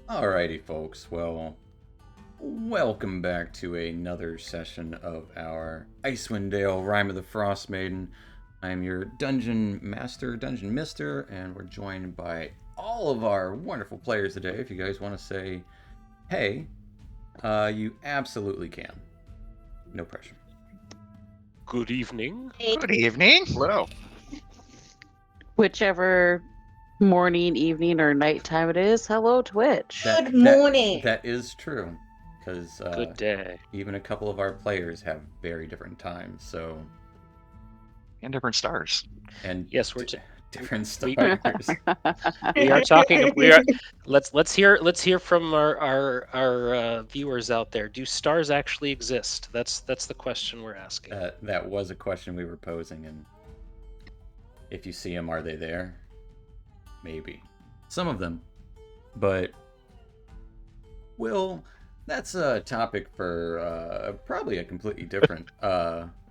Alrighty, folks. Well, welcome back to another session of our Icewind Dale Rime of the Frostmaiden. I'm your dungeon master, dungeon mister, and we're joined by all of our wonderful players today. If you guys want to say hey, you absolutely can. No pressure. Good evening. Good evening. Hello. Whichever morning, evening, or nighttime it is. Hello, Twitch. That, Good morning. That is true, because Good day. even a couple of our players have very different times. So And different stars. and Yes, different we- stars. We are talking. Let's hear from our viewers out there. Do stars actually exist? That's the question we're asking. That was a question we were posing, and if you see them, are they there? Maybe. Some of them. But, well, that's a topic for probably a completely different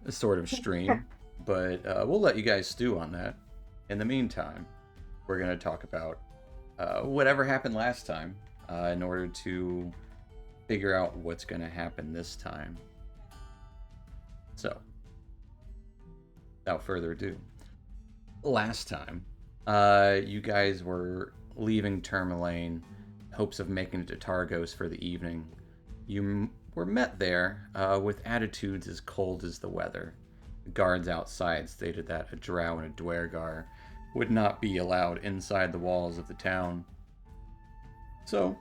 sort of stream. But we'll let you guys stew on that. In the meantime, we're going to talk about whatever happened last time in order to figure out what's going to happen this time. So, without further ado, last time, you guys were leaving Tourmaline, hopes of making it to Targos for the evening. You were met there with attitudes as cold as the weather. The guards outside stated that a drow and a dwergar would not be allowed inside the walls of the town. So,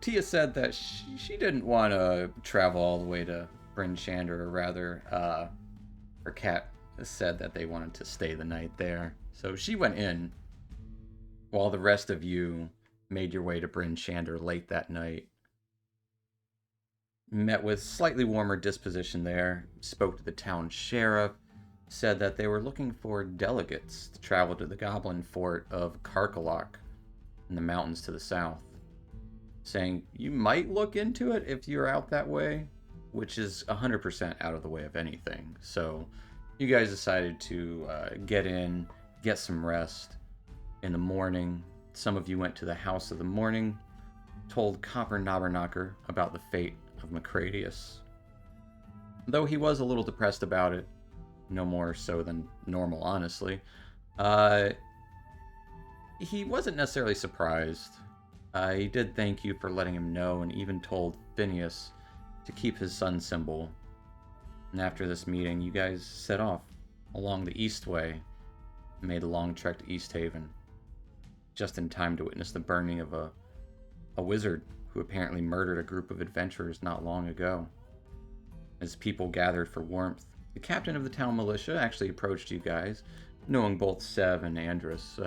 Tia said that she didn't want to travel all the way to Bryn Shander, or rather, her cat said that they wanted to stay the night there. So she went in, while the rest of you made your way to Bryn Shander late that night. Met with slightly warmer disposition there, spoke to the town sheriff, said that they were looking for delegates to travel to the goblin fort of Karkalok in the mountains to the south, saying you might look into it if you're out that way, which is 100% out of the way of anything. So you guys decided to get in, get some rest. In the morning, some of you went to the House of the Morning, told Copper Knobberknocker about the fate of Macradius. Though he was a little depressed about it, no more so than normal, honestly, he wasn't necessarily surprised. He did thank you for letting him know, and even told Phineas to keep his sun symbol. And after this meeting, you guys set off along the Eastway and made a long trek to East Haven, just in time to witness the burning of a wizard who apparently murdered a group of adventurers not long ago. As people gathered for warmth, the captain of the town militia actually approached you guys, knowing both Sev and Andrus.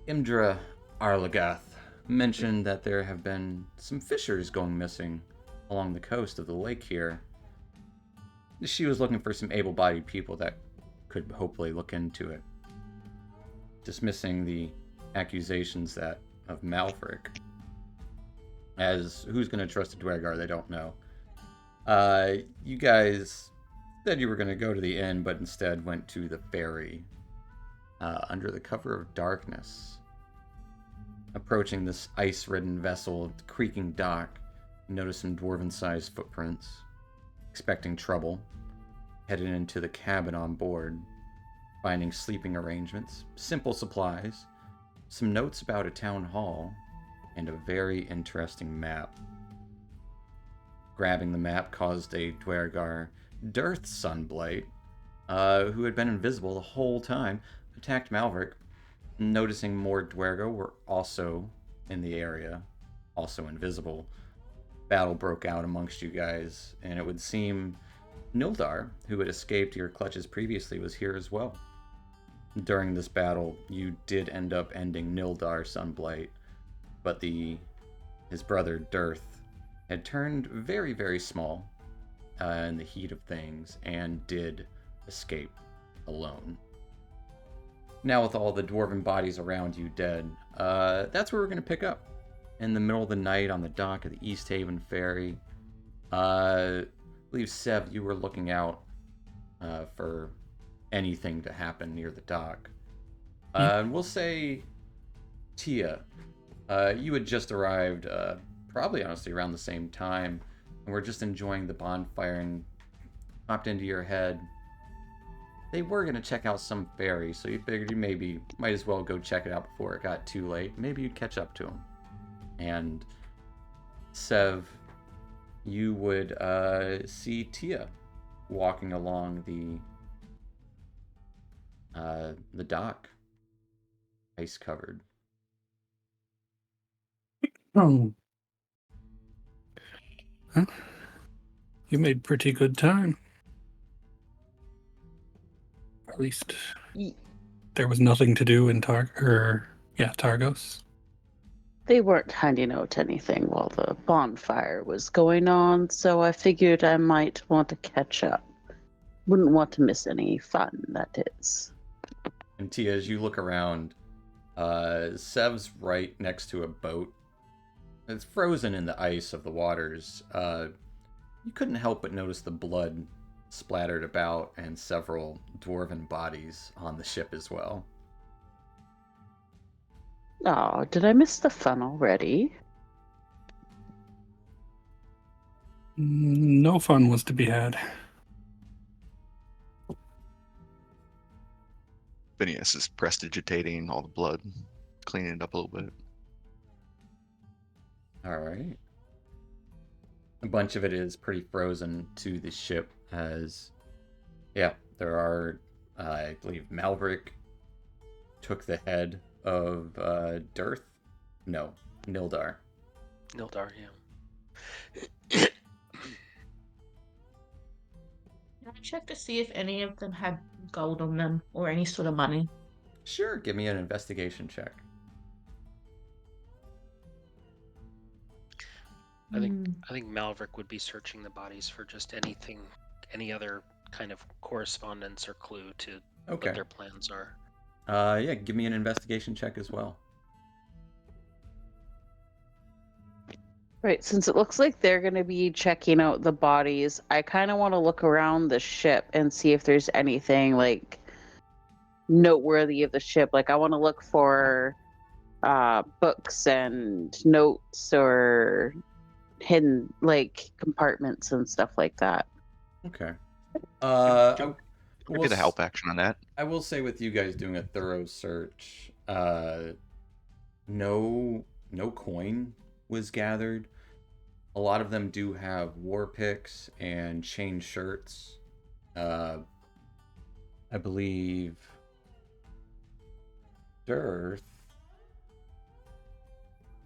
Imdra Arlagath mentioned that there have been some fishers going missing along the coast of the lake here. She was looking for some able-bodied people that could hopefully look into it, dismissing the accusations that of Malfric. As who's going to trust a Dwergar, they don't know. You guys said you were going to go to the inn, but instead went to the ferry under the cover of darkness. Approaching this ice-ridden vessel at the creaking dock, you noticed some dwarven-sized footprints. Expecting trouble, headed into the cabin on board, finding sleeping arrangements, simple supplies, some notes about a town hall, and a very interesting map. Grabbing the map caused a Dwergar, Dearth Sunblight, who had been invisible the whole time, attacked Malverick. Noticing more Dwergo were also in the area, also invisible. Battle broke out amongst you guys, and it would seem Nildar, who had escaped your clutches previously, was here as well. During this battle, you did end up ending Nildar Sunblight, but his brother Dearth had turned very, very small in the heat of things and did escape alone. Now with all the dwarven bodies around you dead, that's where we're going to pick up. In the middle of the night on the dock of the East Haven ferry. I believe, Sev, you were looking out for anything to happen near the dock. We'll say, Tia, You had just arrived, probably honestly around the same time, and were just enjoying the bonfire and popped into your head. They were going to check out some ferry, so you figured you maybe might as well go check it out before it got too late. Maybe you'd catch up to them. And Sev, you would see Tia walking along the dock, ice covered. Oh. Huh? You made pretty good time. At least there was nothing to do in Targos. They weren't handing out anything while the bonfire was going on, so I figured I might want to catch up. Wouldn't want to miss any fun, that is. And Tia, as you look around, Sev's right next to a boat. It's frozen in the ice of the waters. You couldn't help but notice the blood splattered about and several dwarven bodies on the ship as well. Oh, did I miss the fun already? No fun was to be had. Phineas is prestidigitating all the blood, cleaning it up a little bit. All right. A bunch of it is pretty frozen to the ship as, yeah, there are, I believe, Malverick took the head of Dirth. No, Nildar. Nildar, yeah. Can I check to see if any of them had gold on them or any sort of money? Sure, give me an investigation check. I think Malverick would be searching the bodies for just anything, any other kind of correspondence or clue to Okay. what their plans are. Yeah, give me an investigation check as well. Right, since it looks like they're going to be checking out the bodies, I kind of want to look around the ship and see if there's anything like noteworthy of the ship. Like I want to look for books and notes or hidden like compartments and stuff like that. Okay. I'll We'll get a help action on that. I will say with you guys doing a thorough search, no coin was gathered. A lot of them do have war picks and chain shirts. I believe Dirth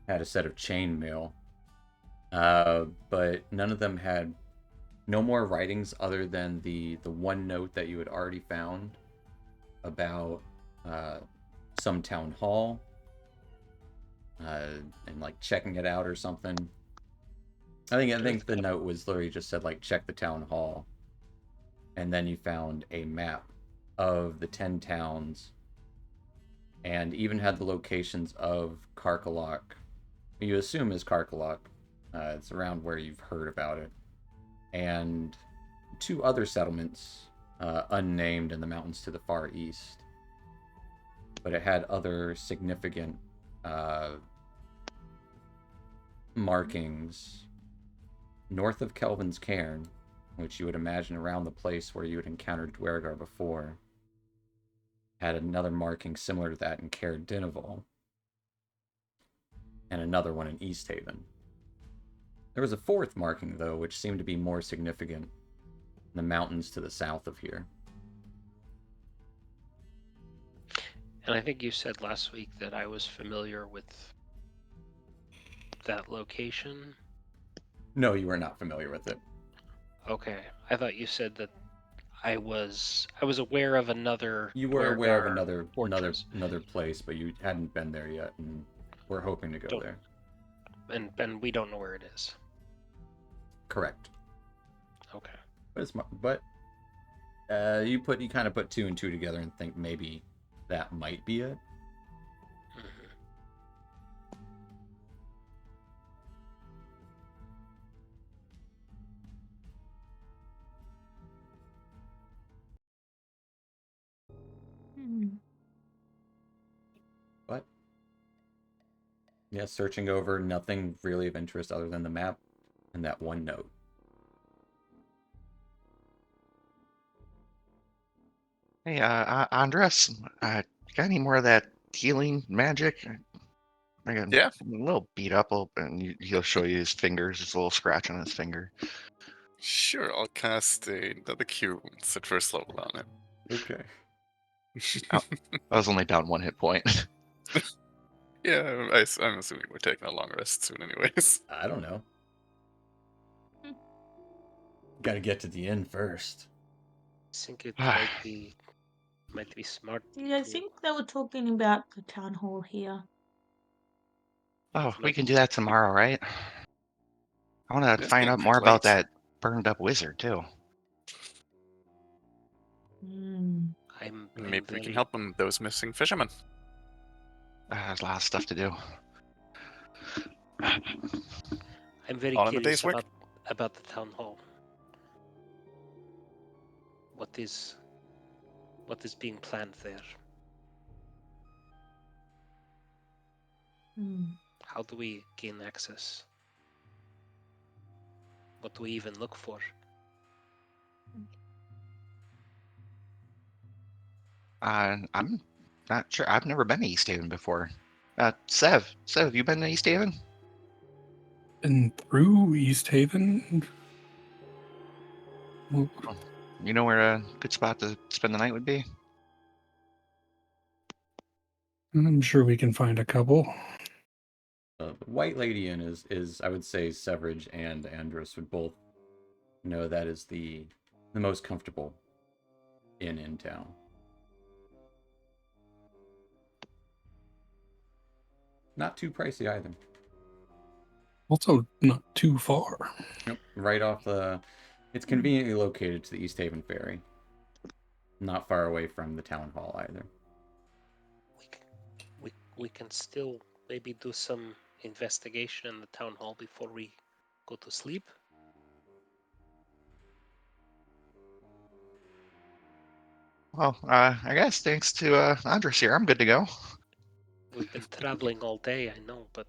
had a set of chainmail, but none of them had no more writings other than the one note that you had already found about some town hall and like checking it out or something. I think the note was literally just said like check the town hall, and then you found a map of the 10 towns and even had the locations of Karkalok. You assume is Karkalok. It's around where you've heard about it. And 2 other settlements, unnamed in the mountains to the far east. But it had other significant markings north of Kelvin's Cairn, which you would imagine around the place where you had encountered Dwergar before. Had another marking similar to that in Cair Dinaval. And another one in East Haven. There was a 4th marking, though, which seemed to be more significant in the mountains to the south of here. And I think you said last week that I was familiar with that location. No, you were not familiar with it. Okay, I thought you said that I was aware of another. You were aware of Dwergar another place, but you hadn't been there yet, and we're hoping to go there. and we don't know where it is. Correct. Okay. But you kind of put 2 and 2 together and think maybe that might be it. But Yeah, searching over, nothing really of interest other than the map and that one note. Hey, Andres, you got any more of that healing magic? I got Yeah. a little beat up, and he'll show you his fingers, his little scratch on his finger. Sure, I'll cast another cure wounds at first level on Okay. Oh. I was only down 1 hit point. Yeah, I'm assuming we're taking a long rest soon, anyways. I don't know. Hmm. Gotta get to the end first. I think it might be smart. Yeah, I to- think they were talking about the town hall here. Oh, we might can be- do that tomorrow, right? I want to It's find getting out more pretty about late. that burned up wizard, too. Mm. I'm Maybe we can very- help them, those missing fishermen. There's a lot of stuff to do. I'm very All in a curious day's work. about the town hall. What is being planned there? Mm. How do we gain access? What do we even look for? I'm not sure. I've never been to East Haven before. Sev, have you been to East Haven? And through East Haven. Well, You know where a good spot to spend the night would be? I'm sure we can find a couple. The White Lady Inn is I would say Severage and Andrus would both know that is the most comfortable inn in town. Not too pricey either. Also, not too far. Yep, right off the. It's conveniently located to the East Haven Ferry. Not far away from the town hall either. We can still maybe do some investigation in the town hall before we go to sleep. Well, I guess thanks to Andres here, I'm good to go. We've been traveling all day, I know, but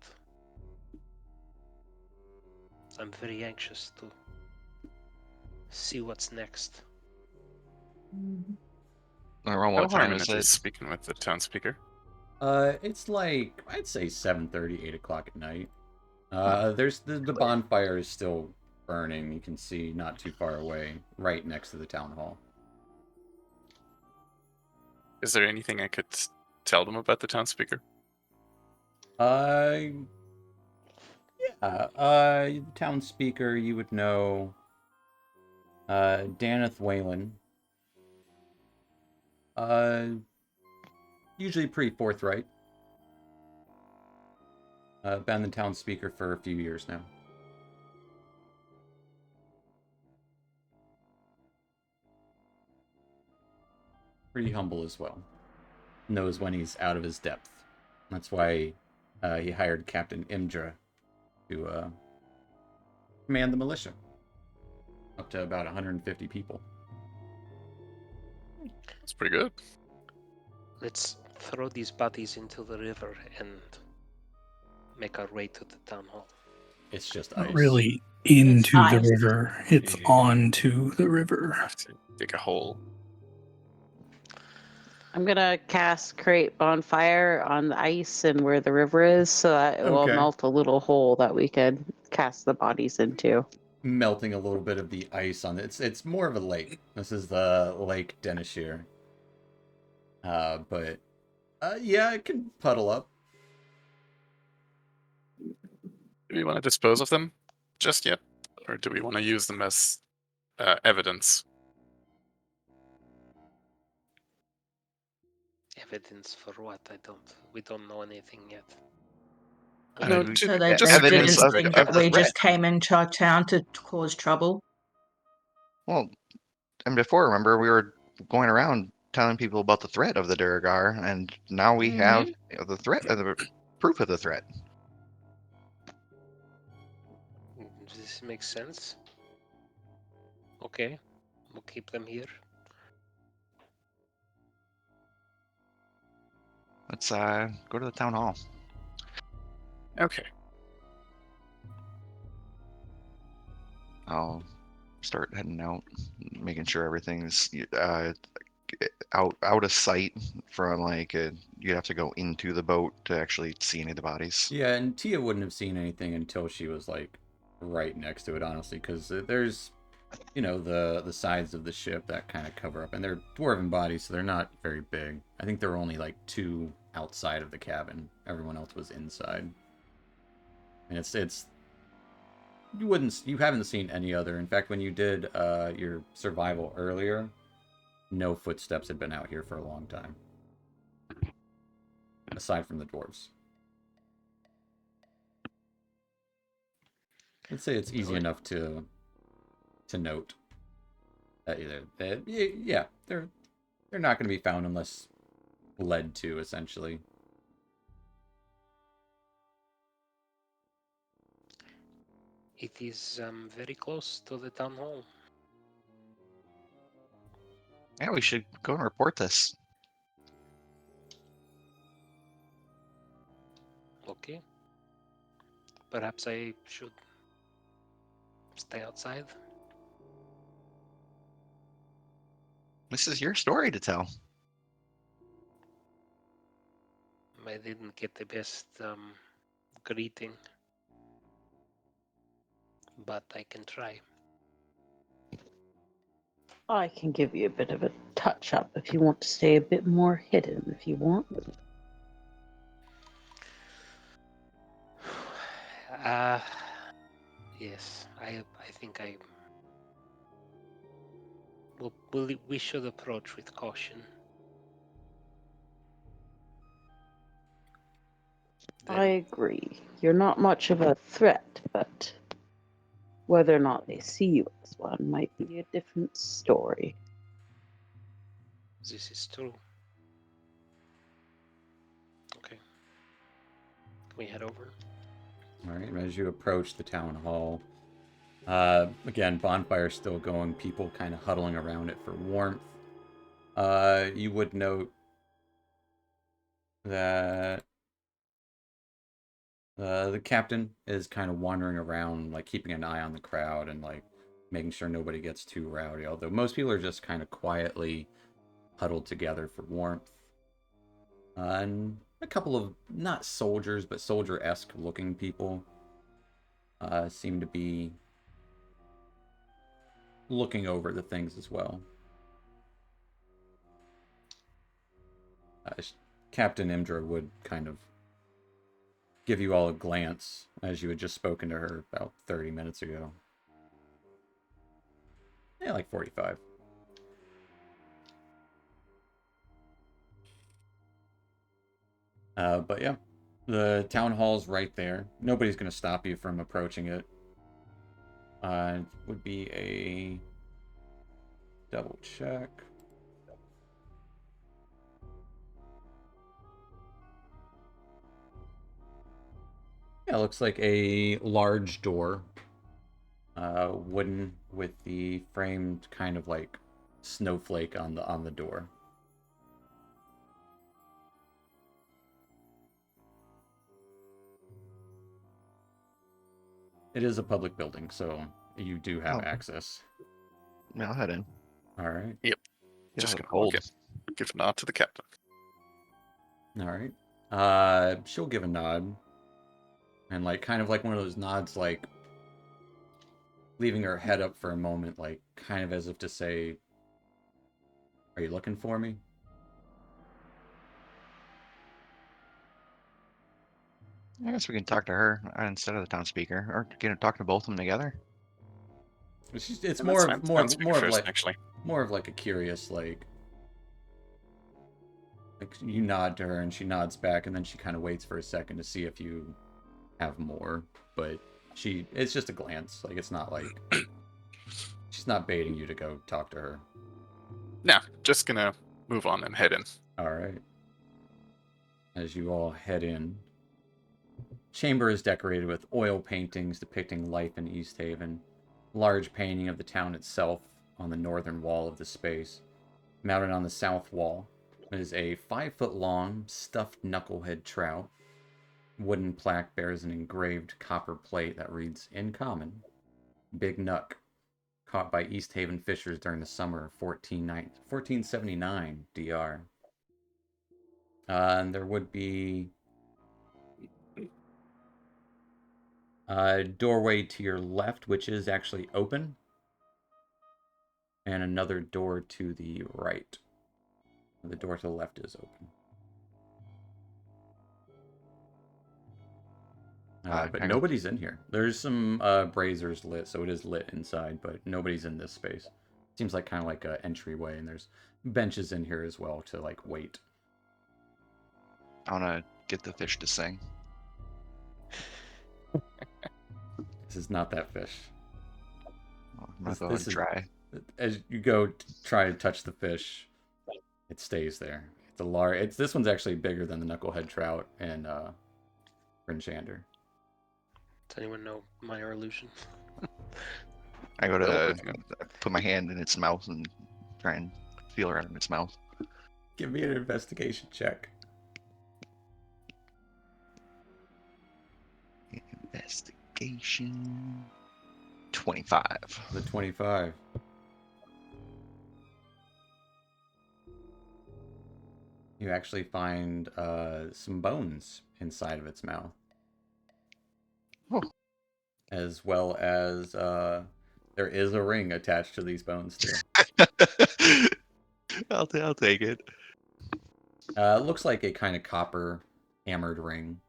I'm very anxious to see what's next. Mm. Around How what time minutes is it? speaking with the townspeaker? It's like I'd say 7:30, 8 o'clock at night. There's the bonfire is still burning. You can see not too far away, right next to the town hall. Is there anything I could tell them about the townspeaker? The town speaker you would know. Daneth Whalen. Usually pretty forthright. Been the town speaker for a few years now. Pretty humble as well. Knows when he's out of his depth. That's why he hired Captain Imdra to command the militia. Up to about 150 people. That's pretty good. Let's throw these bodies into the river and make our way to the town hall. It's just Not ice. really into the ice. river. It's onto the river. Have to dig a hole. I'm gonna cast create bonfire on the ice and where the river is, so that it will Okay. melt a little hole that we could cast the bodies into. Melting a little bit of the ice on it. It's more of a lake. This is the Lake Denishir. But yeah, it can puddle up. Do we want to dispose of them just yet? Or do we want to use them as evidence? Evidence for what? We don't know anything yet. So they just didn't evidence of think that the we threat. just came into our town to cause trouble. Well, and before, remember, we were going around telling people about the threat of the Duragar, and now we have the threat, the proof of the threat. Does this make sense? Okay, we'll keep them here. Let's go to the town hall. Okay. I'll start heading out, making sure everything's out of sight from like you'd have to go into the boat to actually see any of the bodies. Yeah, and Tia wouldn't have seen anything until she was like right next to it, honestly, because there's, you know, the sides of the ship that kind of cover up, and they're dwarven bodies, so they're not very big. I think there were only like 2 outside of the cabin. Everyone else was inside. And it's you haven't seen any other. In fact, when you did your survival earlier, no footsteps had been out here for a long time, aside from the dwarves. I'd say it's easy enough to note that yeah, they're not going to be found unless led to, essentially. It is very close to the town hall. Yeah, we should go and report this. Okay. Perhaps I should stay outside. This is your story to tell. I didn't get the best greeting, but I can try. I can give you a bit of a touch up if you want to stay a bit more hidden if you want. Yes, I think we should approach with caution. I agree. You're not much of a threat, but whether or not they see you as one might be a different story. This is true. Okay. Can we head over? All right, as you approach the town hall, again, bonfire's still going, people kind of huddling around it for warmth. You would note that the captain is kind of wandering around, like keeping an eye on the crowd and like making sure nobody gets too rowdy, although most people are just kind of quietly huddled together for warmth. And a couple of, not soldiers, but soldier-esque looking people seem to be looking over the things as well. Captain Imdra would kind of give you all a glance as you had just spoken to her about 30 minutes ago. Yeah, like 45. But yeah, the town hall's right there. Nobody's going to stop you from approaching it. It would be a double check. Yeah, it looks like a large door. Wooden with the framed kind of like snowflake on the door. It is a public building, so you do have access. Yeah, I'll head in. All right. Yep. Get Just out of gonna the cold. walk in. Give a nod to the captain. All right. She'll give a nod. And like kind of like one of those nods, like leaving her head up for a moment, like kind of as if to say, "Are you looking for me?" I guess we can talk to her instead of the town speaker, or get to talk to both of them together. It's And more that's of fine. Speaker first, like actually. more of like a curious like you nod to her and she nods back, and then she kind of waits for a second to see if you have more, but it's just a glance, like it's not like she's not baiting you to go talk to her. Nah, just gonna move on and head in. All right. As you all head in, chamber is decorated with oil paintings depicting life in East Haven. Large painting of the town itself on the northern wall of the space. Mounted on the south wall is a 5-foot-long stuffed knucklehead trout wooden plaque bears an engraved copper plate that reads, "In common, Big Nuck, caught by East Haven fishers during the summer of 1479 DR." And there would be a doorway to your left, which is actually open, and another door to the right. The door to the left is open. But I go- nobody's in here. There's some braziers lit, so it is lit inside, but nobody's in this space. Seems like kind of like an entryway, and there's benches in here as well to like wait. I want to get the fish to sing. This is not that fish. I'm gonna This- go this and is- try. As you go to try to touch the fish, it stays there. It's a large. This one's actually bigger than the knucklehead trout and Rinchander. Does anyone know minor illusion? I go to Well, yeah. put my hand in its mouth and try and feel around in its mouth. Give me an investigation check. Investigation 25. The 25. You actually find some bones inside of its mouth. Oh. As well as there is a ring attached to these bones too. I'll take it. It looks like a kind of copper hammered ring.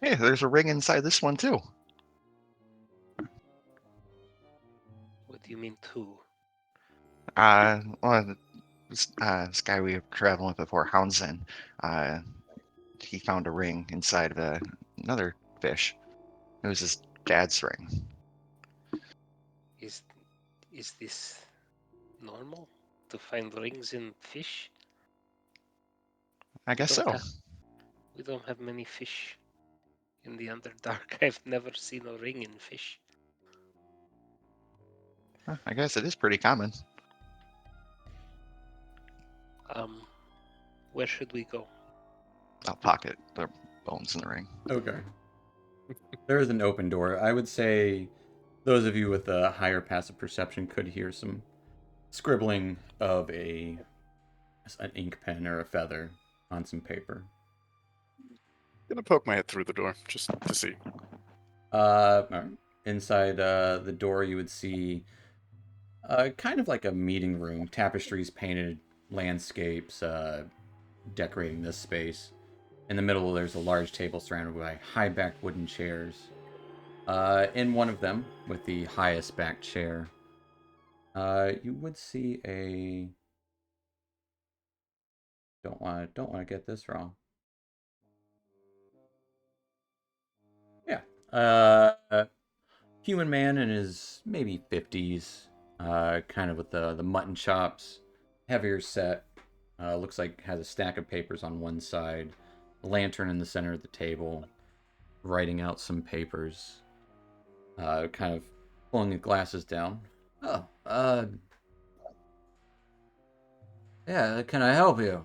Hey, there's a ring inside this one too. What do you mean two? Well, this guy we were traveling with before, Houndsen, he found a ring inside of another fish. It was his dad's ring. Is this normal to find rings in fish? I guess don't so. have- We don't have many fish in the Underdark. I've never seen a ring in fish. Huh, I guess it is pretty common. Where should we go? I'll pocket the bones in the ring. Okay. There is an open door. I would say those of you with a higher passive perception could hear some scribbling of an ink pen or a feather on some paper. Gonna poke my head through the door just to see. All right. Inside the door, you would see kind of like a meeting room, tapestries painted, landscapes decorating this space. In the middle, there's a large table surrounded by high-backed wooden chairs. In one of them, with the highest backed chair, you would see a. Don't want to get this wrong. Yeah, human man in his maybe 50s, kind of with the mutton chops, heavier set. Looks like has a stack of papers on one side, a lantern in the center of the table, writing out some papers. Kind of pulling the glasses down. Oh, yeah, can I help you?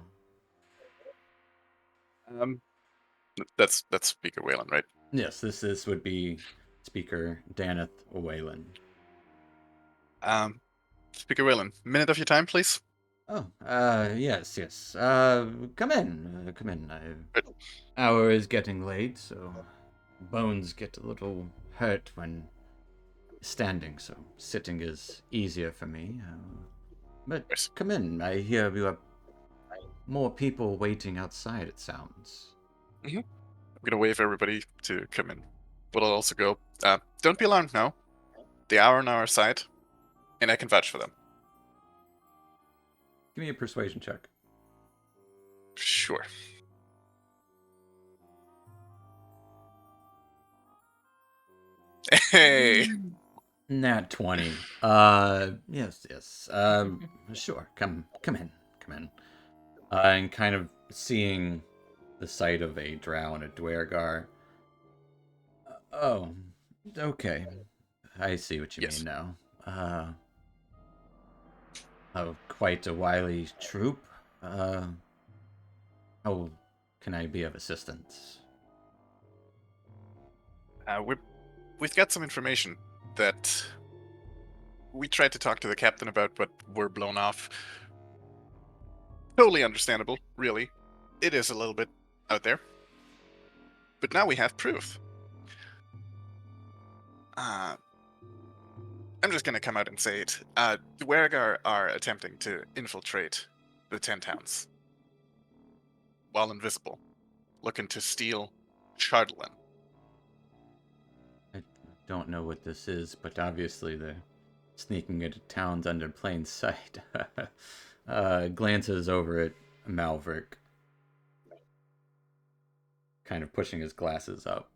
That's Speaker Whalen, right? Yes, this would be Speaker Daneth Whalen. Speaker Whalen, minute of your time, please. Oh, yes. Come in, come in. Good. Hour is getting late, so bones get a little hurt when standing, so sitting is easier for me. But Yes. come in. I hear you have more people waiting outside, it sounds. I'm gonna wave everybody to come in, but I'll also go. Don't be alarmed now. They are on our side, and I can vouch for them. Give me a persuasion check. Sure. Hey. Nat 20. Yes. Sure. Come in. And kind of seeing the sight of a drow and a dwergar. Oh, okay. I see what you Yes. mean now. Oh, quite a wily troop. How can I be of assistance? We've got some information that we tried to talk to the captain about, but were blown off. Totally understandable, really. It is a little bit out there. But now we have proof. I'm just going to come out and say it. The Wergar are attempting to infiltrate the 10 towns while invisible, looking to steal Chardolin. I don't know what this is, but obviously they're sneaking into towns under plain sight. Glances over at Malverick, kind of pushing his glasses up.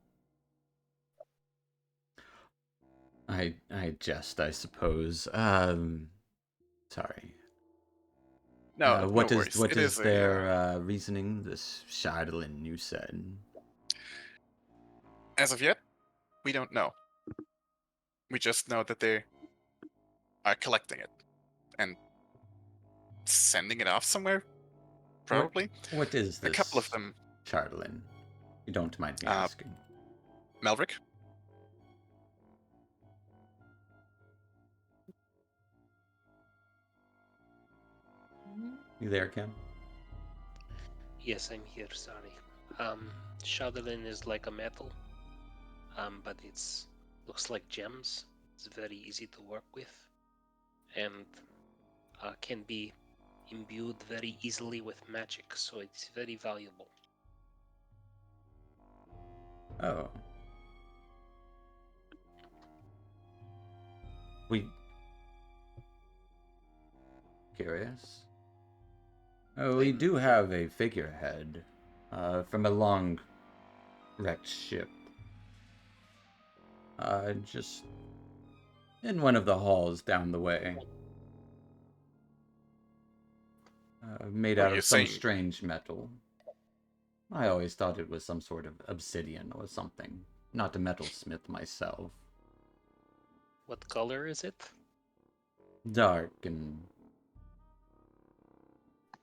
I jest, I suppose. Sorry. No, What no is worries. what It is is their reasoning? This Chardolin, you said. As of yet, we don't know. We just know that they are collecting it and sending it off somewhere. Probably. What is this? A couple of them. Chardolin. You don't mind me asking. Melrick? You there, Kim? Yes, I'm here. Sorry. Chardolin is like a metal, but it's looks like gems. It's very easy to work with, and can be imbued very easily with magic. So it's very valuable. Oh. We... Curious? Oh, we do have a figurehead from a long wrecked ship. Just in one of the halls down the way. Made out you're of some saying- strange metal. I always thought it was some sort of obsidian or something. Not a metalsmith myself. What color is it? Dark and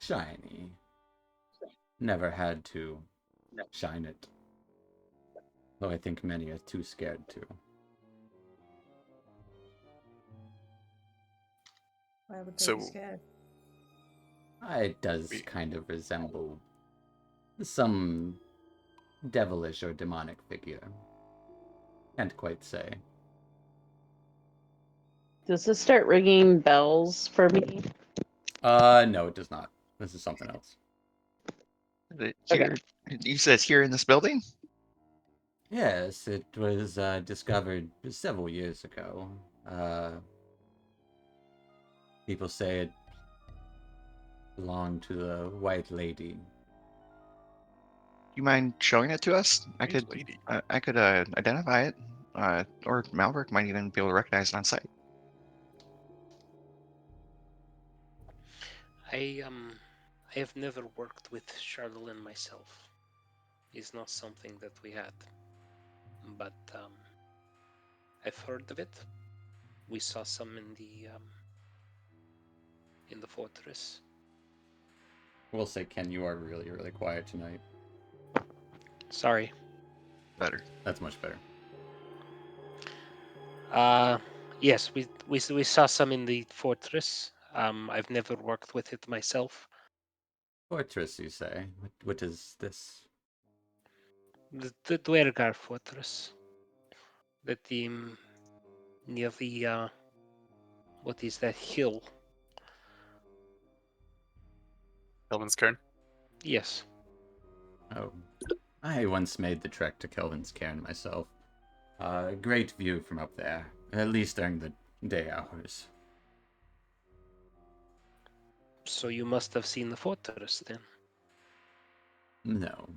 shiny. Never had to shine it. Though I think many are too scared to. Why would they So- be scared? It does We- kind of resemble some devilish or demonic figure. Can't quite say. Does this start ringing bells for me? No, it does not. This is something else. Is it here? You said it's here in this building? Yes, it was discovered several years ago. People say it belonged to the White Lady. You mind showing it to us? I Strange could lady. I could identify it, or Malverick might even be able to recognize it on sight. I have never worked with Chardolin myself. It's not something that we had, but I've heard of it. We saw some in the fortress. We'll say, Ken, you are really, really quiet tonight. Sorry. Better. That's much better. Yes, we saw some in the fortress. I've never worked with it myself. Fortress, you say? What is this? The Dwergar fortress. That near the what is that hill? Kelvin's Cairn? Yes. Oh, I once made the trek to Kelvin's Cairn myself. Great view from up there, at least during the day hours. So you must have seen the fortress then. No,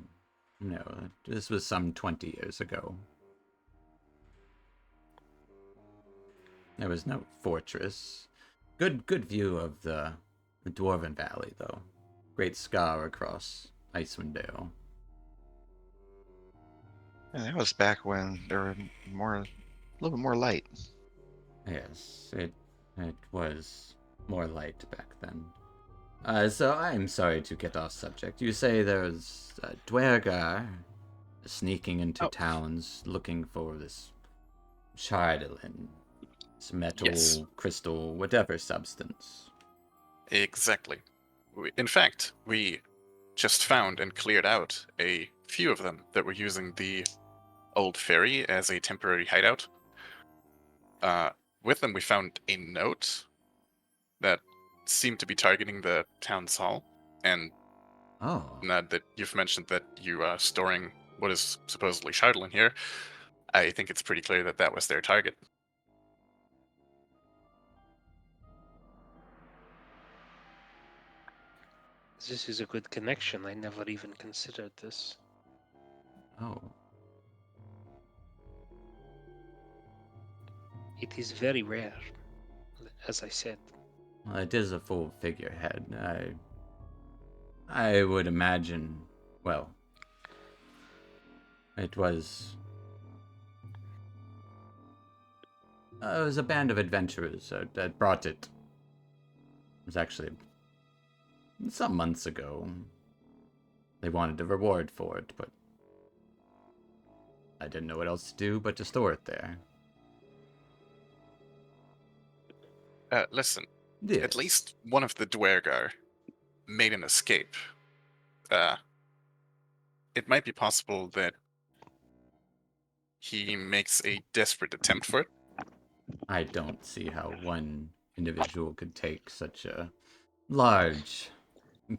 this was some 20 years ago. There was no fortress. Good view of the Dwarven Valley, though. Great scar across Icewind Dale. Yeah, that was back when there were a little bit more light. Yes, it was more light back then. So I'm sorry to get off subject. You say there's a Dwergar sneaking into Oh. towns looking for this Chardalin, this metal, Yes. crystal, whatever substance. Exactly. In fact, we just found and cleared out a few of them that were using the old ferry as a temporary hideout. With them, we found a note that seemed to be targeting the town's hall. And Oh. now that you've mentioned that you are storing what is supposedly Chardalin here, I think it's pretty clear that that was their target. This is a good connection. I never even considered this. Oh. It is very rare, as I said. Well, it is a full figurehead. I would imagine, well, it was a band of adventurers that brought it. It was actually some months ago. They wanted a reward for it, but I didn't know what else to do but to store it there. Listen, Yes. at least one of the Dwergar made an escape. It might be possible that he makes a desperate attempt for it. I don't see how one individual could take such a large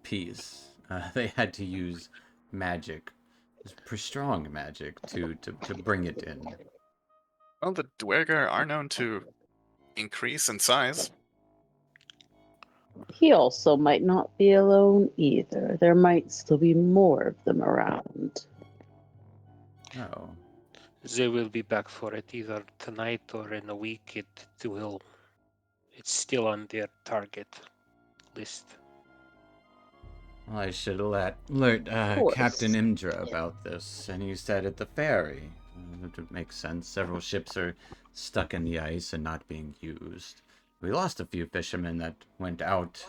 piece. They had to use magic, strong magic, to bring it in. Well, the Dwergar are known to increase in size. He also might not be alone either. There might still be more of them around. Oh, They will be back for it either tonight or in a week. It's still on their target list. well, I should alert course. Captain Imdra about this, and he said at the ferry. It would make sense. Several ships are stuck in the ice and not being used. We lost a few fishermen that went out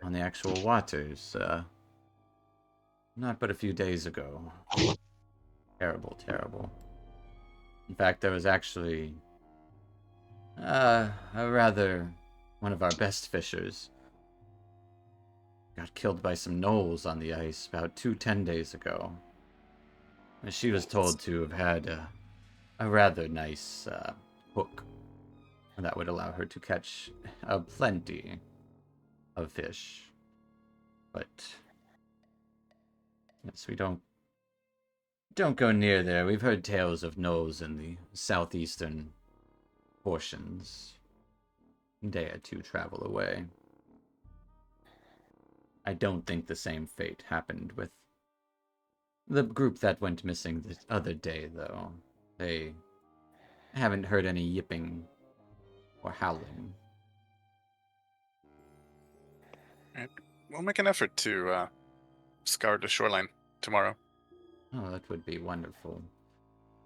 on the actual waters, not but a few days ago. Terrible, terrible. In fact, there was actually one of our best fishers got killed by some gnolls on the ice about 10 days ago. And she was told to have had a rather nice hook that would allow her to catch plenty of fish. But yes, we don't go near there. We've heard tales of gnolls in the southeastern portions. A day or two travel away. I don't think the same fate happened with the group that went missing the other day, though. They haven't heard any yipping or howling. Right. We'll make an effort to scour the shoreline tomorrow. Oh, that would be wonderful.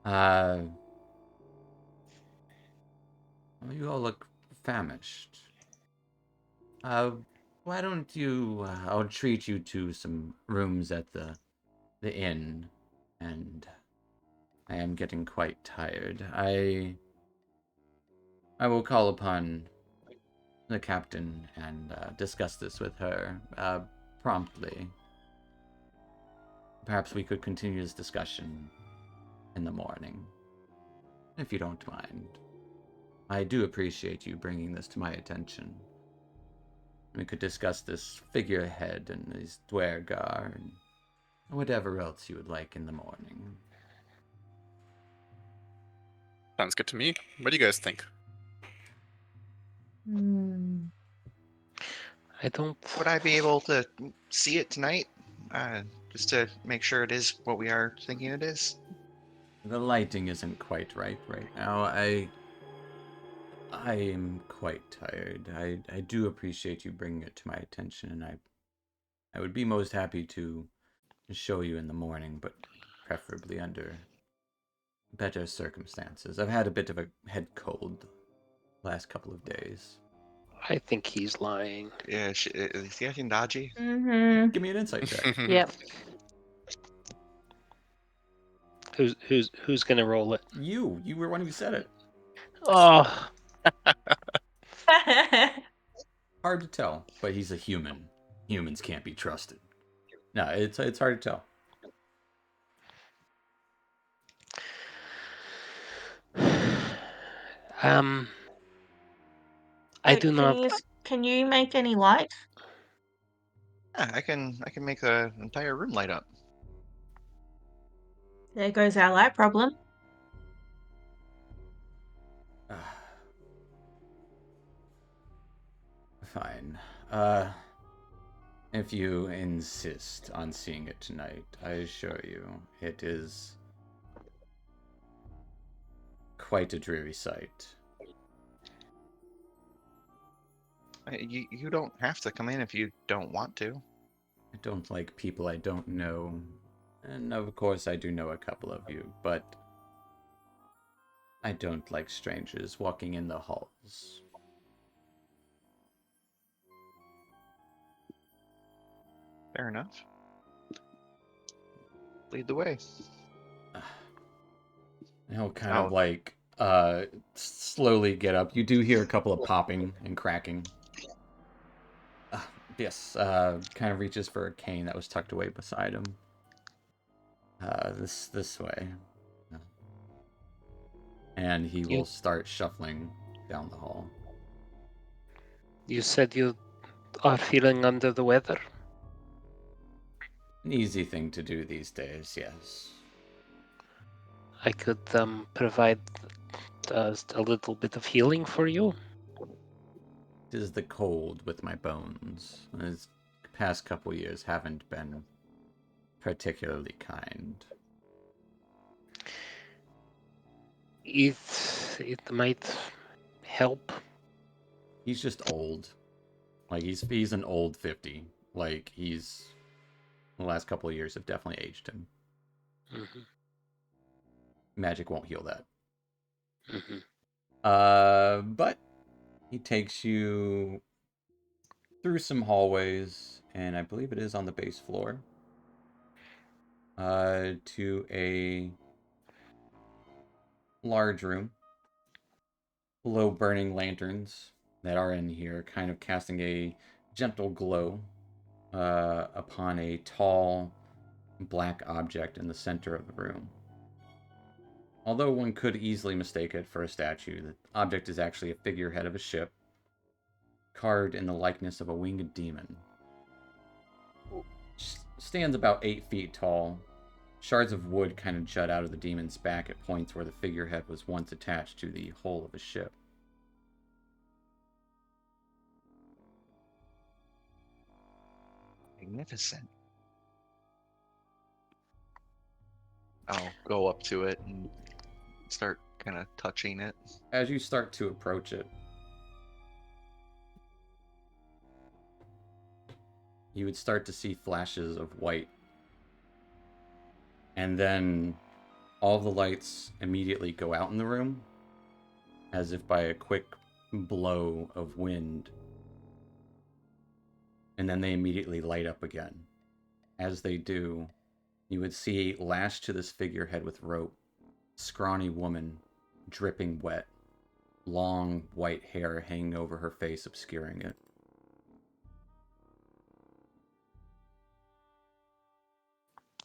Well, you all look famished. Why don't you, I'll treat you to some rooms at the inn, and I am getting quite tired. I will call upon the captain and discuss this with her promptly. Perhaps we could continue this discussion in the morning, if you don't mind. I do appreciate you bringing this to my attention. We could discuss this figurehead and these Dwergar and whatever else you would like in the morning. Sounds good to me. What do you guys think? I don't. Would I be able to see it tonight? Just to make sure it is what we are thinking it is? The lighting isn't quite right now. I am quite tired. I do appreciate you bringing it to my attention, and I would be most happy to show you in the morning, but preferably under better circumstances. I've had a bit of a head cold last couple of days. I think he's lying. Yeah, is he acting dodgy? Mm-hmm. Give me an insight check. Yep. Who's gonna roll it? You were one who said it. Oh, Hard to tell, but he's a human. Humans can't be trusted. No, it's hard to tell. I do not. Can you make any light? Yeah, I can make the entire room light up. There goes our light problem. Fine. If you insist on seeing it tonight, I assure you, it is quite a dreary sight. You don't have to come in if you don't want to. I don't like people I don't know. And of course I do know a couple of you, but I don't like strangers walking in the halls. Fair enough. Lead the way. He'll kind of like slowly get up. You do hear a couple of popping and cracking. Yes, kind of reaches for a cane that was tucked away beside him. This way. And he will start shuffling down the hall. You said you are feeling under the weather. An easy thing to do these days, yes. I could provide a little bit of healing for you. It is the cold with my bones. These past couple years haven't been particularly kind. It might help. He's just old. Like he's an old 50. Like the last couple of years have definitely aged him. Mm-hmm. Magic won't heal that. Mm-hmm. But he takes you through some hallways, and I believe it is on the base floor, to a large room. Low burning lanterns that are in here, kind of casting a gentle glow upon a tall black object in the center of the room. Although one could easily mistake it for a statue, the object is actually a figurehead of a ship, carved in the likeness of a winged demon. Stands about 8 feet tall. Shards of wood kind of jut out of the demon's back at points where the figurehead was once attached to the hull of a ship. Magnificent. I'll go up to it and start kind of touching it. As you start to approach it, you would start to see flashes of white. And then all the lights immediately go out in the room, as if by a quick blow of wind. And then they immediately light up again. As they do, you would see lashed to this figurehead with rope, scrawny woman, dripping wet, long white hair hanging over her face, obscuring it.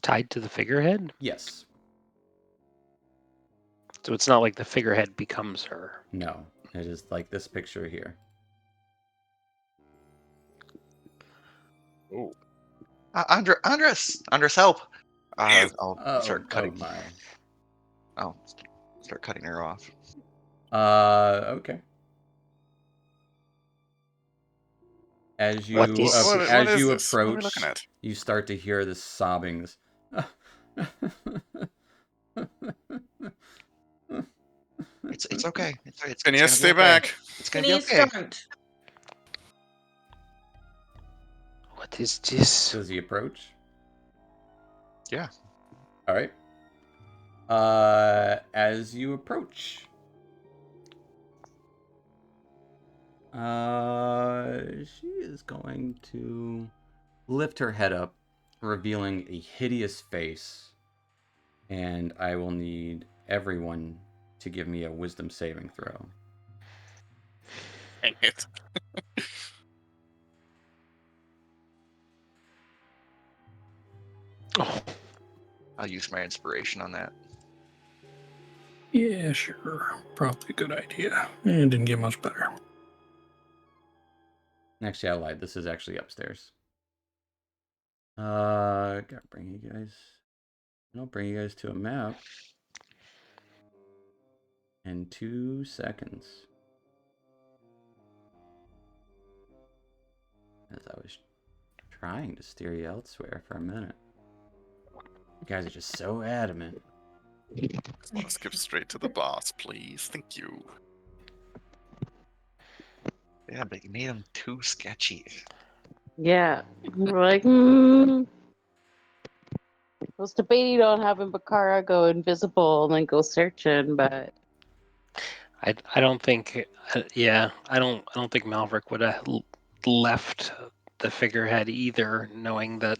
Tied to the figurehead? Yes. So it's not like the figurehead becomes her. No. It is like this picture here. Oh. Andres, help! I'll start cutting. Oh my. I'll start cutting her off. Okay. As you What is- what is you this? What are we approach, looking at? you start to hear this sobbing. This. It's okay. It's Phineas, gonna stay be okay. back. It's gonna be Please okay. don't. What is this? Does he approach? Yeah. All right. As you approach, She is going to lift her head up, revealing a hideous face. And I will need everyone to give me a wisdom saving throw. Dang it. Oh, I'll use my inspiration on that. Yeah, sure. Probably a good idea. It didn't get much better. Actually, I lied. This is actually upstairs. Gotta bring you guys. I'll bring you guys to a map in 2 seconds. As I was trying to steer you elsewhere for a minute. You guys are just so adamant. Just want to skip straight to the boss, please. Thank you. Yeah, but you made them too sketchy. Yeah. We're like, I was debating on having Bakara go invisible and then go searching, but I don't think. I don't think Malverick would have left the figurehead either, knowing that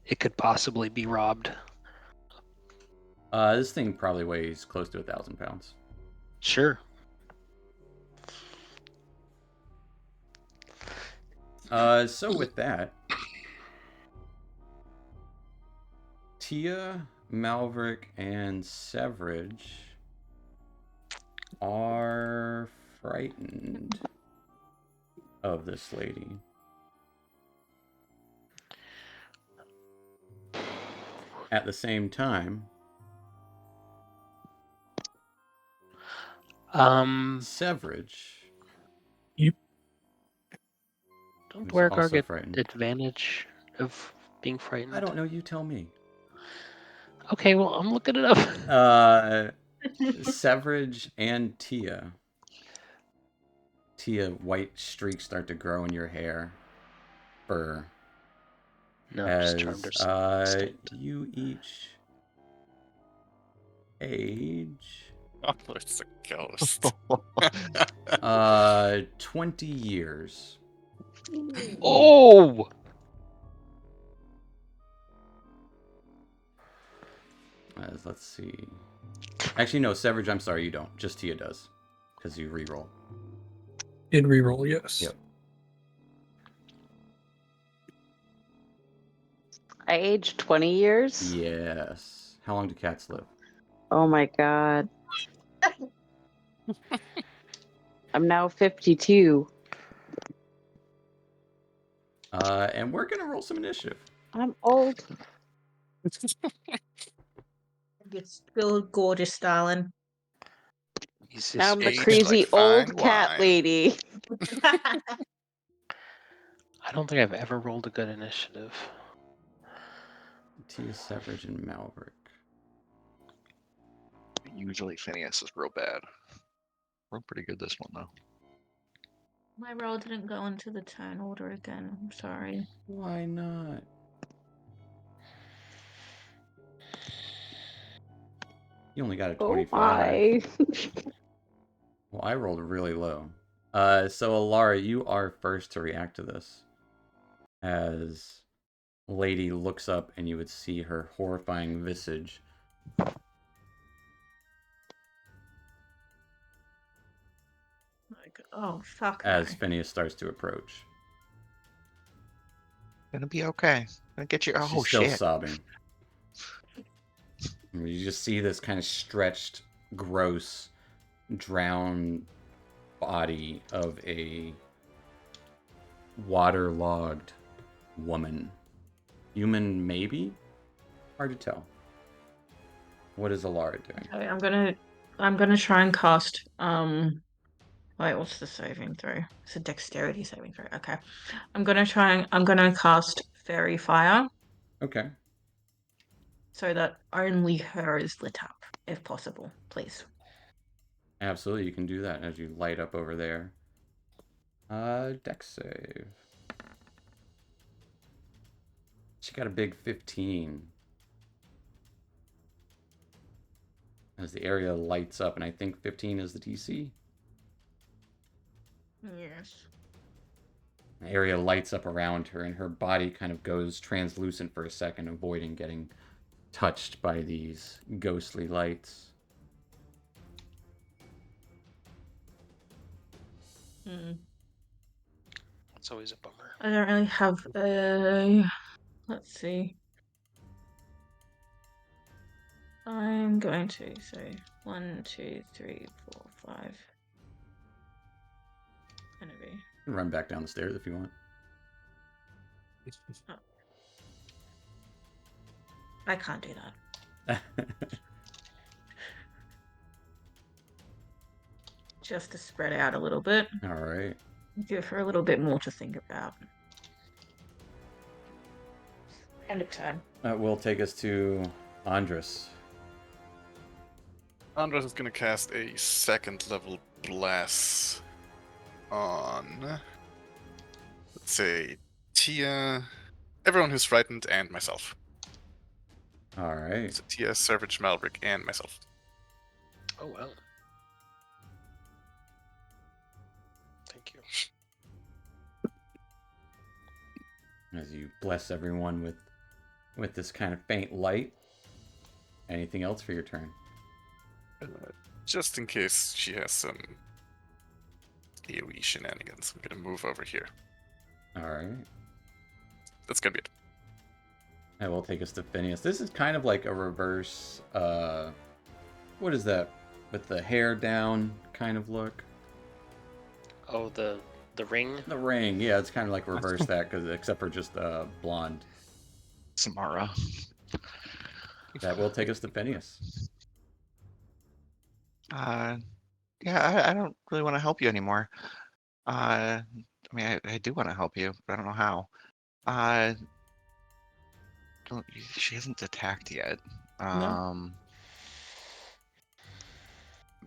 it could possibly be robbed. This thing probably weighs close to 1,000 pounds. Sure. So with that, Tia, Malverick, and Severage are frightened of this lady. At the same time, Severage, Don't who's Dwergar also get frightened. advantage of being frightened? I don't know, you tell me. Okay, well, I'm looking it up. Severage and Tia. Tia, white streaks start to grow in your hair. Fur. No, just charmed As or stunned. you each age Oh, it's a ghost. 20 years. Oh! Let's see. Actually, no, Severage, I'm sorry, you don't. Just Tia does. Because you reroll. Did reroll, yes. Yep. I aged 20 years. Yes. How long do cats live? Oh my god. I'm now 52. And we're going to roll some initiative. I'm old. You're still gorgeous, darling. He's Now I'm the Aged crazy like fine old cat wine. lady. I don't think I've ever rolled a good initiative. Tia, Severage, and Malverick. Usually Phineas is real bad. We're pretty good this one though. My roll didn't go into the turn order again. I'm sorry. Why not? You only got a 25. Oh my. Well, I rolled really low. So Alara, you are first to react to this. As Lady looks up and you would see her horrifying visage. Like, oh, fuck As no. Phineas starts to approach. Gonna be okay. Gonna get you. Oh She's still shit. sobbing. And you just see this kind of stretched, gross, drowned body of a waterlogged woman. Human, maybe? Hard to tell. What is Alara doing? Okay, I'm gonna try and cast wait, what's the saving throw? It's a dexterity saving throw. Okay. I'm gonna cast Fairy Fire Okay. so that only her is lit up, if possible, please. Absolutely, you can do that as you light up over there. Dex save. She got a big 15. As the area lights up, and I think 15 is the DC. Yes. The area lights up around her, and her body kind of goes translucent for a second, avoiding getting touched by these ghostly lights. Hmm. It's always a bummer. I don't really have a. Let's see. I'm going to say 1, 2, 3, 4, 5. Enemy. Run back down the stairs if you want. I can't do that. Just to spread out a little bit. All right. Give her a little bit more to think about. End of turn. That will take us to Andres. Andres is going to cast a 2nd level bless on, let's say, Tia, everyone who's frightened, and myself. All right. So Tia, Servage, Malbrick, and myself. Oh well. Thank you. As you bless everyone with this kind of faint light. Anything else for your turn? Just in case she has some AoE shenanigans, I'm going to move over here. All right. That's going to be it. That will take us to Phineas. This is kind of like a reverse, what is that? With the hair down kind of look? Oh, the ring. The ring, yeah, it's kind of like reverse that, except for just blonde. Samara. That will take us to Phineas. Yeah, I don't really want to help you anymore. I mean, I do want to help you, but I don't know how. She hasn't attacked yet. No.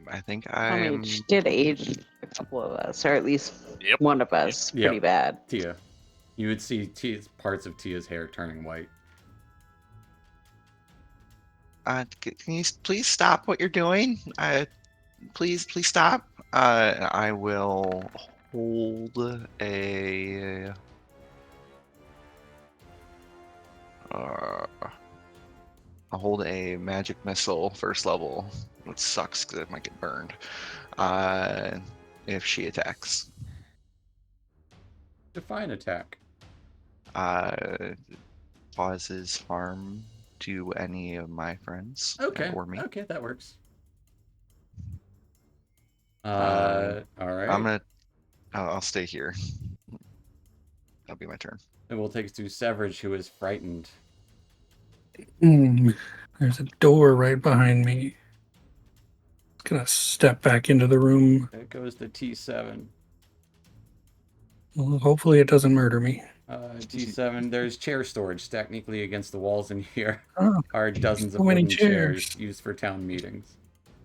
I think I mean, I'm. she did age a couple of us, or at least Yep. one of us, Yep. pretty bad. Tia. You would see parts of Tia's hair turning white. Can you please stop what you're doing? Please stop. I will hold a. I'll hold a magic missile 1st level, which sucks because it might get burned. If she attacks. Define attack. Causes harm to any of my friends. Okay. Or me. Okay, that works. All right. I'm gonna. I'll stay here. That'll be my turn. It will take us to Severage, who is frightened. There's a door right behind me. Gonna step back into the room. It goes to T7. Well, hopefully it doesn't murder me. T7, there's chair storage stacked neatly against the walls in here. Oh, Are dozens of so many wooden chairs chairs. used for town meetings.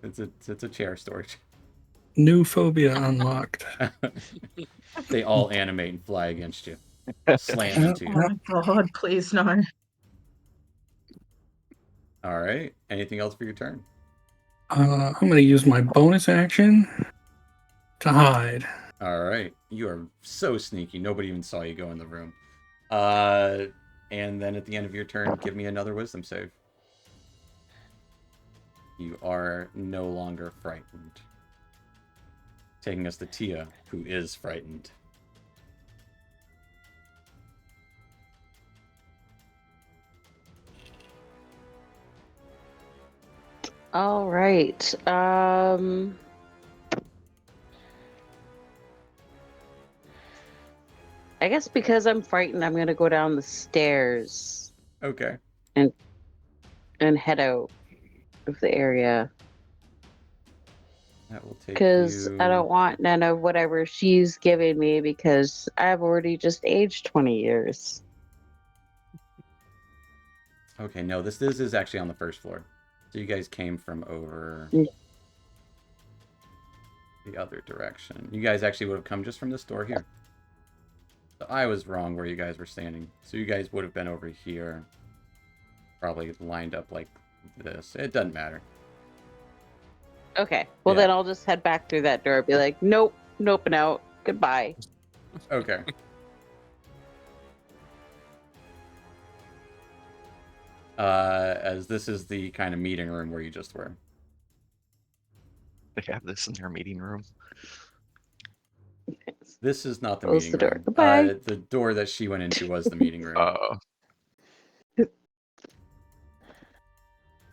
It's a chair storage. New phobia unlocked. They all animate and fly against you. Slam into Oh you. my god, please no. All right. Anything else for your turn? I'm gonna use my bonus action to hide. All right. You are so sneaky. Nobody even saw you go in the room. And then at the end of your turn, give me another wisdom save. You are no longer frightened. Taking us to Tia, who is frightened. All right. I guess because I'm frightened, I'm gonna go down the stairs Okay. and head out of the area That will take because you... I don't want none of whatever she's giving me because I've already just aged 20 years. Okay, no, this is actually on the 1st floor. So you guys came from over Yeah. the other direction. You guys actually would have come just from this door here. So I was wrong where you guys were standing. So you guys would have been over here. Probably lined up like this. It doesn't matter. Okay. Well, Yeah. then I'll just head back through that door. Be like, nope, and out. Goodbye. Okay. As this is the kind of meeting room where you just were. They have this in their meeting room. This is not the Close meeting the door. room. Goodbye. The door that she went into was the meeting room. Oh,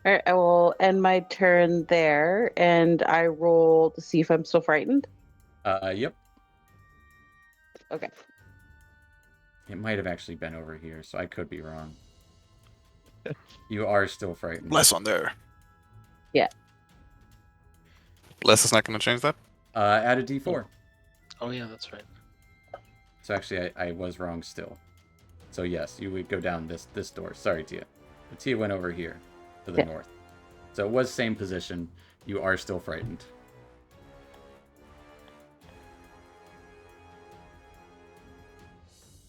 All right, I will end my turn there, and I roll to see if I'm still frightened. Yep. Okay. It might have actually been over here, so I could be wrong. You are still frightened. Less on there. Yeah. Less is not going to change that. Add a D4. Oh yeah, that's right. So actually, I was wrong still. So yes, you would go down this door. Sorry, Tia. But Tia went over here to the north. So it was same position. You are still frightened.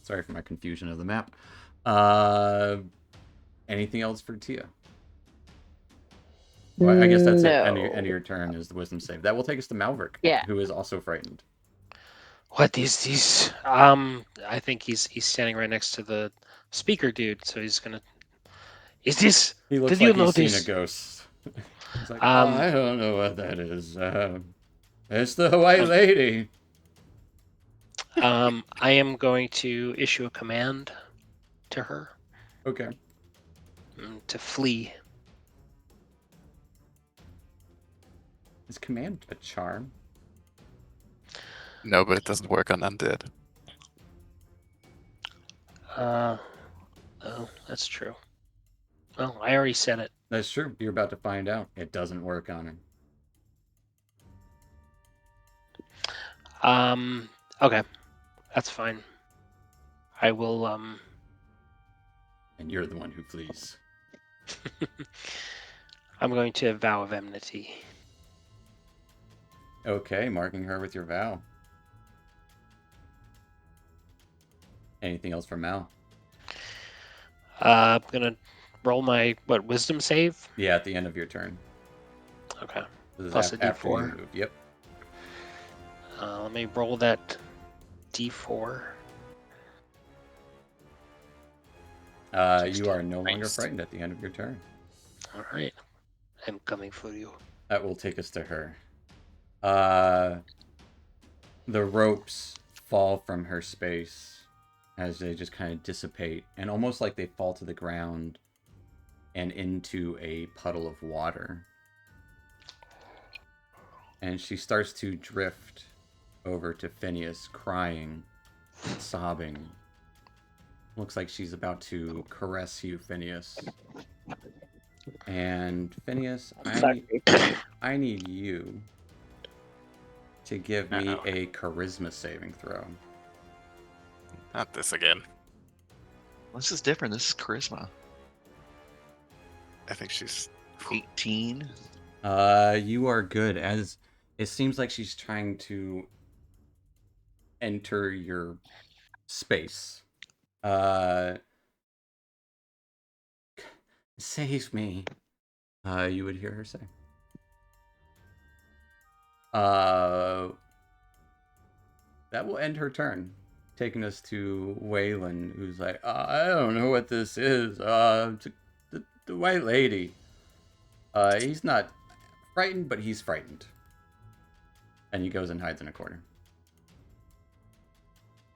Sorry for my confusion of the map. Anything else for Tia? Well, I guess that's it. End of your turn is the wisdom save. That will take us to Malverick, who is also frightened. What is this? I think he's standing right next to the speaker dude, so he's gonna. Is this? He looks Did like you know he's seen this? a ghost. He's like, Um, I don't know what that is. It's the White Lady. I am going to issue a command to her Okay. to flee. Is command a charm? No, but it doesn't work on undead. Oh, that's true. Oh, I already said it. That's true. You're about to find out. It doesn't work on him. Okay, that's fine. I will. And you're the one who flees. I'm going to vow of enmity. Okay, marking her with your vow. Anything else from Mal? I'm gonna roll my wisdom save. Yeah, at the end of your turn. Okay. This is Plus a after you D4. move. Yep. Let me roll that D4. You are no longer Nice. frightened at the end of your turn. All right. I'm coming for you. That will take us to her. The ropes fall from her space as they just kind of dissipate, and almost like they fall to the ground and into a puddle of water. And she starts to drift over to Phineas, crying, sobbing. Looks like she's about to caress you, Phineas. And Phineas, I need you to give me a charisma saving throw. Not this again. this is different. This is charisma. I think she's 18. You are good, as it seems like she's trying to enter your space. Save me. You would hear her say. That will end her turn, taking us to Waylon, who's like, I don't know what this is. The White Lady. He's not frightened, but he's frightened. And he goes and hides in a corner.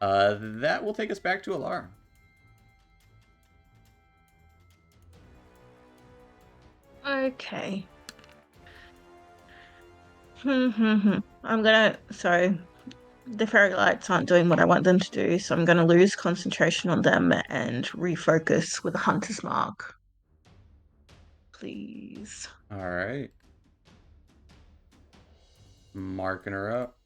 That will take us back to Alara. Okay. I'm gonna. Sorry. The fairy lights aren't doing what I want them to do, so I'm gonna lose concentration on them and refocus with a hunter's mark. Please. Alright. Marking her up.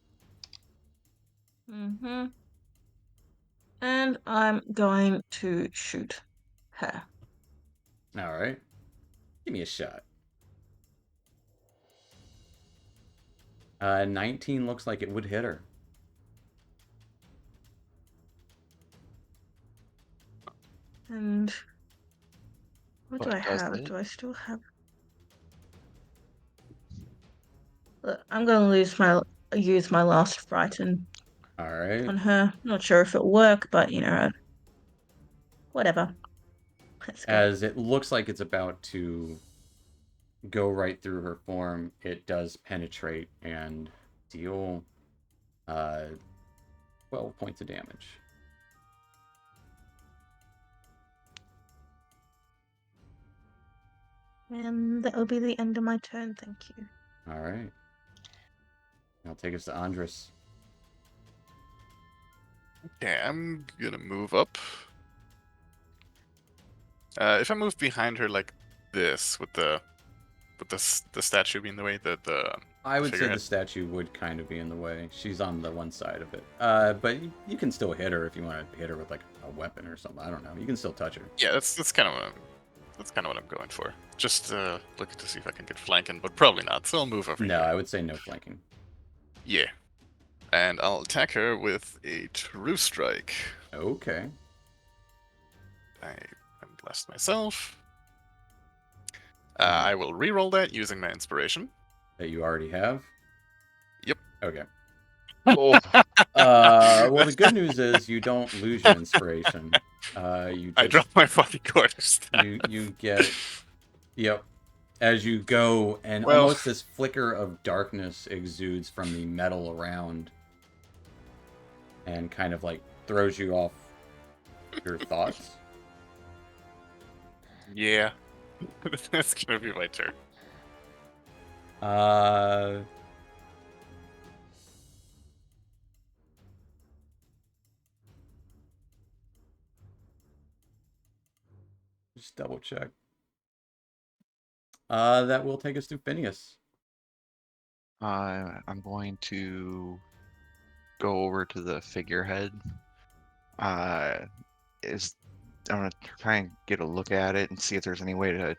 And I'm going to shoot her. Alright. Give me a shot. 19 looks like it would hit her. And what do I does have? it? Do I still have? Look, I'm gonna use my last frighten. All right. on her. Not sure if it'll work, but whatever. Let's go. As it looks like it's about to go right through her form, it does penetrate and deal 12 points of damage. And that will be the end of my turn. Thank you. All right. I'll take us to Andres. Okay, I'm gonna move up. If I move behind her like this, with the statue being the way, the I would say figurehead. the statue would kind of be in the way. She's on the one side of it. But you can still hit her if you want to hit her with like a weapon or something. I don't know. You can still touch her. Yeah, that's kind of what I'm going for. Just looking to see if I can get flanking, but probably not. So I'll move over No, here. I would say no flanking. Yeah, and I'll attack her with a true strike. Okay. I'm blessed myself. I will re-roll that using my inspiration. That you already have? Yep. Okay. Oh, Well, the good news is you don't lose your inspiration. You I just, dropped my body quarters. you get, yep. As you go, and Well- almost this flicker of darkness exudes from the metal around, and kind of like throws you off your thoughts. Yeah, that's gonna be my turn. Just double check. That will take us to Phineas. I'm going to go over to the figurehead. I'm gonna try and get a look at it and see if there's any way to,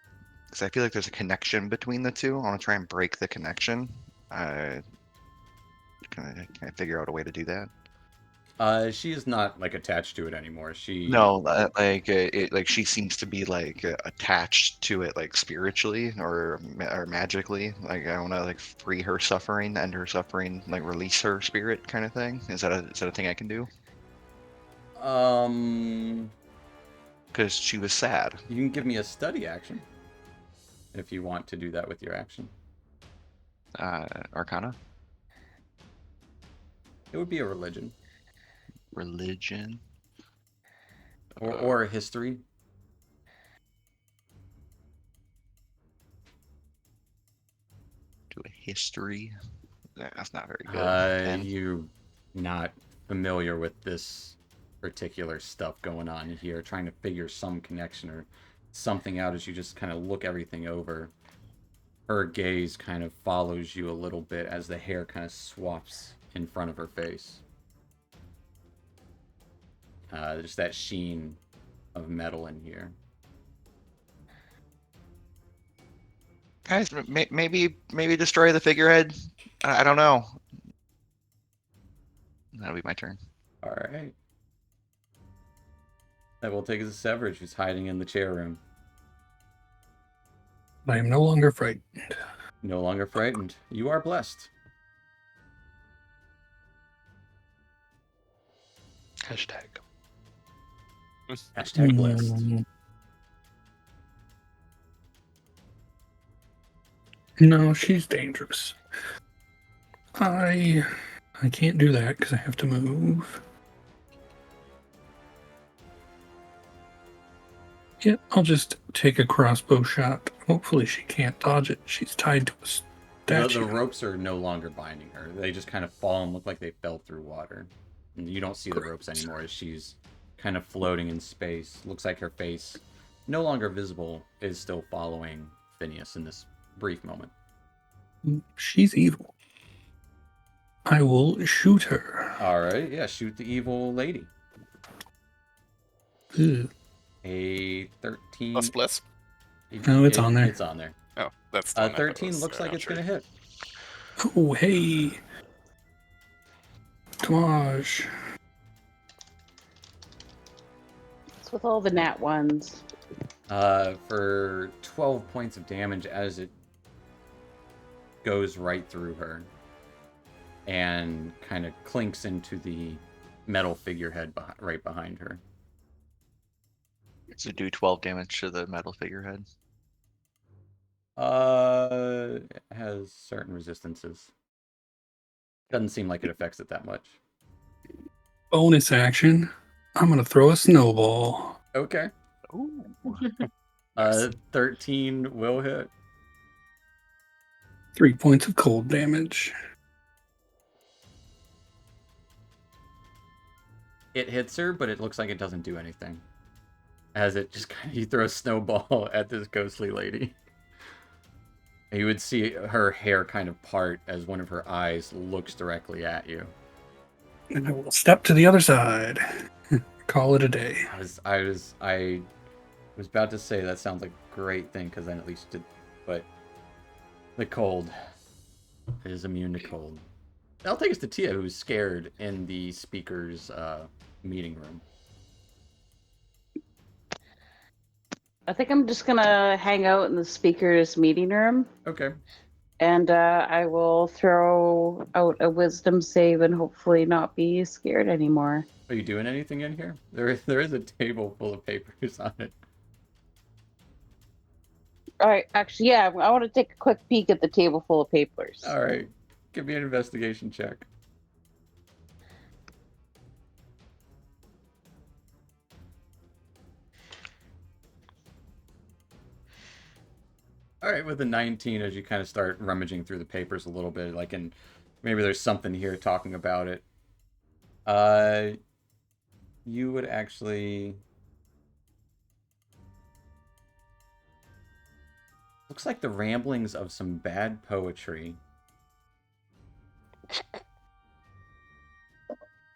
because I feel like there's a connection between the two. I want to try and break the connection. Can I figure out a way to do that? She is not like attached to it anymore. She No, like she seems to be like attached to it, like spiritually or magically. Like I want to like free her suffering, end her suffering, like release her spirit, kind of thing. Is that a thing I can do? Because she was sad. You can give me a study action if you want to do that with your action. Arcana, It would be a religion religion, or a history. do a history. That's not very good. And You're not familiar with this particular stuff going on here, trying to figure some connection or something out as you just kind of look everything over. Her gaze kind of follows you a little bit as the hair kind of swaps in front of her face. There's that sheen of metal in here. guys, maybe destroy the figurehead. I don't know. That'll be my turn. All right. That will take us to Severage, who's hiding in the chair room. I am no longer frightened. No longer frightened. You are blessed. Hashtag. Hashtag blessed. No, she's dangerous. I can't do that because I have to move. Yeah, I'll just take a crossbow shot. Hopefully she can't dodge it. She's tied to a statue. The ropes are no longer binding her. They just kind of fall and look like they fell through water. And you don't see the ropes anymore as she's kind of floating in space. Looks like her face, no longer visible, is still following Phineas in this brief moment. She's evil. I will shoot her. All right, yeah, shoot the evil lady. Ugh. A 13. Plus bless. No, it's on there. It's on there. Oh, that's the one I thought 13 was, looks like it's archery. going to hit. Oh, hey. Damage. It's with all the nat ones. For 12 points of damage as it goes right through her. and kind of clinks into the metal figurehead right behind her. So do 12 damage to the metal figurehead. It has certain resistances. Doesn't seem like it affects it that much. Bonus action. I'm gonna throw a snowball. Okay. Ooh. 13 will hit. 3 points of cold damage. It hits her, but it looks like it doesn't do anything. As it just kind of, you throw a snowball at this ghostly lady. And you would see her hair kind of part as one of her eyes looks directly at you. And I will step to the other side. Call it a day. I was about to say that sounds like a great thing, because then at least but the cold is immune to cold. That'll take us to Tia, who's scared in the speaker's meeting room. I think I'm just gonna hang out in the speaker's meeting room, Okay. and I will throw out a wisdom save and hopefully not be scared anymore. Are you doing anything in here? There is a table full of papers on it. All right, actually, yeah, I want to take a quick peek at the table full of papers. All right. Give me an investigation check. All right, with a 19, as you kind of start rummaging through the papers a little bit, like, and maybe there's something here talking about it. You would actually... Looks like the ramblings of some bad poetry.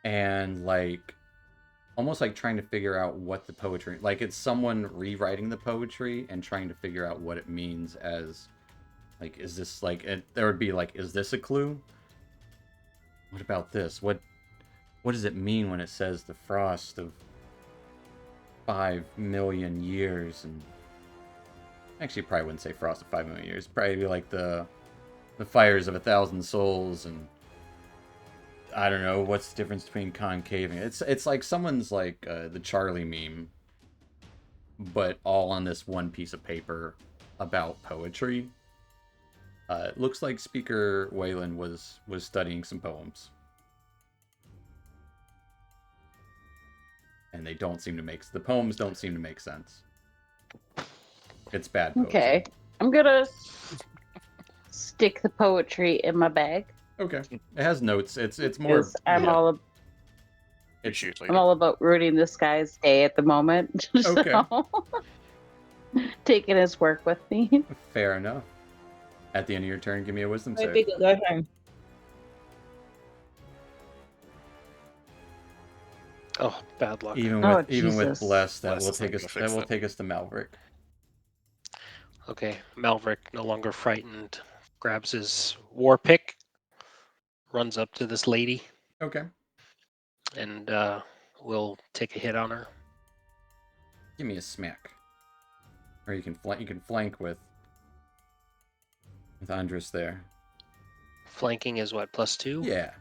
And, like, almost like trying to figure out what the poetry... Like, it's someone rewriting the poetry and trying to figure out what it means as... Like, is this, like... There would be, like, is this a clue? What about this? What does it mean when it says the frost of 5 million years? And actually, probably wouldn't say frost of 5 million years. Probably be like the fires of 1,000 souls, and I don't know what's the difference between concaving. It's like someone's like the Charlie meme, but all on this one piece of paper about poetry. It looks like Speaker Waylon was studying some poems. And they don't seem to the poems don't seem to make sense. It's bad poetry. Okay, I'm gonna stick the poetry in my bag. Okay, it has notes. It's more. 'Cause I'm yeah. all Appreciate I'm all about ruining this guy's day at the moment. Okay. So, taking his work with me. Fair enough. At the end of your turn, give me a wisdom Might save. be good, go home. Oh, bad luck. Even Oh, with Jesus. bless, that Bless will is take not us. gonna That fix will that. take us to Malverick. Okay, Malverick, no longer frightened, grabs his war pick, runs up to this lady, Okay. and will take a hit on her. Give me a smack. Or you can flank. You can flank with Andres there. Flanking is what, +2? Yeah.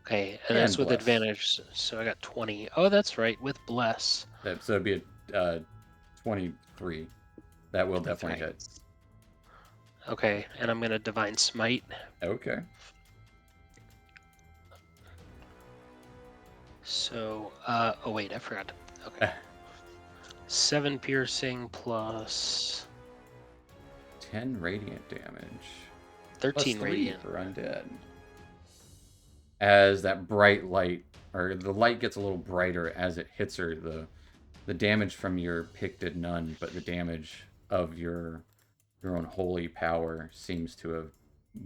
Okay, and And that's with bless. advantage, so I got 20. Oh, that's right, with bless. So it'd be a 23. That will definitely 23. hit. Okay, and I'm gonna divine smite. Okay. So, oh wait, I forgot. Okay. 7 piercing plus 10 radiant damage. 13 +3 radiant. for undead. As that bright light, or the light gets a little brighter as it hits her, the damage from your pick did none, but the damage of your own holy power seems to have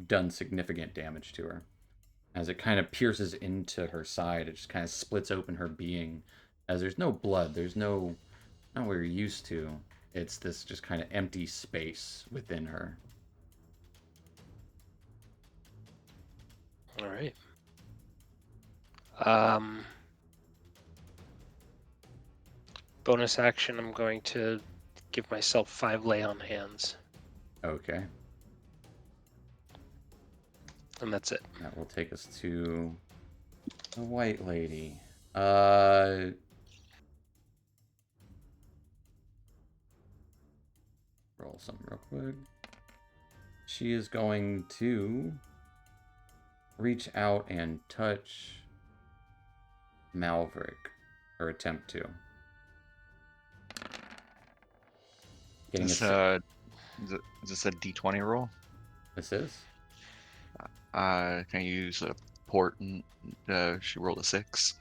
done significant damage to her. As it kind of pierces into her side, it just kind of splits open her being. As there's no blood, there's not what you're used to. It's this just kind of empty space within her. All right. Bonus action, I'm going to give myself 5 lay on hands. Okay. And that's it. That will take us to the white lady. Roll something real quick. She is going to reach out and touch Malverick, or attempt to. Getting Is a this a D20 roll? This is. Can I use a port? And, she rolled a 6.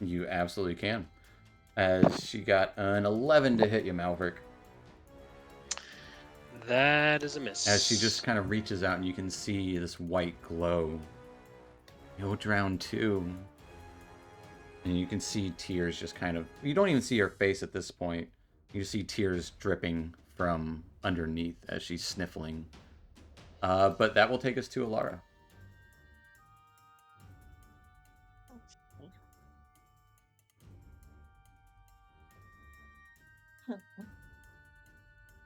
You absolutely can. As she got an 11 to hit you, Malverick. That is a miss. As she just kind of reaches out and you can see this white glow. You'll drown too. And you can see tears just kind of... You don't even see her face at this point. You see tears dripping from underneath as she's sniffling. But that will take us to Alara.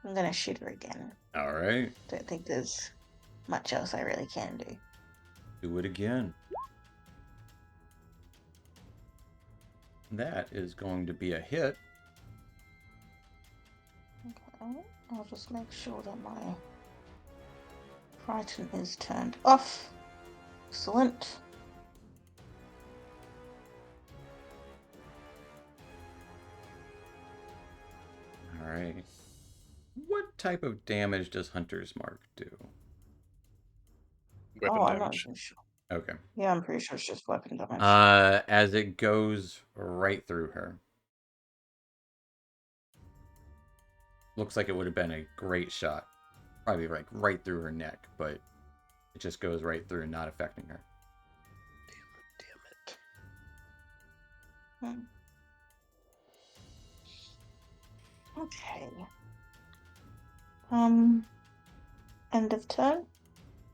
I'm gonna shoot her again. All right. Don't think there's much else I really can do. Do it again. That is going to be a hit. Okay, I'll just make sure that my Frighten is turned off. Excellent. All right. What type of damage does Hunter's Mark do? Weapon I'm not damage. even sure. Okay. Yeah, I'm pretty sure it's just weapon damage. As it goes right through her. Looks like it would have been a great shot. Probably like right through her neck, but it just goes right through, not affecting her. Damn it. Okay. End of turn.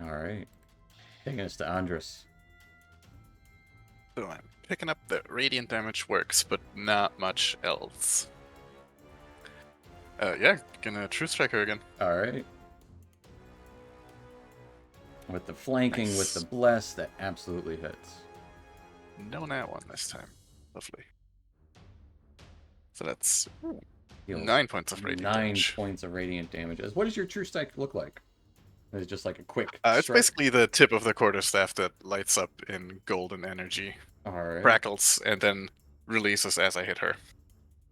All right. Taking us to Andres. So I'm picking up that radiant damage works, but not much else. Yeah, gonna True Strike her again. All right. With the flanking, with Nice. the bless, that absolutely hits. No nat one this time. Lovely. So that's Heals 9 points of radiant 9 damage. points of radiant damages. What does your True Strike look like? Is it just like a quick It's strike? basically the tip of the quarterstaff that lights up in golden energy, All right. crackles, and then releases as I hit her.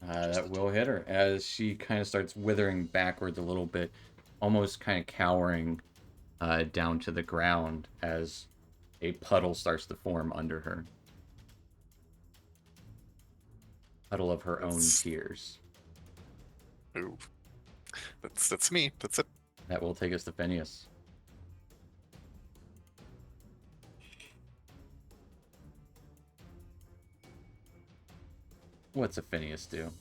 That will hit her as she kind of starts withering backwards a little bit, almost kind of cowering down to the ground as a puddle starts to form under her. Puddle of her own That's- tears. Ooh. That's me. That's it. That will take us to Phineas. What's a Phineas do?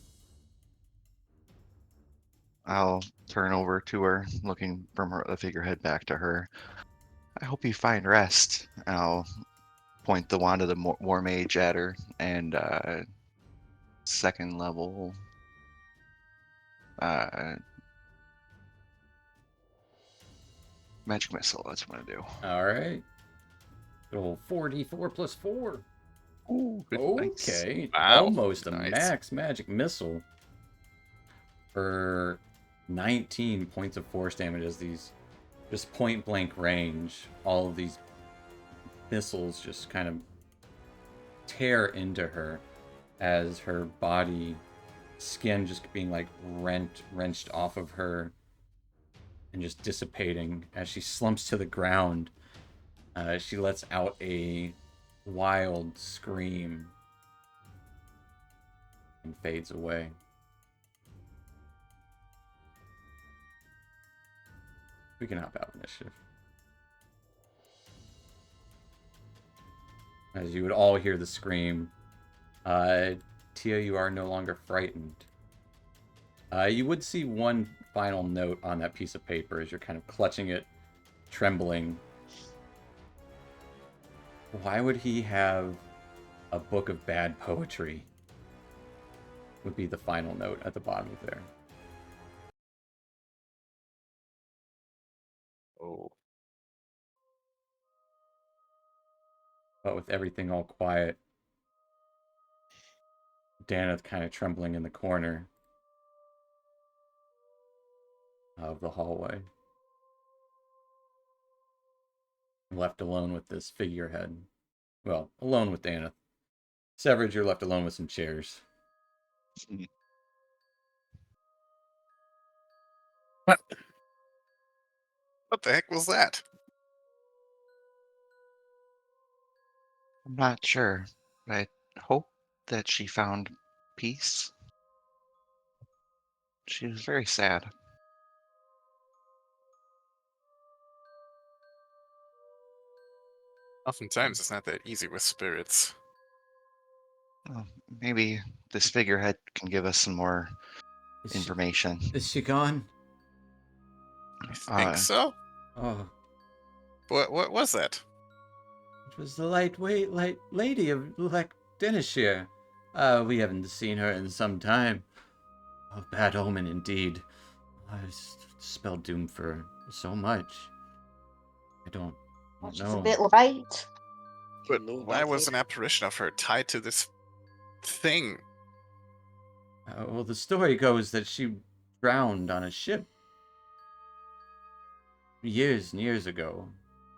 I'll turn over to her, looking from the figurehead back to her. I hope you find rest. I'll point the wand of the war mage at her, and second level magic missile. That's what I'm gonna do. All right. Good old 4d4 plus 4. Ooh, Okay. Wow, Almost a nice. max magic missile. For 19 points of force damage as these just point blank range, all of these missiles just kind of tear into her as her body skin just being like wrenched off of her and just dissipating as she slumps to the ground. She lets out a wild scream and fades away. We can hop out of initiative. As you would all hear the scream, Tia, you are no longer frightened. You would see one final note on that piece of paper as you're kind of clutching it, trembling. Why would he have a book of bad poetry? Would be the final note at the bottom of there. Oh. But with everything all quiet, Daneth kind of trembling in the corner of the hallway. Left alone with this figurehead. Well, alone with Daneth. Severage, you're left alone with some chairs. What? What the heck was that? I'm not sure. I hope that she found peace. She was very sad. Oftentimes, it's not that easy with spirits. Well, maybe this figurehead can give us some more information. Is she gone? I think so. Oh, What was that? it was the light lady of Denishire. We haven't seen her in some time. A bad omen indeed. I spelled doom for so much. I don't She's know. a bit light. But You know why about was her? an apparition of her tied to this thing? Well, the story goes that she drowned on a ship years and years ago.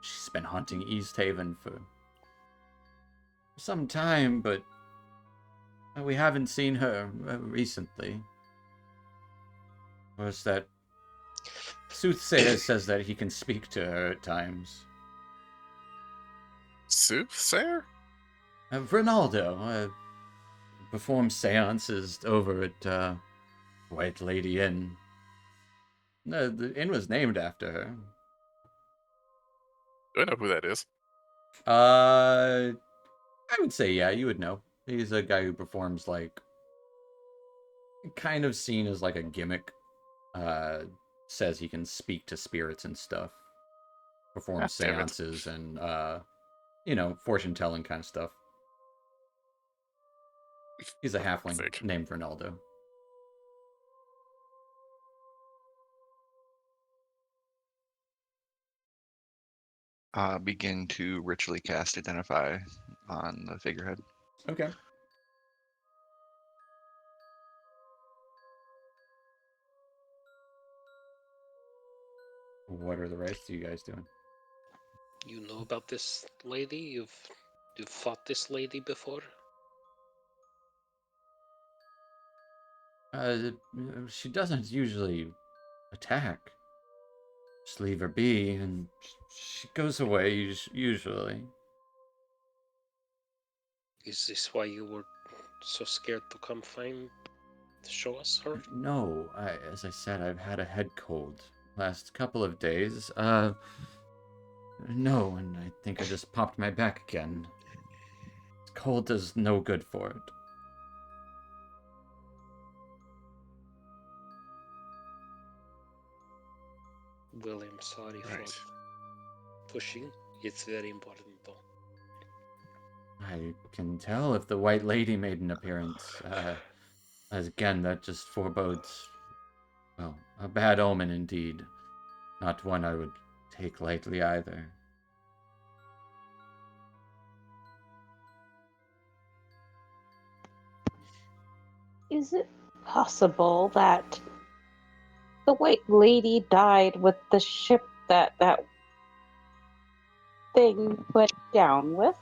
She's been haunting East Haven for some time, but we haven't seen her recently. Of course, that soothsayer says that he can speak to her at times. Soothsayer? Ronaldo performs seances over at White Lady Inn. No, the inn was named after her. Do I know who that is? I would say, yeah, you would know. He's a guy who performs, like, kind of seen as, like, a gimmick. Says he can speak to spirits and stuff. Performs Ah, damn it. seances and, fortune-telling kind of stuff. He's a halfling sake. named Ronaldo. Begin to ritually cast Identify on the figurehead. Okay. What are the rest of you guys doing? You know about this lady? You've fought this lady before? She doesn't usually attack. Just leave her be, and she goes away usually. Is this why you were so scared to come show us her? No, as I said, I've had a head cold last couple of days. No, and I think I just popped my back again. Cold does no good for it. Well, I'm sorry Right. for pushing. It's very important, though. I can tell if the White Lady made an appearance. As again, that just forebodes, well, a bad omen indeed. Not one I would take lightly either. Is it possible that the White Lady died with the ship that thing went down with?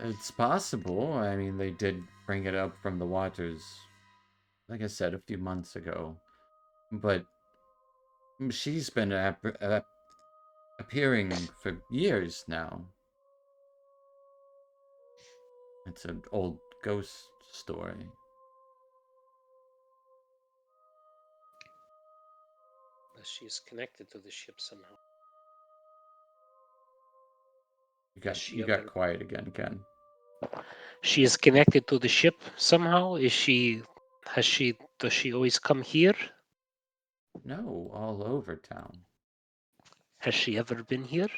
It's possible. I mean, they did bring it up from the waters, like I said, a few months ago. But she's been appearing for years now. It's an old ghost story. But she's connected to the ship somehow. You got quiet again, Ken. She is connected to the ship somehow? Does she always come here? No, all over town. Has she ever been here?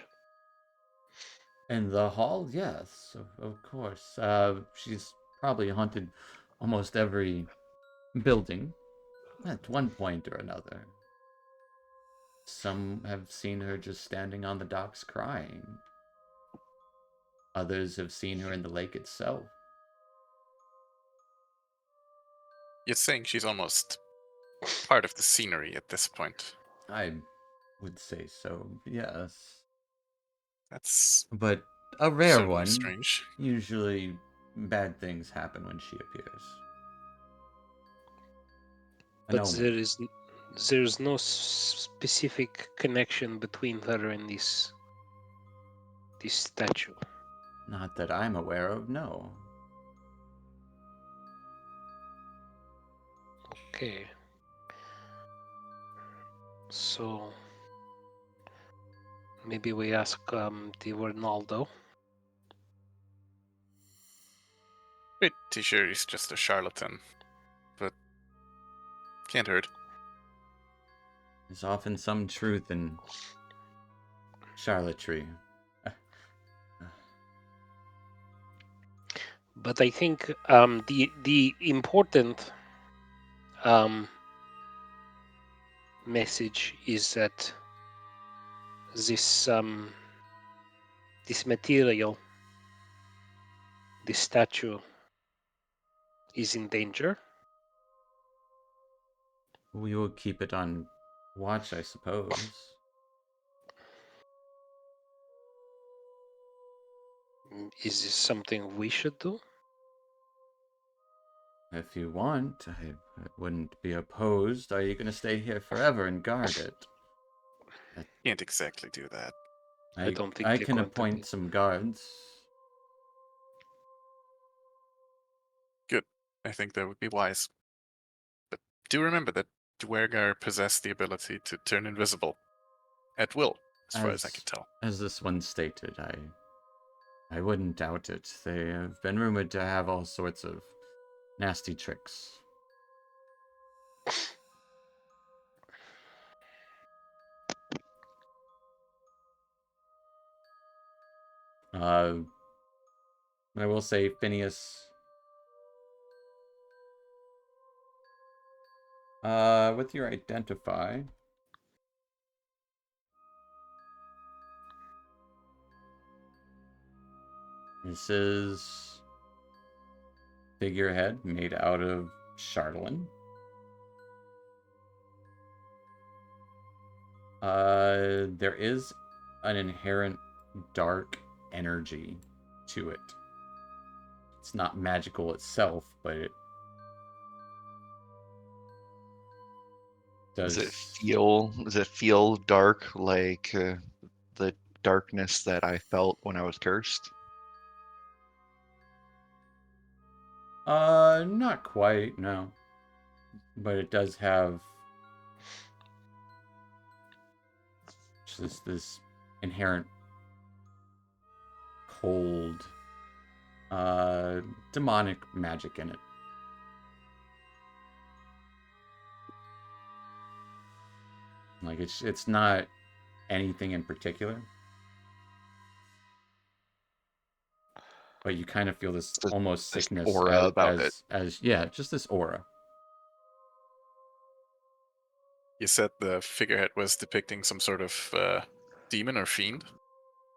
In the hall, yes, of course. She's probably haunted almost every building at one point or another. Some have seen her just standing on the docks crying. Others have seen her in the lake itself. You're saying she's almost part of the scenery at this point. I would say so, yes. That's But a rare certainly one. strange. Usually bad things happen when she appears. An But omen. there's no specific connection between her and this statue. Not that I'm aware of, no. Okay. So maybe we ask the Ronaldo. Pretty sure he's just a charlatan, but can't hurt. There's often some truth in charlatry. But I think the important message is that this this material, this statue, is in danger. We will keep it on watch, I suppose. Is this something we should do? If you want, I wouldn't be opposed. Are you going to stay here forever and guard it? Can't exactly do that. I don't think I they're can going to appoint be. some guards. Good. I think that would be wise. But do remember that Dwergar possessed the ability to turn invisible at will, as far as I can tell. As this one stated, I wouldn't doubt it. They have been rumored to have all sorts of nasty tricks. I will say, Phineas. With your identify. This is figurehead made out of chatelaine. There is an inherent dark energy to it. It's not magical itself, but it does. Does it feel dark like the darkness that I felt when I was cursed? Not quite, no. But it does have just this inherent cold, demonic magic in it. Like it's not anything in particular, but you kind of feel this almost this sickness aura about it. as yeah, just this aura. You said the figurehead was depicting some sort of demon or fiend?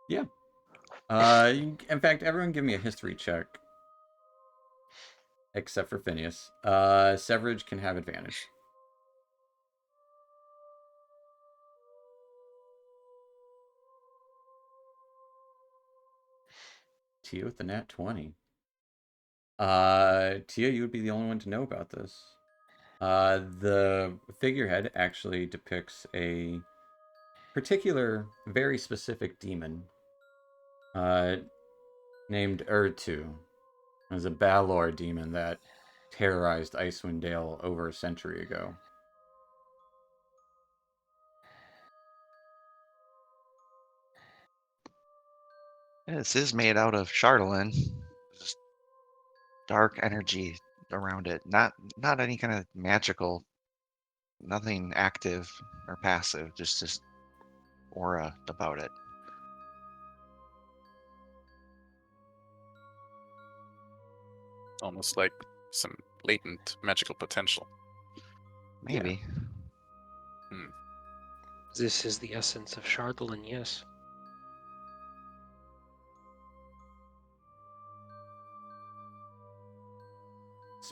Yeah. In fact, everyone give me a history check. Except for Phineas. Severage can have advantage. Tia with the nat 20. Tia, you would be the only one to know about this. The figurehead actually depicts a particular, very specific demon named Urtu. It was a Balor demon that terrorized Icewind Dale over a century ago. Yeah, this is made out of chatelaine. Just dark energy around it. Not any kind of magical, nothing active or passive, just aura about it. Almost like some latent magical potential. Maybe. This is the essence of Chardolin, yes.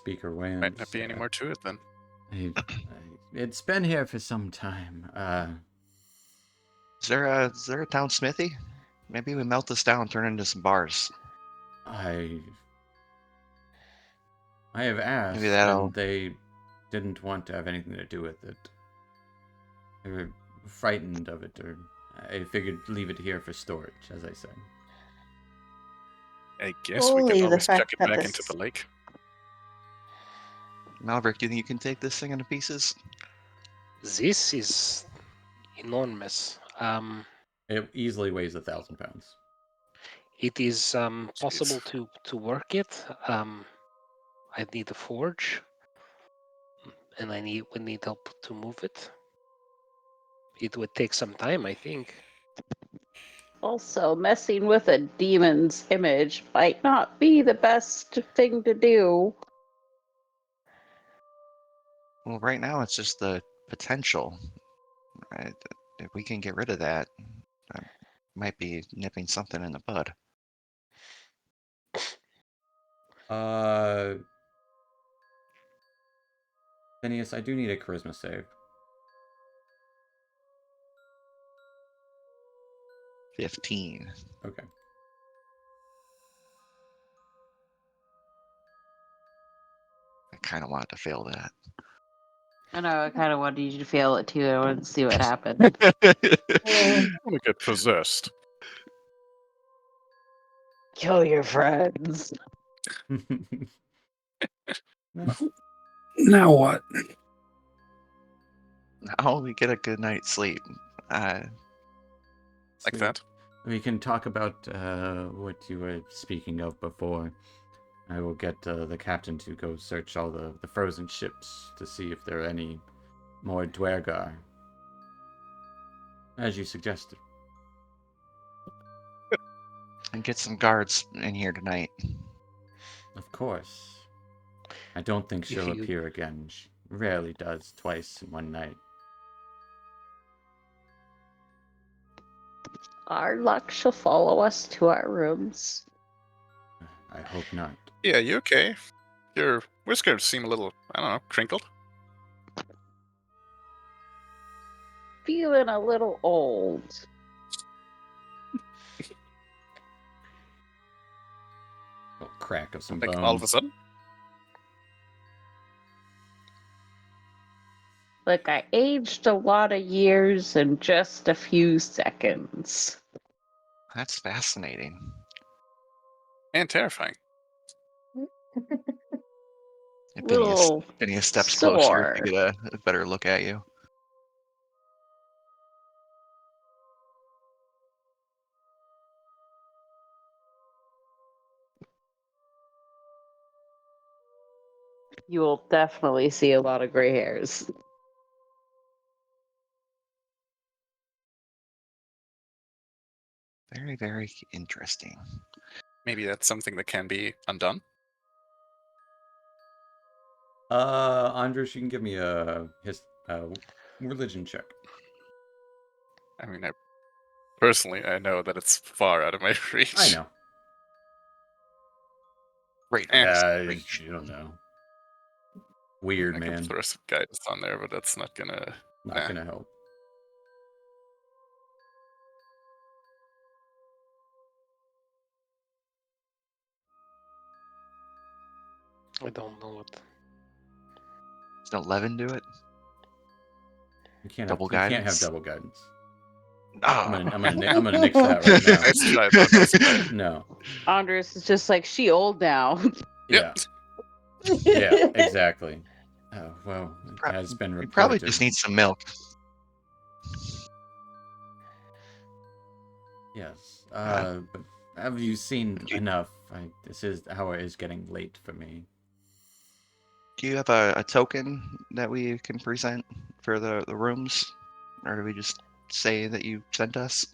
speaker wins. Might not be any more to it then. It's been here for some time. Is there a town smithy? Maybe we melt this down and turn it into some bars. I have asked, Maybe that'll- and they didn't want to have anything to do with it. They were frightened of it, or I figured leave it here for storage, as I said. I guess we Only can the always fact chuck it that back this- into the lake. Malverick, do you think you can take this thing into pieces? This is enormous. It easily weighs 1,000 pounds. It is possible to work it. I need a forge, and we need help to move it. It would take some time, I think. Also, messing with a demon's image might not be the best thing to do. Well, right now it's just the potential. Right? If we can get rid of that, that might be nipping something in the bud. Phineas, I do need a charisma save. 15. Okay. I kind of wanted to fail that. I know, I kind of wanted you to feel it too. I wanted to see what happened. I'm gonna get possessed. Kill your friends. Now what? Now we get a good night's sleep. Like Sweet. that? We can talk about what you were speaking of before. I will get the captain to go search all the frozen ships to see if there are any more Dwergar. As you suggested. And get some guards in here tonight. Of course. I don't think she'll If you- appear again. She rarely does twice in one night. Our luck shall follow us to our rooms. I hope not. Yeah, you okay? Your whiskers seem a little, I don't know, crinkled. Feeling a little old. Little crack of some Like bone. all of a sudden? Like I aged a lot of years in just a few seconds. That's fascinating. And terrifying. And Little Phineas steps closer sore. to get a better look at you. You will definitely see a lot of gray hairs. Very, very interesting. Maybe that's something that can be undone. Andres, you can give me a religion check. I mean, personally, I know that it's far out of my reach. I know. Great. Yeah, reach. you don't know. Weird, I man. could throw some guidance on there, but that's not gonna. Not nah. gonna help. I don't know what. Does an 11 do it? You can't Double have, you can't have guidance? double guidance. Ah. I'm gonna nix that right now. Nice try, though. Nice try. No. Andres is just like, she old now. Yeah. Yep. Yeah. Exactly. Oh well, it has been You reported. probably just need some milk. Yes. But have you seen enough? This hour is getting late for me. Do you have a token that we can present for the rooms? Or do we just say that you sent us?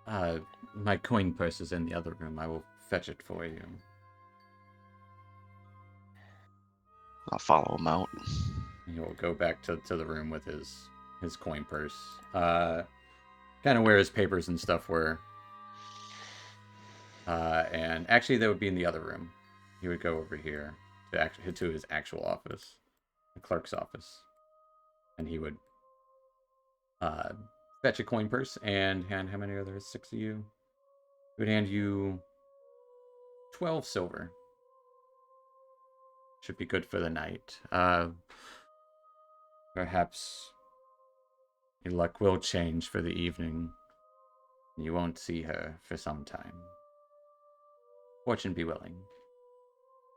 My coin purse is in the other room. I will fetch it for you. I'll follow him out. He will go back to the room with his coin purse. Kind of where his papers and stuff were. And actually, that would be in the other room. He would go over here to his actual office, the clerk's office, and he would fetch a coin purse and hand, how many are there? 6 of you. He would hand you 12 silver. Should be good for the night. Perhaps your luck will change for the evening. You won't see her for some time. Fortune be willing.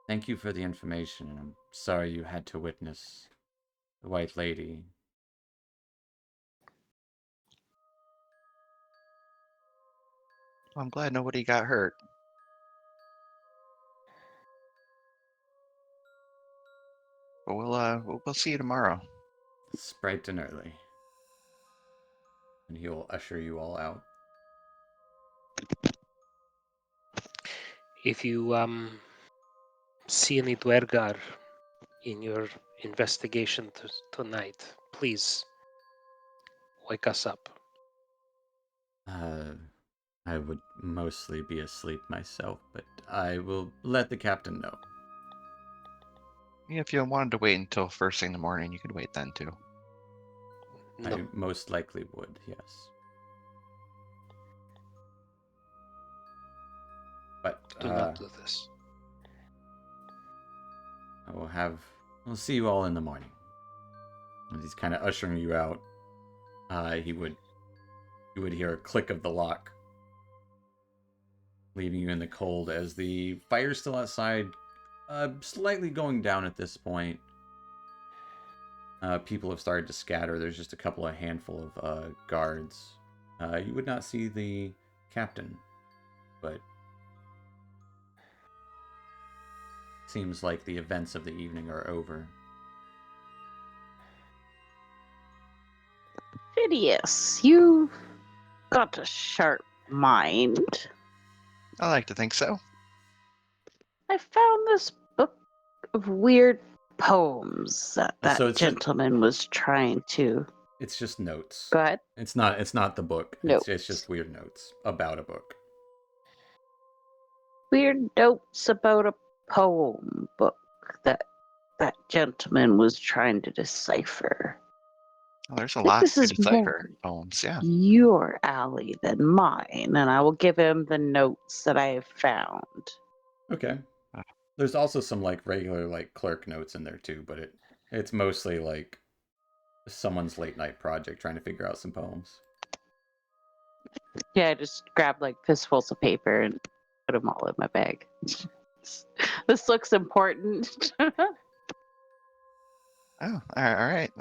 Thank you for the information, and I'm sorry you had to witness the White Lady. Well, I'm glad nobody got hurt. But we'll see you tomorrow. It's bright and early. And he will usher you all out. If you see any Dwergar in your investigation tonight, please wake us up. I would mostly be asleep myself, but I will let the captain know. If you wanted to wait until first thing in the morning, you could wait then too. No, I most likely would, yes. But do not do this. We'll see you all in the morning. As he's kind of ushering you out, you would hear a click of the lock, leaving you in the cold as the fire's still outside, slightly going down at this point. People have started to scatter. There's just a couple of handful of guards. You would not see the captain, but seems like the events of the evening are over. Phineas, you got a sharp mind. I like to think so. I found this book of weird poems that So it's just- gentleman was trying to. It's just notes. Go ahead. It's not the book. Notes. It's just weird notes about a book. Weird notes about a poem book that gentleman was trying to decipher. Well, there's a I think lot this to is decipher poems, yeah. your alley than mine, and I will give him the notes that I have found. Okay. There's also some like regular like clerk notes in there too, but it's mostly like someone's late night project trying to figure out some poems. Yeah, I just grabbed like fistfuls of paper and put them all in my bag. This looks important. Oh, all right.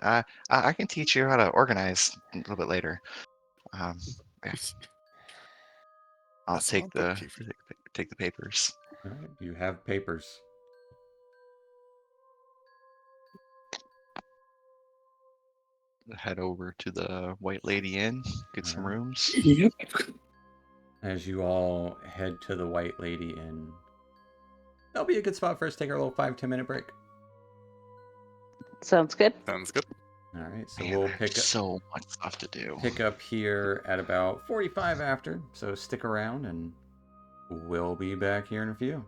I can teach you how to organize a little bit later. Yeah. I'll That's take not the bookkeeping. take the papers. All right, you have papers. Head over to the White Lady Inn, get some Alright. rooms. Yep. As you all head to the White Lady Inn, that'll be a good spot for us to take our little 5-10 minute break. Sounds good. Sounds good. All right, so Man, we'll I have pick up so much stuff to do. here at about 45 after. So stick around, and we'll be back here in a few.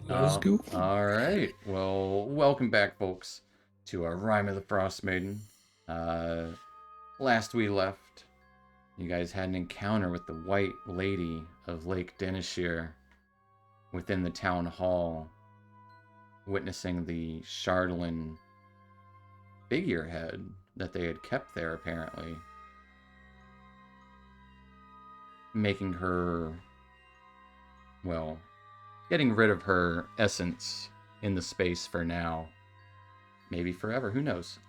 Let's go. All right. Well, welcome back, folks, to our Rime of the Frostmaiden. Last we left, you guys had an encounter with the White Lady of Lake Denishir within the town hall, witnessing the Chardalyn figurehead that they had kept there, apparently, making her, well, getting rid of her essence in the space for now. Maybe forever, who knows?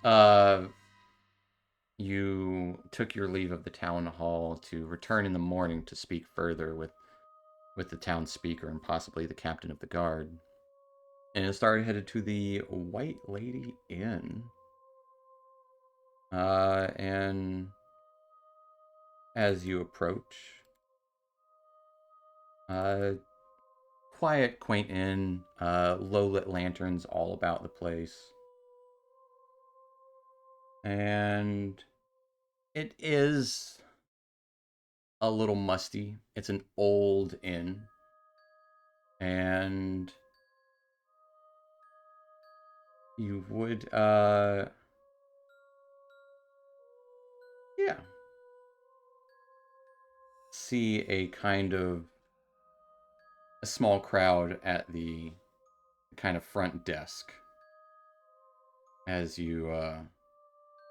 You took your leave of the town hall to return in the morning to speak further with the town speaker and possibly the captain of the guard. And it started headed to the White Lady Inn. And as you approach, quiet, quaint inn, low-lit lanterns all about the place. And it is a little musty. It's an old inn. And you would, yeah, see a kind of a small crowd at the kind of front desk as you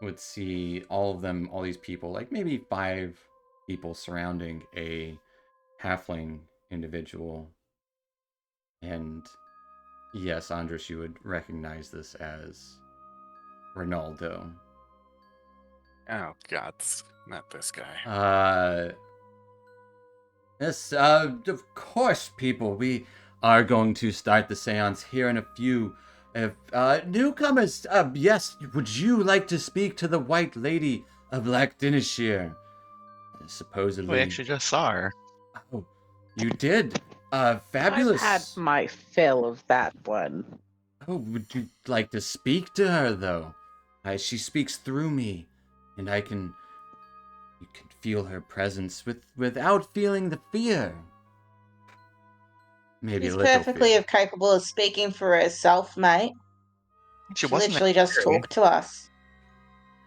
would see all of them, all these people, like maybe 5 people surrounding a halfling individual. And yes, Andres, you would recognize this as Ronaldo. Oh, God, not this guy. Yes, of course, people. We are going to start the seance here in a few. If, newcomers, yes, would you like to speak to the White Lady of Lackdinishire? Supposedly. We actually just saw her. Oh, you did? Fabulous. I've had my fill of that one. Oh, would you like to speak to her, though? She speaks through me, and you can feel her presence without feeling the fear. Maybe She's a little perfectly fear. capable of speaking for herself, mate. She She wasn't literally just scary. talked to us.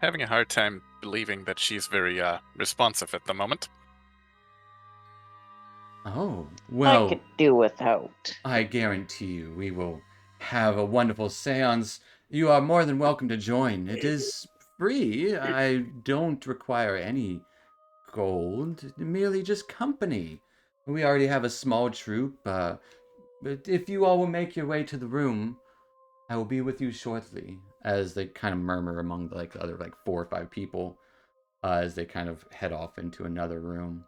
Having a hard time believing that she's very responsive at the moment. Oh, I well, could do without. I guarantee you we will have a wonderful seance. You are more than welcome to join. It is free. I don't require any gold, merely just company. We already have a small troop, but if you all will make your way to the room, I will be with you shortly. As they kind of murmur among the other 4 or 5 people, as they kind of head off into another room.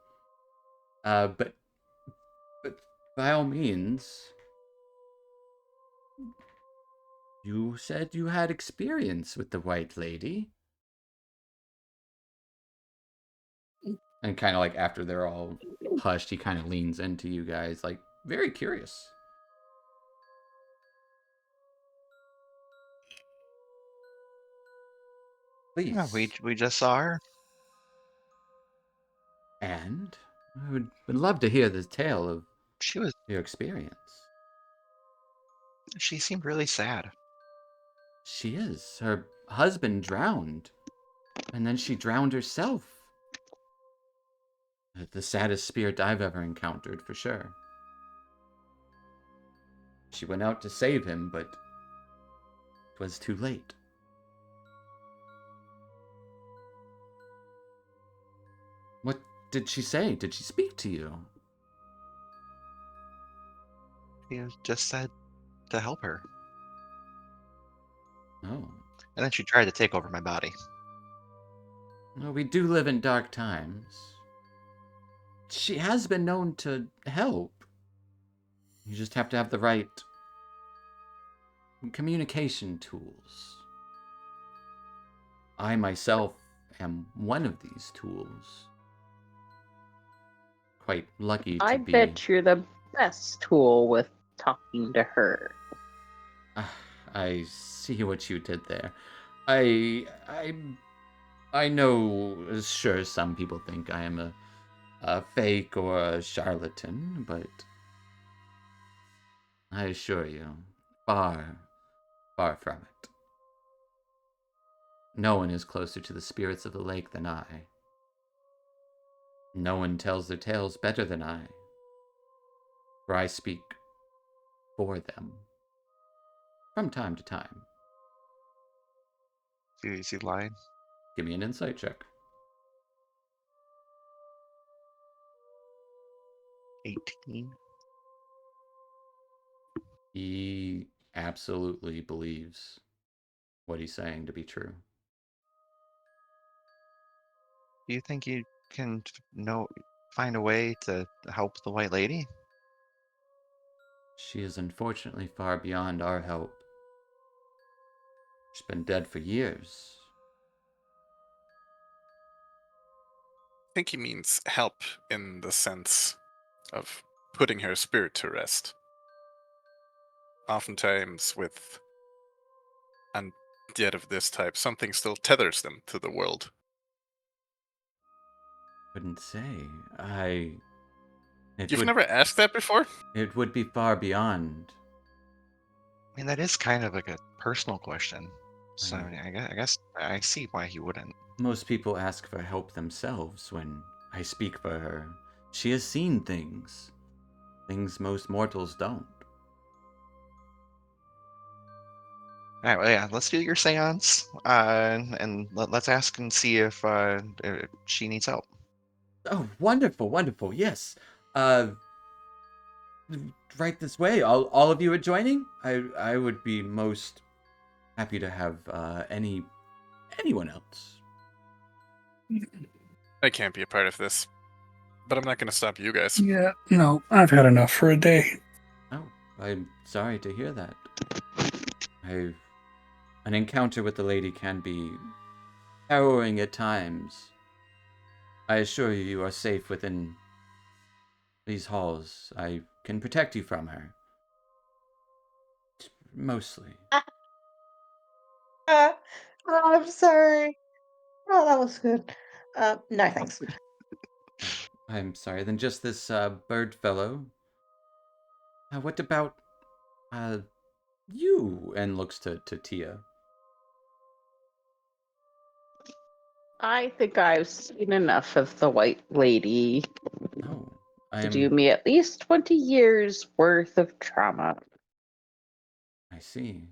But by all means, you said you had experience with the White Lady. And kind of after they're all hushed, he kind of leans into you guys, very curious. Please. Yeah, we just saw her. And I would love to hear the tale of your experience. She seemed really sad. She is. Her husband drowned. And then she drowned herself. The saddest spirit I've ever encountered, for sure. She went out to save him, but it was too late. What did she say? Did she speak to you? She just said to help her. Oh. And then she tried to take over my body. Well, we do live in dark times. She has been known to help. You just have to have the right communication tools. I myself am one of these tools. Quite lucky to I be. bet you're the best tool with talking to her. I see what you did there. I know, sure, some people think I am a fake or a charlatan, but I assure you, far, far from it. No one is closer to the spirits of the lake than I. No one tells their tales better than I, for I speak for them from time to time. Is he lying? Give me an insight check. 18. He absolutely believes what he's saying to be true. Do you think you can find a way to help the White Lady? She is unfortunately far beyond our help. She's been dead for years. I think he means help in the sense of putting her spirit to rest. Oftentimes, with undead of this type, something still tethers them to the world. Couldn't say. You've never asked that before? It would be far beyond. I mean, that is kind of like a personal question. So Right. I guess I see why he wouldn't. Most people ask for help themselves when I speak for her. She has seen things most mortals don't. All right, well, yeah, let's do your seance, and let's ask and see if she needs help. Oh, wonderful, wonderful. Yes. Uh, right this way. All of you are joining? I would be most happy to have anyone else. I can't be a part of this. But I'm not going to stop you guys. Yeah, no, I've had enough for a day. Oh, I'm sorry to hear that. An encounter with the lady can be harrowing at times. I assure you, you are safe within these halls. I can protect you from her. Mostly. Oh, I'm sorry. Oh, that was good. No thanks. I'm sorry. Then just this bird fellow. What about you? And looks to Tia. I think I've seen enough of the White Lady Oh, to do me at least 20 years worth of trauma. I see.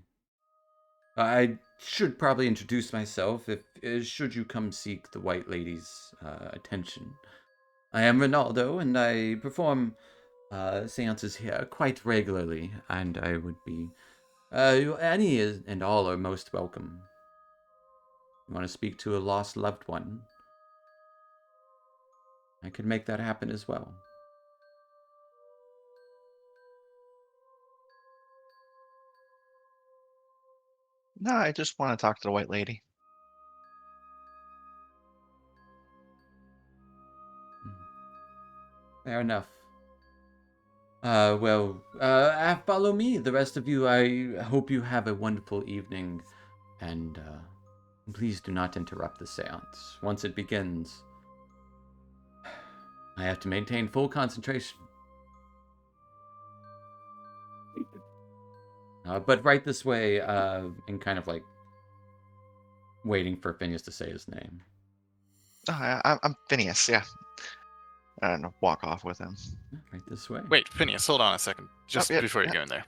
I should probably introduce myself if should you come seek the White Lady's attention. I am Ronaldo, and I perform seances here quite regularly, and I would be any and all are most welcome. You want to speak to a lost loved one? I could make that happen as well. No, I just want to talk to the White Lady. Fair enough. Follow me. The rest of you, I hope you have a wonderful evening, and please do not interrupt the seance. Once it begins, I have to maintain full concentration. But right this way, and kind of like waiting for Phineas to say his name. Oh, I'm Phineas, yeah. I don't know, walk off with him. Right this way. Wait, Phineas, hold on a second. Just yeah, before you yeah. go in there.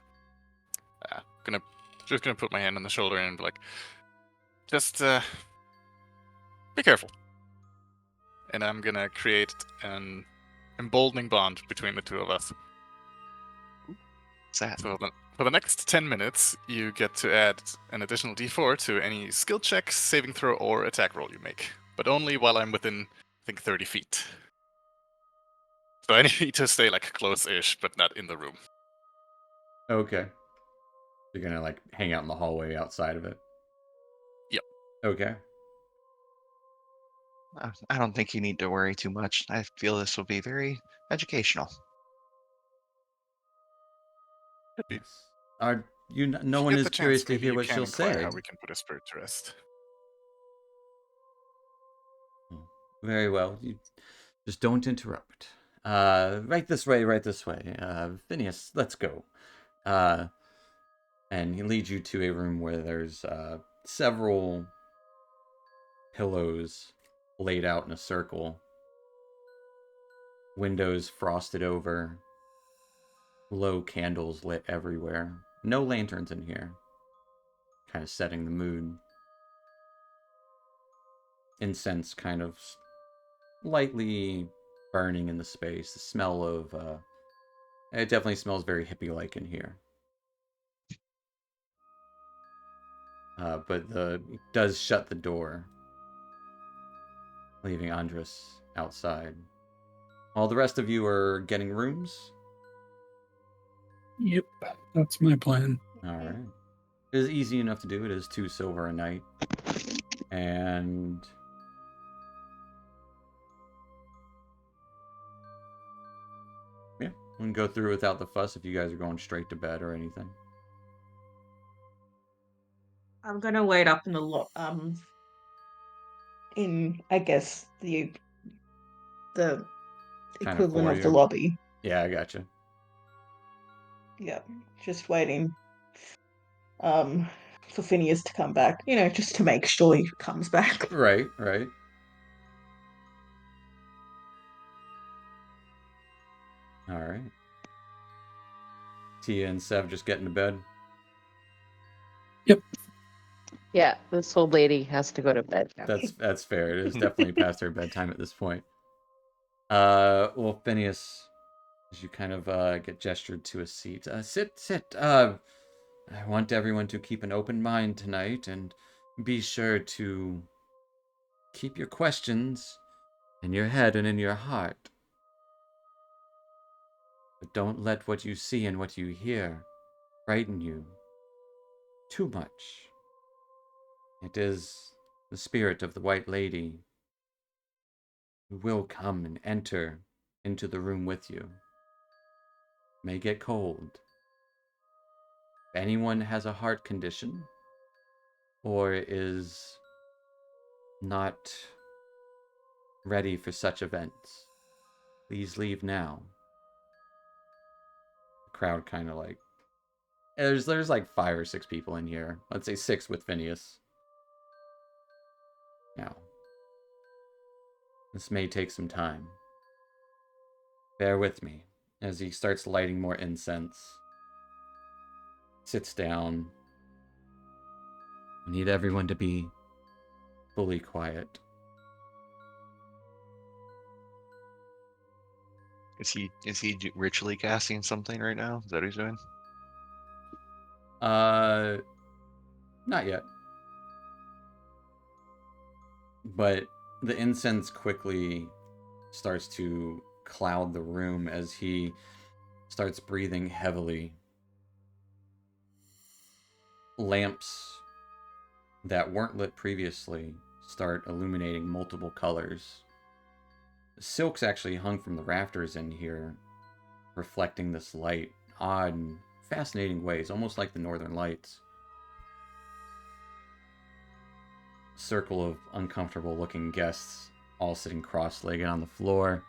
Just gonna put my hand on the shoulder and be like, just be careful. And I'm gonna create an emboldening bond between the two of us. Sad. So for the next 10 minutes, you get to add an additional d4 to any skill check, saving throw, or attack roll you make. But only while I'm within, I think, 30 feet. So I need to stay, like, close-ish, but not in the room. Okay. You're gonna, like, hang out in the hallway outside of it? Yep. Okay. I don't think you need to worry too much. I feel this will be very educational. Yes. Are you? No If you one get is the curious chance, to maybe hear you what can she'll inquire say. how we can put a spirit to rest. Very well. You just don't interrupt. Right this way, right this way. Phineas, let's go. And he leads you to a room where there's several pillows laid out in a circle, windows frosted over, low candles lit everywhere. No lanterns in here, kind of setting the mood. Incense kind of lightly burning in the space. The smell of it definitely smells very hippie-like in here. But does shut the door, leaving Andres outside. All the rest of you are getting rooms. Yep, that's my plan. All right. It is easy enough to do. It is 2 silver a night. And yeah, we can go through without the fuss if you guys are going straight to bed or anything. I'm gonna wait up in the in I guess the Kind of equivalent of the foyer. lobby. Yeah, I gotcha. Yeah, just waiting. For Phineas to come back. You know, just to make sure he comes back. Right, right. All right. Tia and Sev just getting to bed. Yeah, this old lady has to go to bed now. That's fair. It is definitely past her bedtime at this point. Well, Phineas, as you kind of get gestured to a seat, sit. I want everyone to keep an open mind tonight and be sure to keep your questions in your head and in your heart. But don't let what you see and what you hear frighten you too much. It is the spirit of the White Lady who will come and enter into the room with you. May get cold. If anyone has a heart condition or is not ready for such events, please leave now. The crowd kind of like there's like 5 or 6 people in here. Let's say 6 with Phineas. Now, this may take some time. Bear with me as he starts lighting more incense. Sits down. I need everyone to be fully quiet. Is he ritually casting something right now? Is that what he's doing? Not yet. But the incense quickly starts to cloud the room as he starts breathing heavily. Lamps that weren't lit previously start illuminating multiple colors. Silks actually hung from the rafters in here, reflecting this light, odd and fascinating ways, almost like the Northern Lights. Circle of uncomfortable looking guests, all sitting cross-legged on the floor.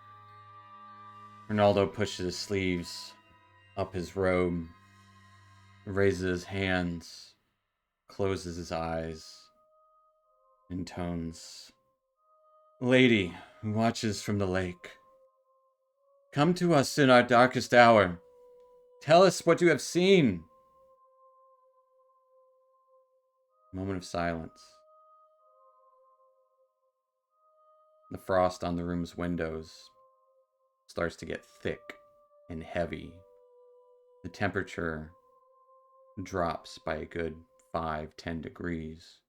Ronaldo pushes his sleeves up his robe, raises his hands, closes his eyes, intones, "Lady who watches from the lake, come to us in our darkest hour. Tell us what you have seen." Moment of silence. The frost on the room's windows starts to get thick and heavy. The temperature drops by a good 5-10 degrees.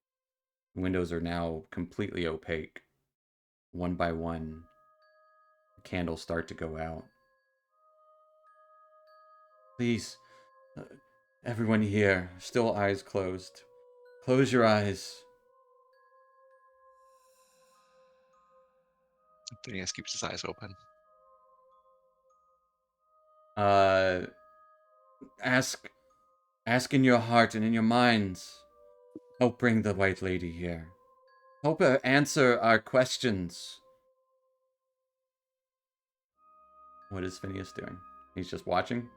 The windows are now completely opaque. One by one, the candles start to go out. Please, everyone here, still eyes closed. Close your eyes. Phineas keeps his eyes open. Ask in your heart and in your minds. Help bring the White Lady here. Help her answer our questions. What is Phineas doing? He's just watching?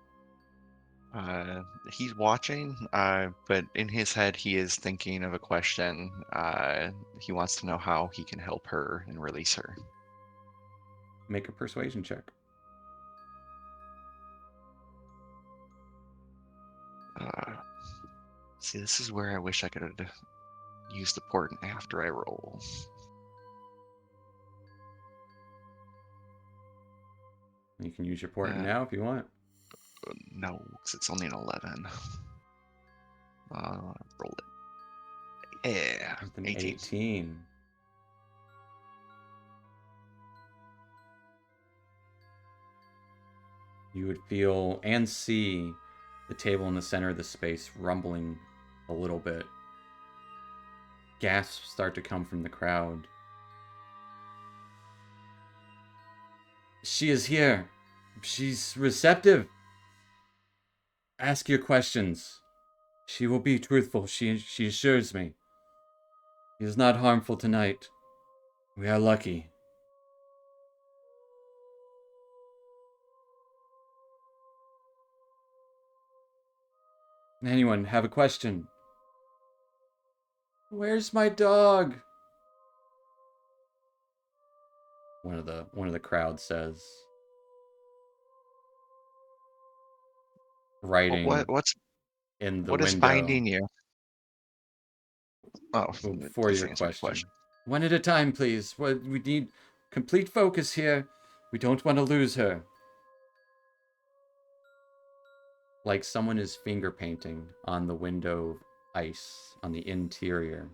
He's watching, but in his head, he is thinking of a question. He wants to know how he can help her and release her. Make a persuasion check. See, this is where I wish I could have used the portent after I roll. You can use your portent Uh, now if you want. No, because it's only an 11. Roll it. Yeah, With an 18. 18. You would feel and see the table in the center of the space rumbling a little bit. Gasps start to come from the crowd. She is here. She's receptive. Ask your questions. She will be truthful, she assures me. She is not harmful tonight. We are lucky. Anyone have a question? Where's my dog? One of the crowd says. Writing in the what is window. binding you? Oh, For just your answer the question. One at a time, please. We need complete focus here. We don't want to lose her. Like someone is finger painting on the window ice on the interior.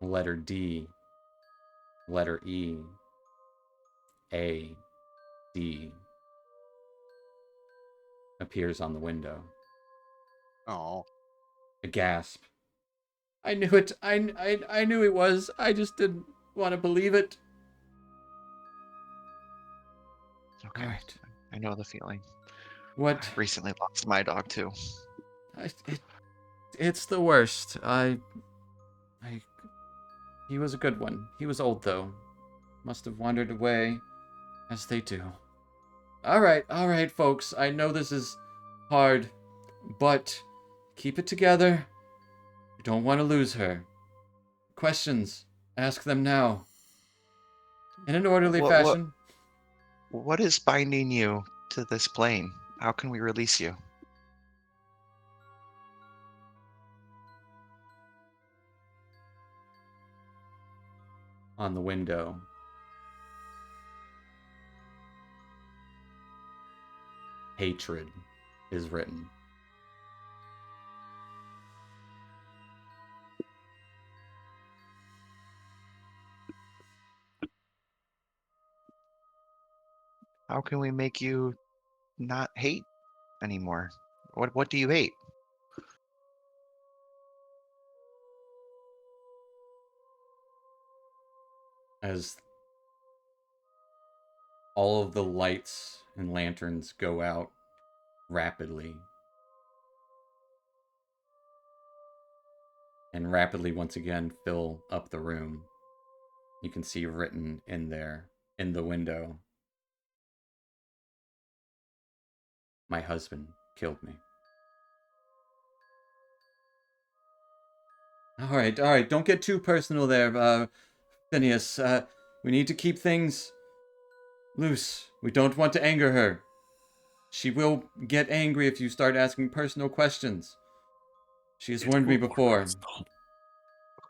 Letter D, letter E, A, D appears on the window. Oh. A gasp. I knew it. I knew it was. I just didn't want to believe it. Okay. All right. I know the feeling. What? I recently lost my dog too. It's the worst. He was a good one. He was old though. Must have wandered away, as they do. All right, folks. I know this is hard, but keep it together. You don't want to lose her. Questions? Ask them now. In an orderly fashion. What is binding you to this plane? How can we release you? On the window. Hatred is written. How can we make you not hate anymore? What do you hate? As all of the lights and lanterns go out rapidly. And rapidly once again fill up the room. You can see written in there, in the window, my husband killed me. All right, don't get too personal there, Phineas. We need to keep things loose. We don't want to anger her. She will get angry if you start asking personal questions. She has warned me before.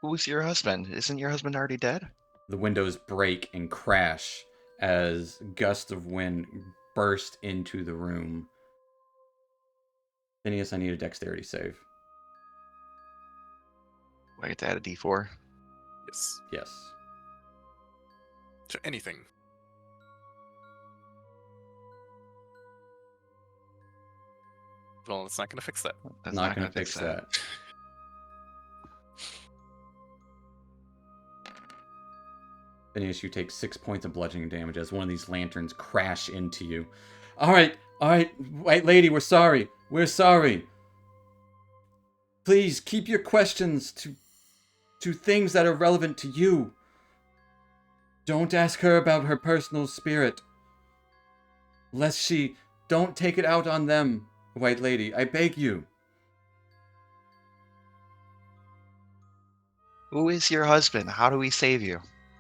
Who's your husband? Isn't your husband already dead? The windows break and crash as gusts of wind burst into the room. Phineas, I need a dexterity save. I get to add a d4. Yes. Yes. To anything. Well, it's not going to fix that. That's Not going to fix that. Phineas, you take 6 points of bludgeoning damage as one of these lanterns crash into you. All right, White Lady, we're sorry. We're sorry. Please keep your questions to things that are relevant to you. Don't ask her about her personal spirit. Lest she... Don't take it out on them, White Lady. I beg you. Who is your husband? How do we save you?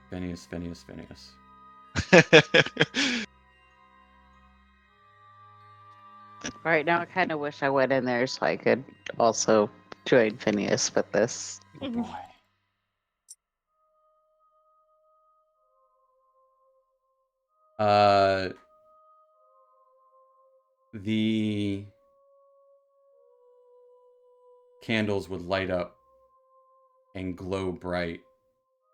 Phineas, Phineas, Phineas. Right now, I kind of wish I went in there so I could also join Phineas with this. Oh boy. The candles would light up and glow bright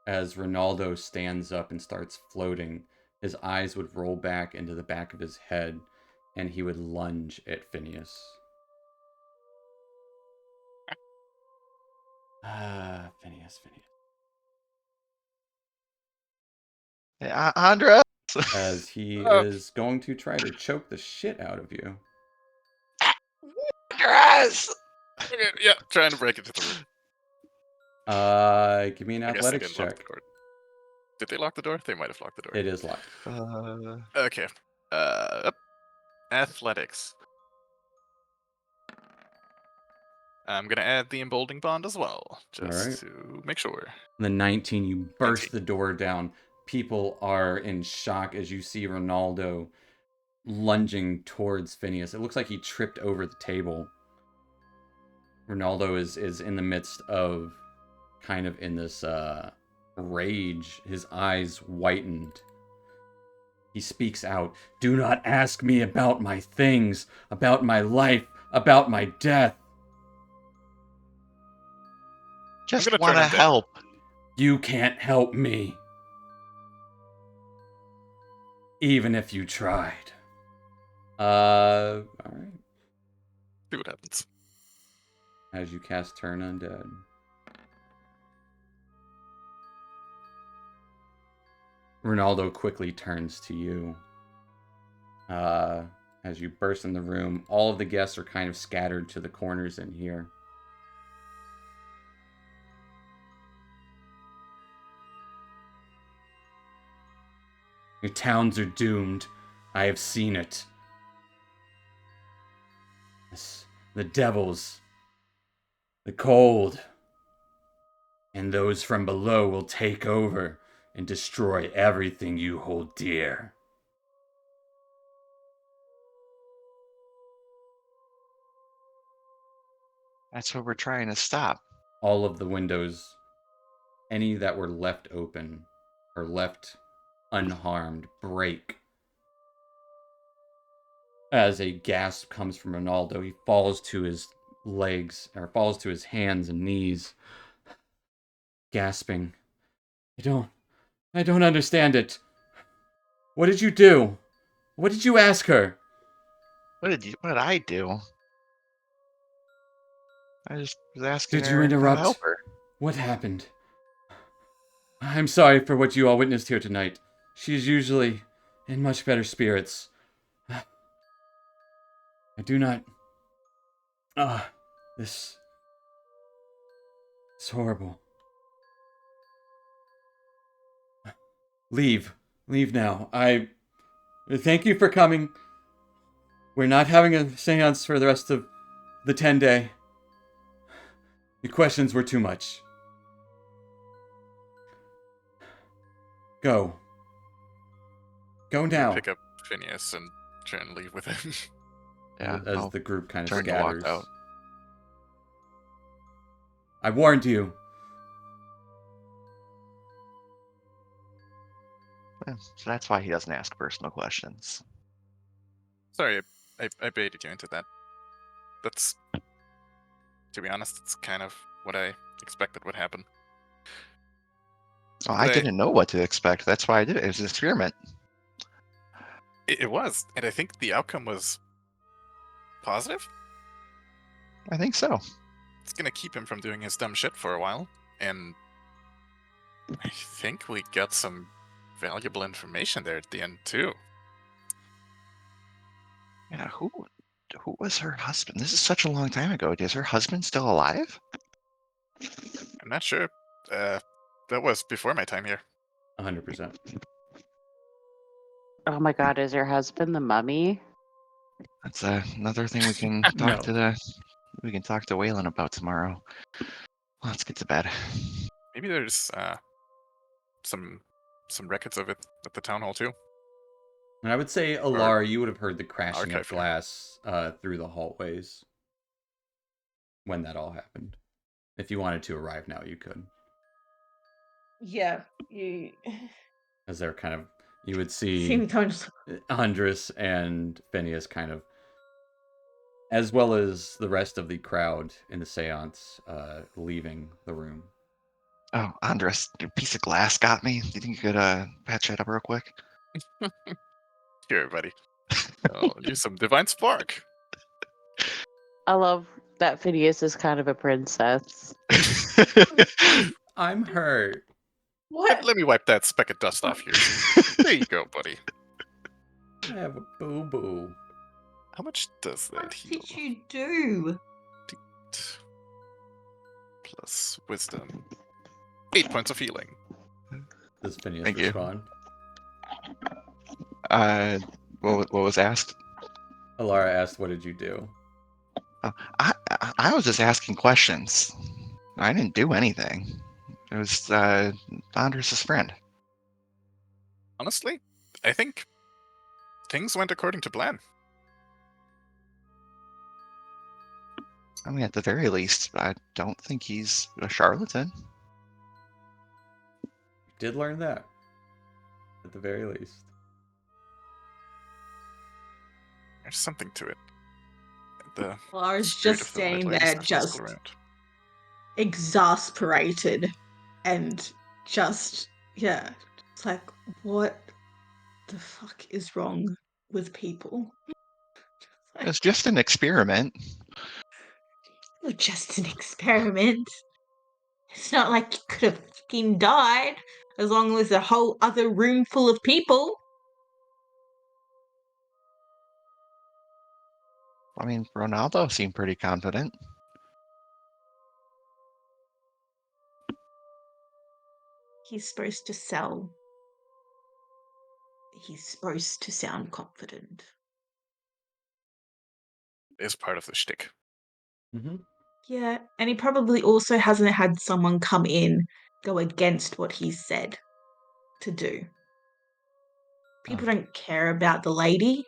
as Ronaldo stands up and starts floating. His eyes would roll back into the back of his head, and he would lunge at Phineas. Phineas. Andra! As he is going to try to choke the shit out of you. Andres! Okay, yeah, trying to break into the room. Give me an I guess they athletics didn't lock check. the door. Did they lock the door? They might have locked the door. It is locked. Okay. Athletics. I'm gonna add the emboldening bond as well, just Alright. to make sure. The 19, you burst 19. the door down. People are in shock as you see Ronaldo lunging towards Phineas. It looks like he tripped over the table. Ronaldo is in the midst of kind of in this rage. His eyes whitened. He speaks out, "Do not ask me about my things, about my life, about my death. Just gonna want to turn him down. help. You can't help me. Even if you tried." Alright. See what happens. As you cast Turn Undead. Ronaldo quickly turns to you. As you burst in the room, all of the guests are kind of scattered to the corners in here. Your towns are doomed. I have seen it. The devils, the cold, and those from below will take over and destroy everything you hold dear. That's what we're trying to stop. All of the windows, any that were left open or left unharmed, break. As a gasp comes from Ronaldo, he falls to his legs, or falls to his hands and knees, gasping. I don't understand it. What did you do? What did you ask her? What did I do? I just was asking Did you her how to interrupt? help her. What happened? I'm sorry for what you all witnessed here tonight. She's usually in much better spirits. I do not... This... It's horrible. Leave. Leave now. I... Thank you for coming. We're not having a seance for the rest of the 10-day. Your questions were too much. Go. Go now. Pick up Phineas and try and leave with him. Yeah, As I'll the group kind of turn to walk scatters. out. I warned you. Yeah, so that's why he doesn't ask personal questions. Sorry, I baited you into that. That's, to be honest, it's kind of what I expected would happen. Well, I They- didn't know what to expect. That's why I did it. It was an experiment. It was, and I think the outcome was positive. I think so. It's gonna keep him from doing his dumb shit for a while, and I think we got some valuable information there at the end too. Yeah, who was her husband? This is such a long time ago. Is her husband still alive? I'm not sure. That was before my time here. 100%. Oh my god, is her husband the mummy? That's another thing we can No. talk to Waylon about tomorrow. Let's get to bed. Maybe there's some records of it at the town hall too. And I would say, Alara, you would have heard the crashing of archive. glass through the hallways when that all happened. If you wanted to arrive now, you could. Yeah, you. As they're kind of, you would see Seem to Andres and Phineas kind of, as well as the rest of the crowd in the seance, leaving the room. Oh, Andres, your piece of glass got me. Do you think you could patch that up real quick? Here, buddy. I'll use some divine spark. I love that Phineas is kind of a princess. I'm hurt. What? Let me wipe that speck of dust off here. There you go, buddy. I have a boo-boo. How much does that What heal? did you do? Plus wisdom. 8 points of healing. Does Phineas Thank you. respond? What was asked? Alara asked, what did you do? I was just asking questions. I didn't do anything. It was Andres' friend. Honestly, I think things went according to plan. I mean, at the very least, I don't think he's a charlatan. Did learn that, at the very least. There's something to it. Well, I was spirit just of the White staying Lady there, starts to just circle around. exasperated, and just it's like, what the fuck is wrong with people? It's just an experiment. Just an experiment. It's not like you could have fucking died as long as a whole other room full of people. I mean, Ronaldo seemed pretty confident. He's supposed to sell. He's supposed to sound confident. Is part of the shtick. Mm-hmm. Yeah, and he probably also hasn't had someone come in go against what he said to do. People don't care about the lady.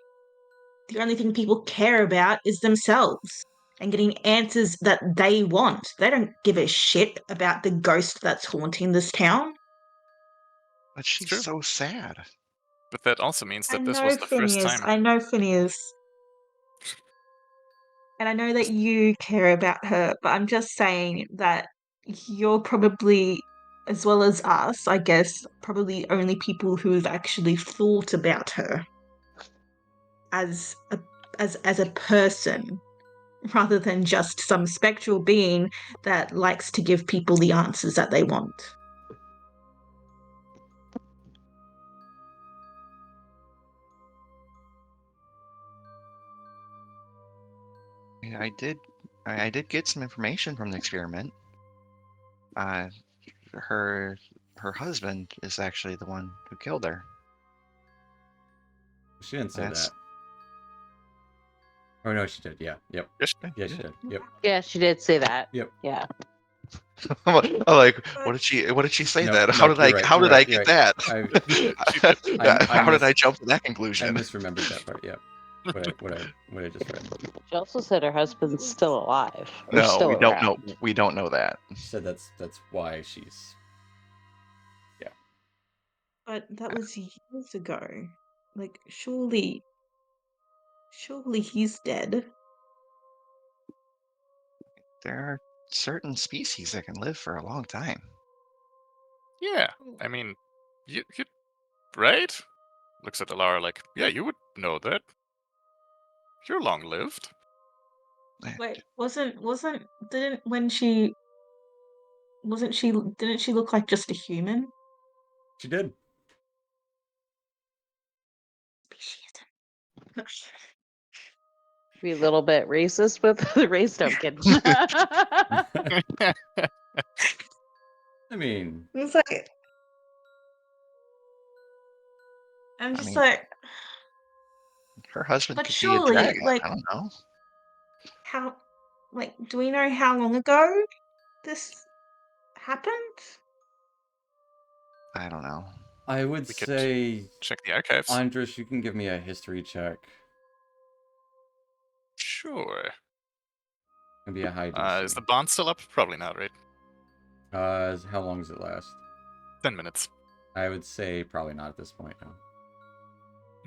The only thing people care about is themselves and getting answers that they want. They don't give a shit about the ghost that's haunting this town. But she's true. so sad. But that also means I that this know was the first Phineas. time. I know Phineas. And I know that you care about her, but I'm just saying that you're probably, as well as us, I guess, probably the only people who have actually thought about her as a person, rather than just some spectral being that likes to give people the answers that they want. Yeah, I did get some information from the experiment. Her husband is actually the one who killed her. She didn't say That's- that. Oh, no, she did. Yeah. Yep. Yes, Yeah, she did. Yep. Yeah, she did say that. Yep. Yeah. I'm like, what did she say Nope, then? nope, How did you're right, how you're did I right, get you're that? I How did I mis- jump to that I conclusion? misremembered that part. Yep. What I just read. She also said her husband's still alive. Or No, still we don't know. around. We don't know that. She said that's why she's. But that was years ago. Like, surely he's dead. There are certain species that can live for a long time. Yeah, I mean, you right? Looks at Alara like, yeah, you would know that. You're long-lived. Wait, didn't she look like just a human? She did. Be a little bit racist with the race token. I mean, It's like, I'm I just mean, like, her husband but could be a surely, dragon. like, I don't know. how, like, do we know how long ago this happened? I don't know. I would We could say, check the archives. Andres, you can give me a history check. Sure. Maybe a high Is DC. the bond still up? Probably not, right? How long does it last? 10 minutes. I would say probably not at this point, no.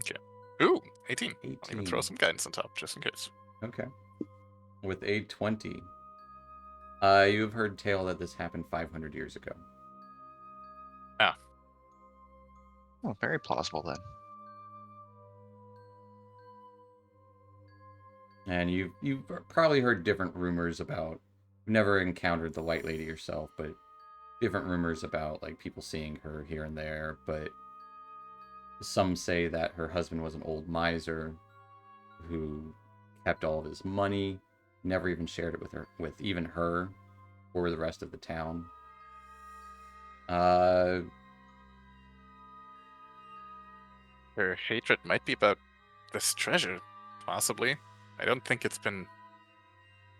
Okay. Ooh, 18. I'll even 18. throw some guidance on top, just in case. Okay. With a 20. You've heard tale that this happened 500 years ago. Oh, very plausible then. And you've probably heard different rumors about, never encountered the White Lady yourself, but different rumors about like people seeing her here and there, but some say that her husband was an old miser who kept all of his money, never even shared it with even her or the rest of the town. Her hatred might be about this treasure, possibly. I don't think it's been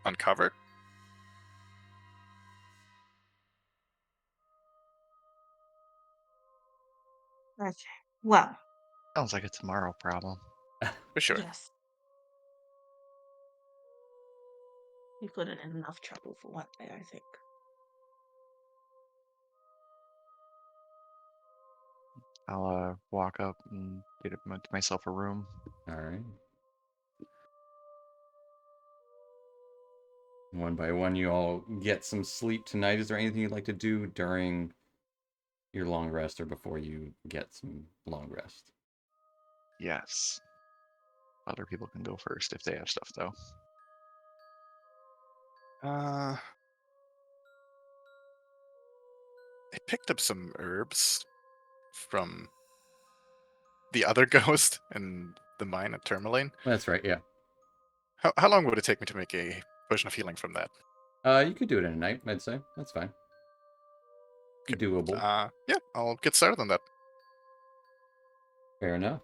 uncovered. Okay. Well, Sounds like a tomorrow problem. For sure. yes. You've gotten in enough trouble for one day, I think. I'll walk up and get myself a room. All right. One by one, you all get some sleep tonight. Is there anything you'd like to do during your long rest or before you get some long rest? Yes. Other people can go first if they have stuff, though. I picked up some herbs from the other ghost in the mine at Tourmaline. That's right, yeah. How long would it take me to make a potion of healing from that? You could do it in a night, I'd say. That's fine. Doable. Yeah, I'll get started on that. Fair enough.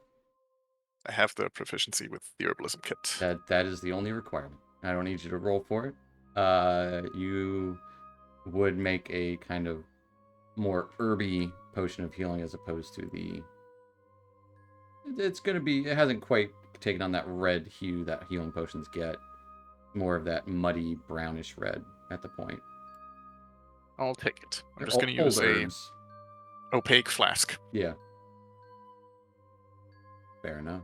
I have the proficiency with the herbalism kit. That is the only requirement. I don't need you to roll for it. You would make a kind of more herby potion of healing as opposed to the... It's going to be... It hasn't quite taken on that red hue that healing potions get. More of that muddy, brownish red at the point. I'll take it. I'm They're just going to old use a herbs. opaque flask. Yeah. Fair enough.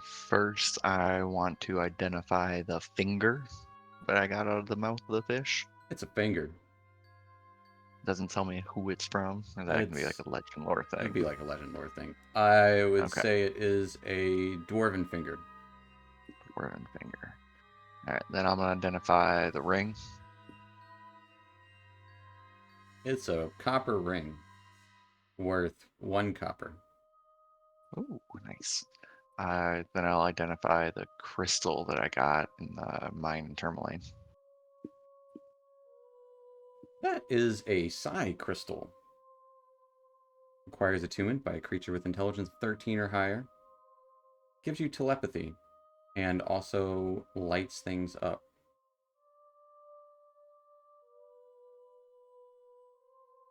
First, I want to identify the finger that I got out of the mouth of the fish. It's a finger. Doesn't tell me who it's from, or that can be like It's- a legend lore thing. It'd be like a legend lore thing. I would Okay. say it is a dwarven finger. Dwarven finger. Alright, then I'm gonna identify the ring. It's a copper ring worth 1 copper. Ooh, nice. Then I'll identify the crystal that I got in the mine in Tourmaline. That is a psi crystal. Requires attunement by a creature with intelligence 13 or higher. Gives you telepathy and also lights things up.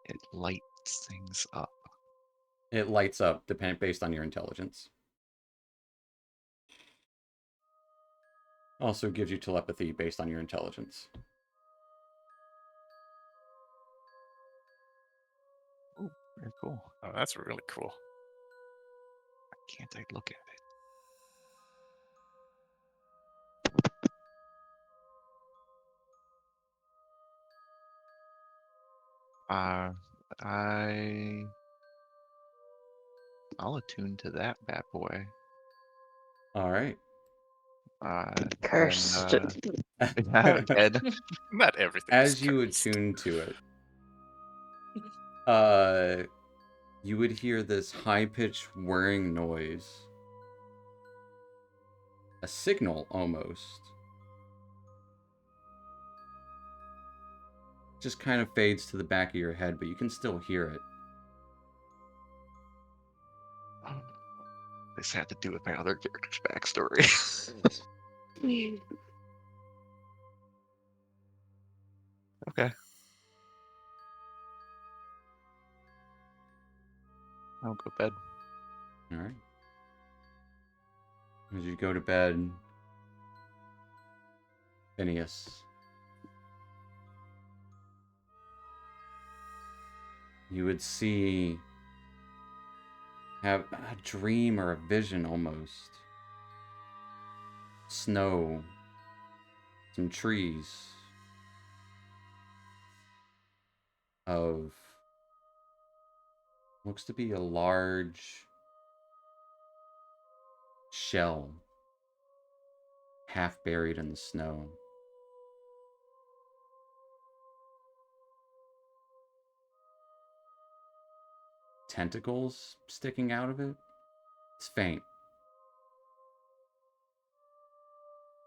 It lights things up. It lights up based on your intelligence. Also gives you telepathy based on your intelligence. Ooh, very cool. Oh, that's really cool. Can't I look at it? I'll attune to that bad boy. All right. Cursed. Again. Not everything. As you cursed. attune to it, you would hear this high-pitched whirring noise. A signal, almost. just kind of fades to the back of your head, but you can still hear it. This had to do with my other character's backstory. Okay. I'll go to bed. All right. As you go to bed, Phineas, you would have a dream or a vision almost. Snow, some trees, of looks to be a large shell half buried in the snow. Tentacles sticking out of it. It's faint.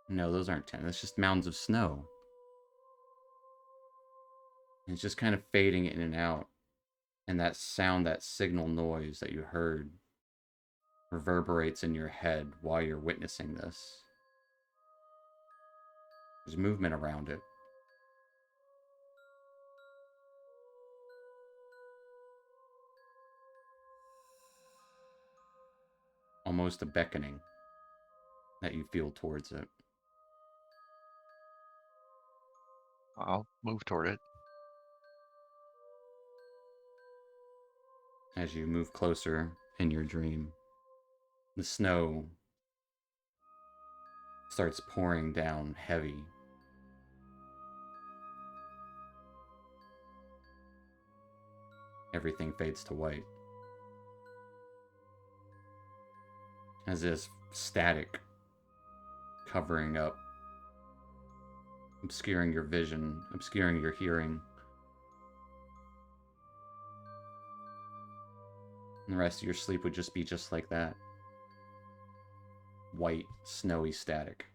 No, those aren't tentacles. It's just mounds of snow. And it's just kind of fading in and out. And that sound, that signal noise that you heard, reverberates in your head while you're witnessing this. There's movement around it. Almost a beckoning that you feel towards it. I'll move toward it. As you move closer in your dream, the snow starts pouring down heavy. Everything fades to white. As this static covering up, obscuring your vision, obscuring your hearing. And the rest of your sleep would just be just like that. White, snowy static.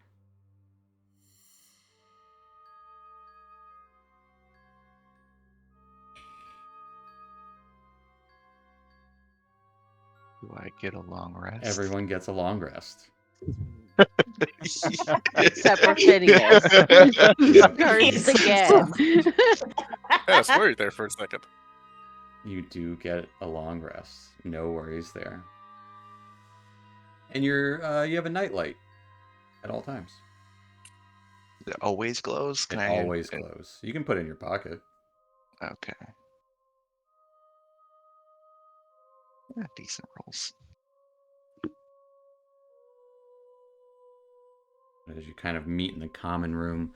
Do I get a long rest? Everyone gets a long rest. Except for Phineas. Guards again. I was worried there for a second. You do get a long rest. No worries there. And you have a nightlight at all times. It always glows? It always glows. You can put it in your pocket. Okay. Yeah, decent rolls. As you kind of meet in the common room,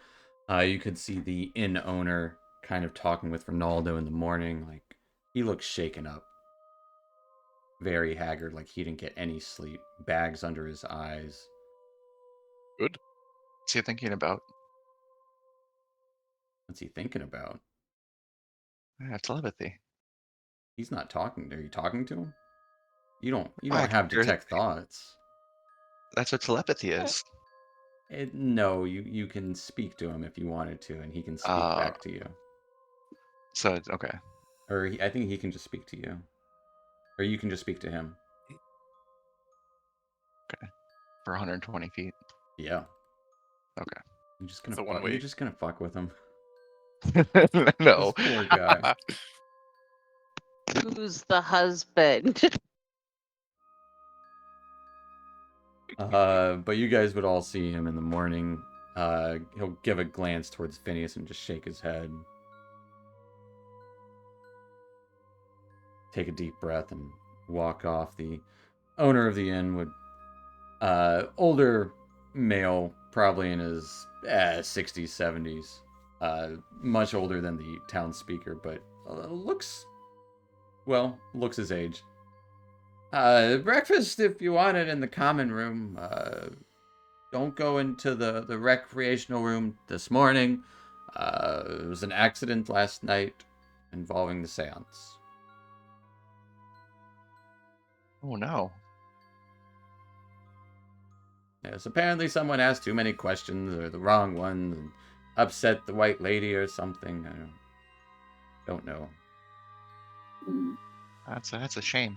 you could see the inn owner kind of talking with Ronaldo in the morning. Like, he looks shaken up. Very haggard, like he didn't get any sleep. Bags under his eyes. Good. What's he thinking about? What's he thinking about? I have telepathy. He's not talking. Are you talking to him? You don't I have can hear detect thoughts. That's what telepathy is. No, you can speak to him if you wanted to, and he can speak back to you. So it's okay. Or I think he can just speak to you. Or you can just speak to him. Okay. For 120 feet. Yeah. Okay. You're just gonna That's a one way. You're just gonna fuck with him. No. This poor guy. Who's the husband? But you guys would all see him in the morning. He'll give a glance towards Phineas and just shake his head. Take a deep breath and walk off. The owner of the inn would, older male, probably in his 60s, 70s. Much older than the town speaker, but looks his age. Breakfast if you want it in the common room. Don't go into the recreational room this morning. It was an accident last night involving the seance. Oh no. Yes, apparently someone asked too many questions or the wrong ones and upset the white lady or something. I don't know. don't know. That's a shame.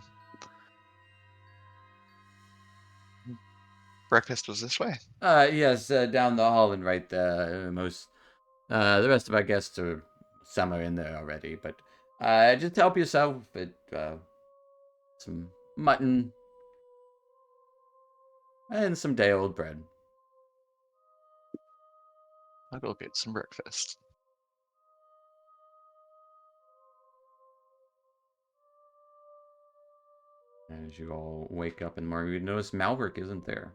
Breakfast was this way. Yes, down the hall and right there. The rest of our guests are some are in there already, but just help yourself. Some mutton and some day-old bread. I'll go get some breakfast. As you all wake up in the morning, you notice Malverick isn't there.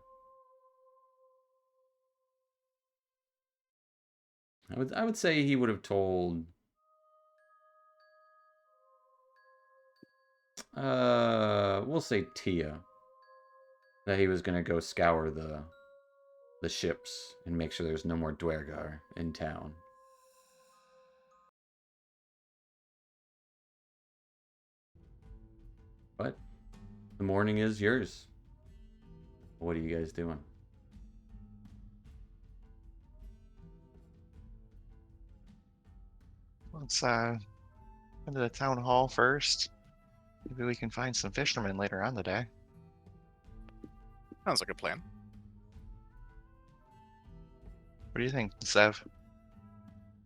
I would say he would have told. We'll say Tia that he was gonna go scour the ships and make sure there's no more Dwergar in town. But the morning is yours. What are you guys doing? Let's into the town hall first. Maybe we can find some fishermen later on the day. Sounds like a plan. What do you think, Sev?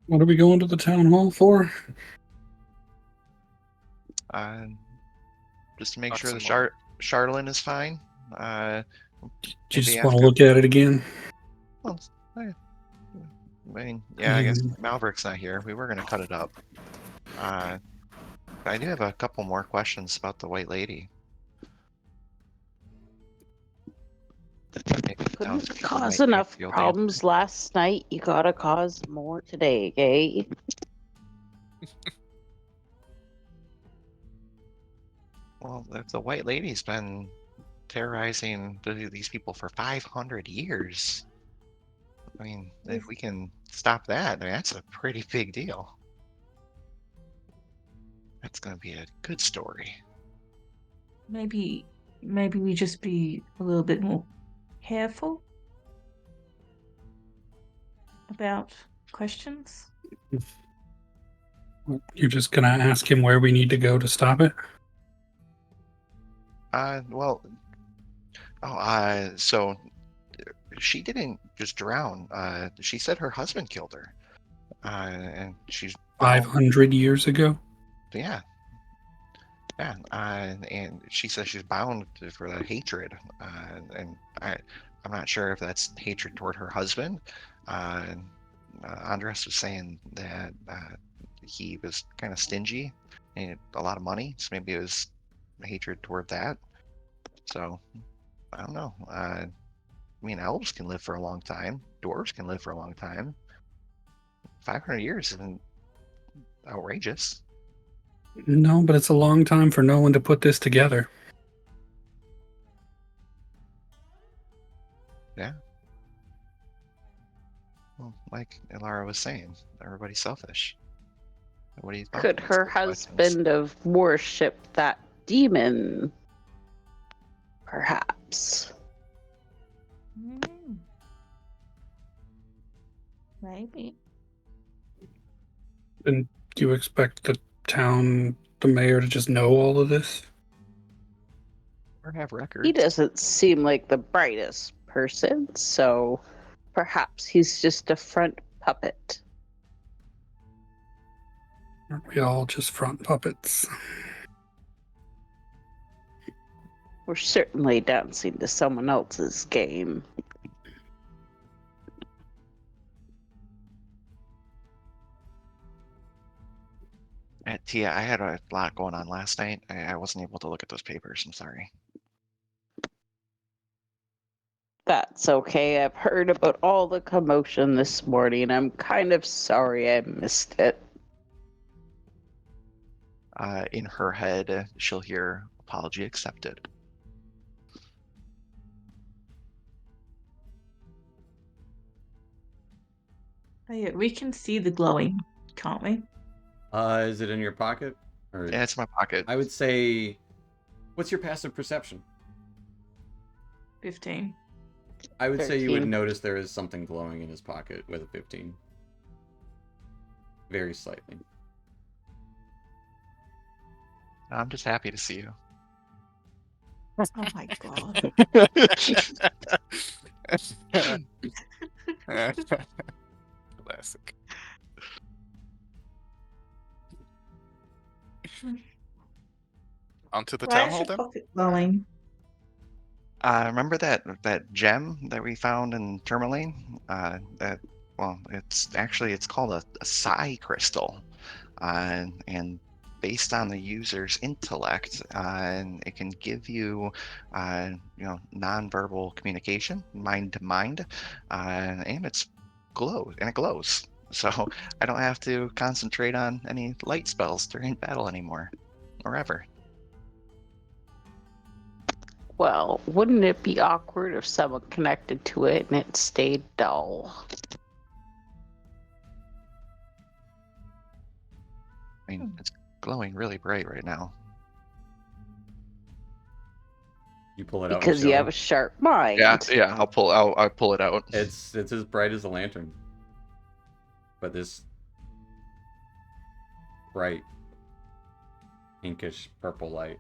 What are we going to the town hall for? Just to make Got sure the some more. Charlene is fine. Do you Maybe just ask want to her- look at it again? Well, I mean, yeah, I guess Mm. Malverick's not here. We were gonna cut it up. I do have a couple more questions about the White Lady. Maybe Couldn't townspeople cause might be enough able to problems last night. You gotta cause more today, okay? Well, if the White Lady's been terrorizing these people for 500 years, I mean, if we can stop that, I mean, that's a pretty big deal. That's going to be a good story. Maybe we just be a little bit more careful about questions. You're just gonna ask him where we need to go to stop it? Well, so she didn't just drown. She said her husband killed her. And she's bound. 500 years ago? Yeah. Yeah, and she says she's bound for the hatred, and I'm not sure if that's hatred toward her husband. Andres was saying that he was kind of stingy and he had a lot of money, so maybe it was hatred toward that. So I don't know. I mean, elves can live for a long time. Dwarves can live for a long time. 500 years isn't outrageous. No, but it's a long time for no one to put this together. Yeah. Well, like Ilara was saying, everybody's selfish. What do you think? Could her husband have worshipped that demon? Perhaps. Maybe. And do you expect the mayor to just know all of this? Or have records. He doesn't seem like the brightest person, so perhaps he's just a front puppet. Aren't we all just front puppets? We're certainly dancing to someone else's game. Tia, I had a lot going on last night. I wasn't able to look at those papers. I'm sorry. That's okay. I've heard about all the commotion this morning. I'm kind of sorry I missed it. In her head, she'll hear apology accepted. Oh yeah, we can see the glowing, can't we? Is it in your pocket? Or Yeah, it's in my pocket. I would say, what's your passive perception? 15. I would say you would 13. notice there is something glowing in his pocket with a 15. Very slightly. I'm just happy to see you. Oh my god. Classic. Onto the Why town is hall your then? pocket glowing? Remember that gem that we found in Tourmaline? It's called a psi crystal, and based on the user's intellect, it can give you, nonverbal communication, mind to mind, and it glows. So I don't have to concentrate on any light spells during battle anymore, or ever. Well, wouldn't it be awkward if someone connected to it and it stayed dull? I mean, it's glowing really bright right now. You pull it out. Because and you show have him. a sharp mind. Yeah. I'll pull it out. It's as bright as a lantern, but this bright pinkish purple light.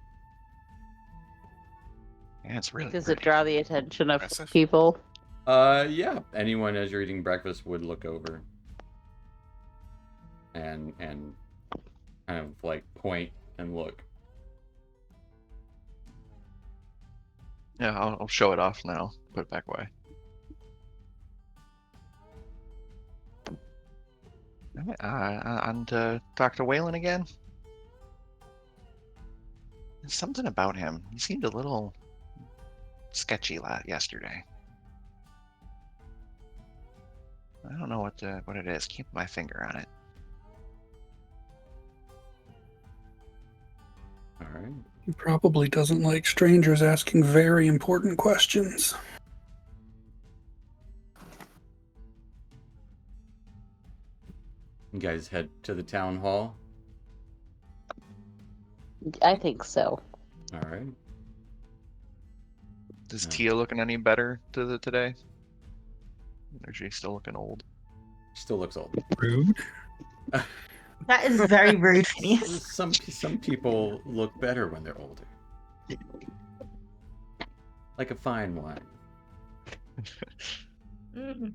Yeah, it's really. Does pretty. it draw the attention of Impressive. people? Yeah. Anyone as you're eating breakfast would look over and kind of like point and look. Yeah, I'll show it off now. Put it back away. On to talk to Waylon again. There's something about him. He seemed a little sketchy yesterday. I don't know what it is. Keep my finger on it. All right. He probably doesn't like strangers asking very important questions. You guys head to the town hall. I think so. All right. Is No. Tia looking any better today? Or is she still looking old? Still looks old. Rude. That is very rude, Phineas. Some people look better when they're older. Like a fine wine. Mhm.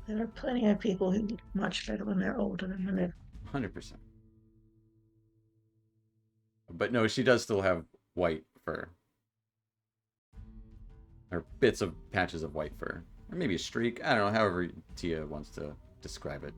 There are plenty of people who look much better when they're older than when they're 100%. But no, she does still have white fur. Or bits of patches of white fur. Or maybe a streak. I don't know, however Tia wants to describe it.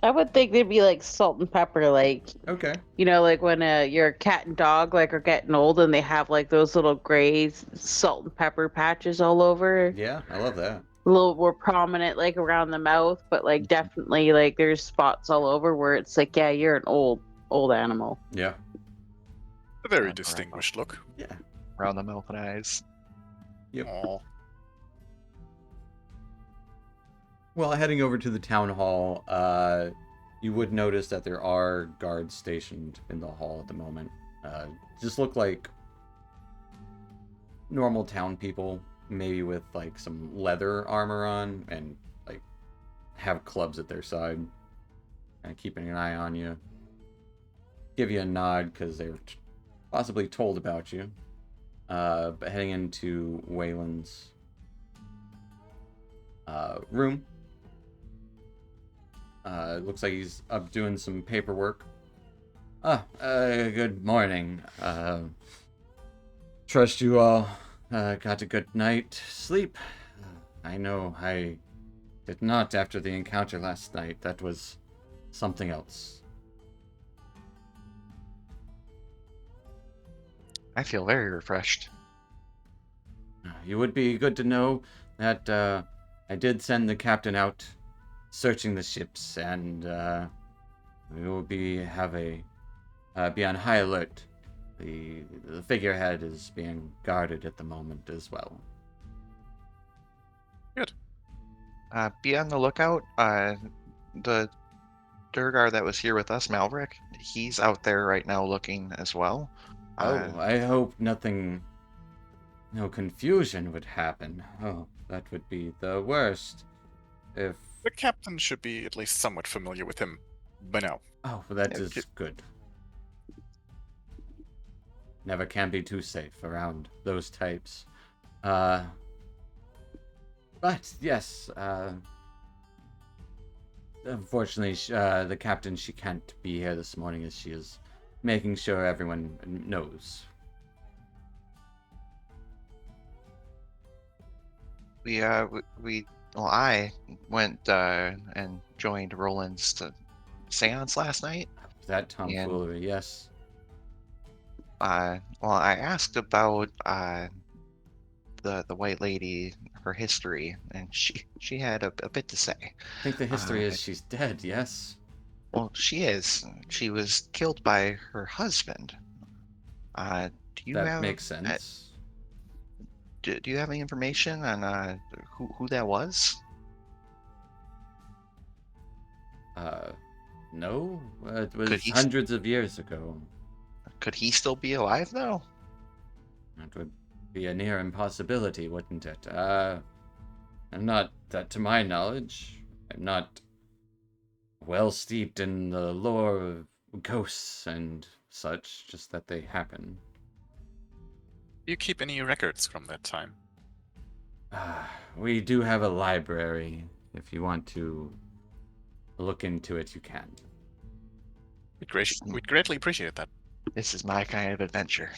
I would think they'd be like salt and pepper, like, Okay. you know, like when your cat and dog like are getting old and they have like those little gray salt and pepper patches all over. Yeah, I love that. A little more prominent like around the mouth, but like definitely like there's spots all over where it's like, yeah, you're an old animal. Yeah. A very Right. distinguished look. Yeah. Around the mouth and eyes. Yep. Aw. Well, heading over to the town hall, you would notice that there are guards stationed in the hall at the moment. Just look like normal town people, maybe with like some leather armor on and like have clubs at their side, and keeping an eye on you. Give you a nod because they were possibly told about you. But heading into Waylon's room. It looks like he's up doing some paperwork. Good morning. Trust you all got a good night sleep. I know I did not after the encounter last night. That was something else. I feel very refreshed. You would be good to know that I did send the captain out searching the ships, and we will be on high alert. The figurehead is being guarded at the moment as well. Good. Be on the lookout. The Durgar that was here with us, Malverick, he's out there right now looking as well. I hope no confusion would happen. Oh, that would be the worst. If The captain should be at least somewhat familiar with him by now. oh, well, that Yeah, is good. never can be too safe around those types. But yes, unfortunately, the captain, she can't be here this morning as she is making sure everyone knows. I went and joined Roland's seance last night, That and tomfoolery, yes. I asked about the White Lady, her history, and she had a bit to say. I think the history is she's dead, yes? Well, she is. She was killed by her husband. Do you That have makes sense. do you have any information on who that was? No? It Could was he hundreds of years ago. could he still be alive though? That would be a near impossibility, wouldn't it? I'm not, that to my knowledge, I'm not well steeped in the lore of ghosts and such, just that they happen. Do you keep any records from that time? We do have a library. If you want to look into it, you can. We'd greatly appreciate that. This is my kind of adventure.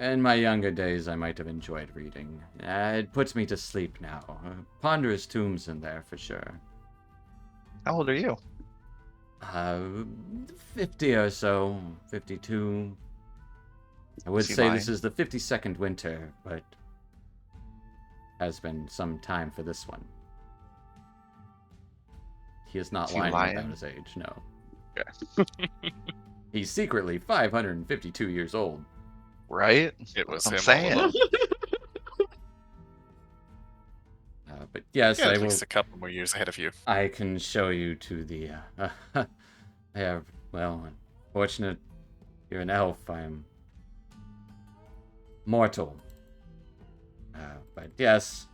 In my younger days, I might have enjoyed reading. It puts me to sleep now. Ponderous tombs in there, for sure. How old are you? 50 or so. 52. I would See say why. this is the 52nd winter, but has been some time for this one. He is not Is he lying lying? about his age, no. Yeah. He's secretly 552 years old. Right? It was I'm him all saying. along. But yes, Yeah, I at will. least a couple more years ahead of you. I can show you to the. Well, unfortunate you're an elf. I'm mortal. But yes,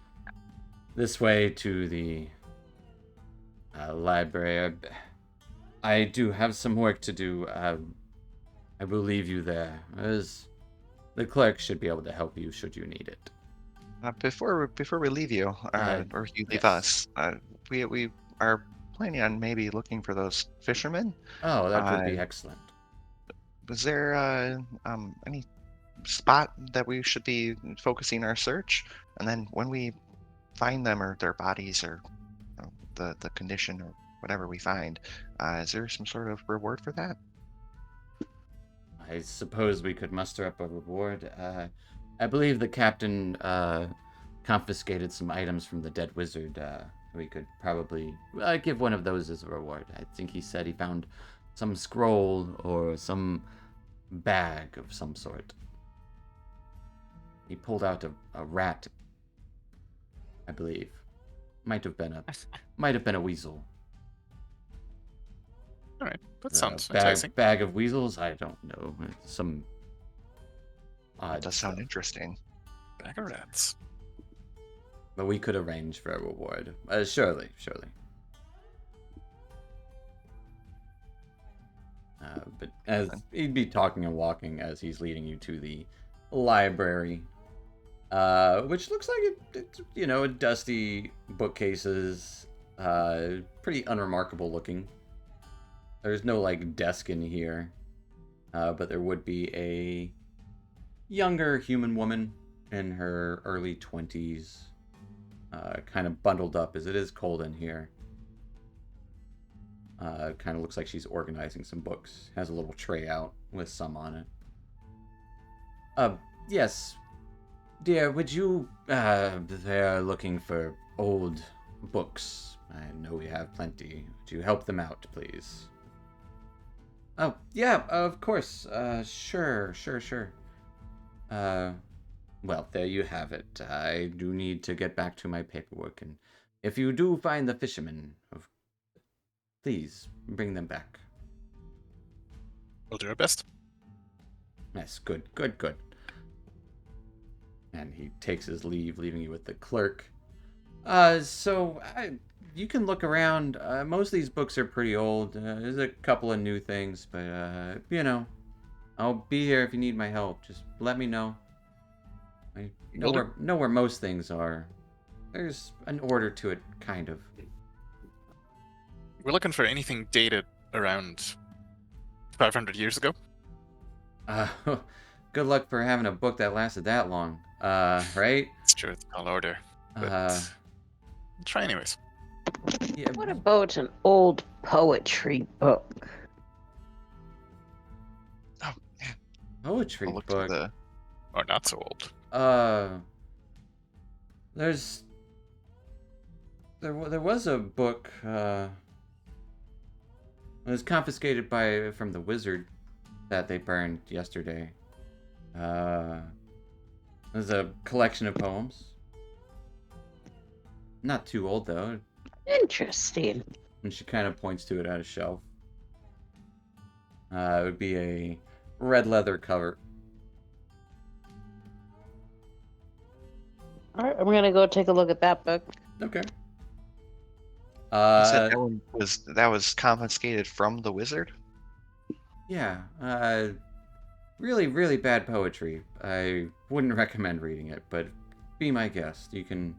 this way to the library. I do have some work to do. I will leave you there, as the clerk should be able to help you should you need it. Before we leave you, or you leave yes. us, we are planning on maybe looking for those fishermen. Oh, that would be excellent. Was there any spot that we should be focusing our search? And then when we find them, or their bodies, or the condition, or whatever we find, is there some sort of reward for that? I suppose we could muster up a reward. I believe the captain confiscated some items from the dead wizard. We could probably give one of those as a reward. I think he said he found some scroll or some bag of some sort. He pulled out a rat, I believe. Might have been a weasel. All right, that sounds Bag enticing. bag of weasels. I don't know. Some odd. That does sound stuff. interesting. Bag of rats. But we could arrange for a reward. Surely. But as he'd be talking and walking as he's leading you to the library, which looks like it's dusty bookcases, pretty unremarkable looking. There's no desk in here, but there would be a younger human woman in her early 20s, kind of bundled up as it is cold in here. Kind of looks like she's organizing some books. Has a little tray out with some on it. Yes, dear, would you, they're looking for old books. I know we have plenty. Would you help them out, please? Oh, yeah, of course. Sure. Well, there you have it. I do need to get back to my paperwork, and if you do find the fishermen, please bring them back. We'll do our best. Yes, good. And he takes his leave, leaving you with the clerk. You can look around. Most of these books are pretty old. There's a couple of new things, but I'll be here if you need my help. Just let me know. I Will do. know where most things are. There's an order to it, kind of. We're looking for anything dated around 500 years ago. Uh, good luck for having a book that lasted that long. Right? It's true, it's a tall order. But try anyways. Yeah. What about an old poetry book? Oh, yeah. Poetry I'll look book. to the. Or not so old. There was a book. It was confiscated from the wizard that they burned yesterday. It was a collection of poems. Not too old though. Interesting. And she kind of points to it at a shelf. It would be a red leather cover. All right, I'm gonna go take a look at that book. Okay. You said that was confiscated from the wizard? Yeah. Really, really bad poetry. I wouldn't recommend reading it, but be my guest. You can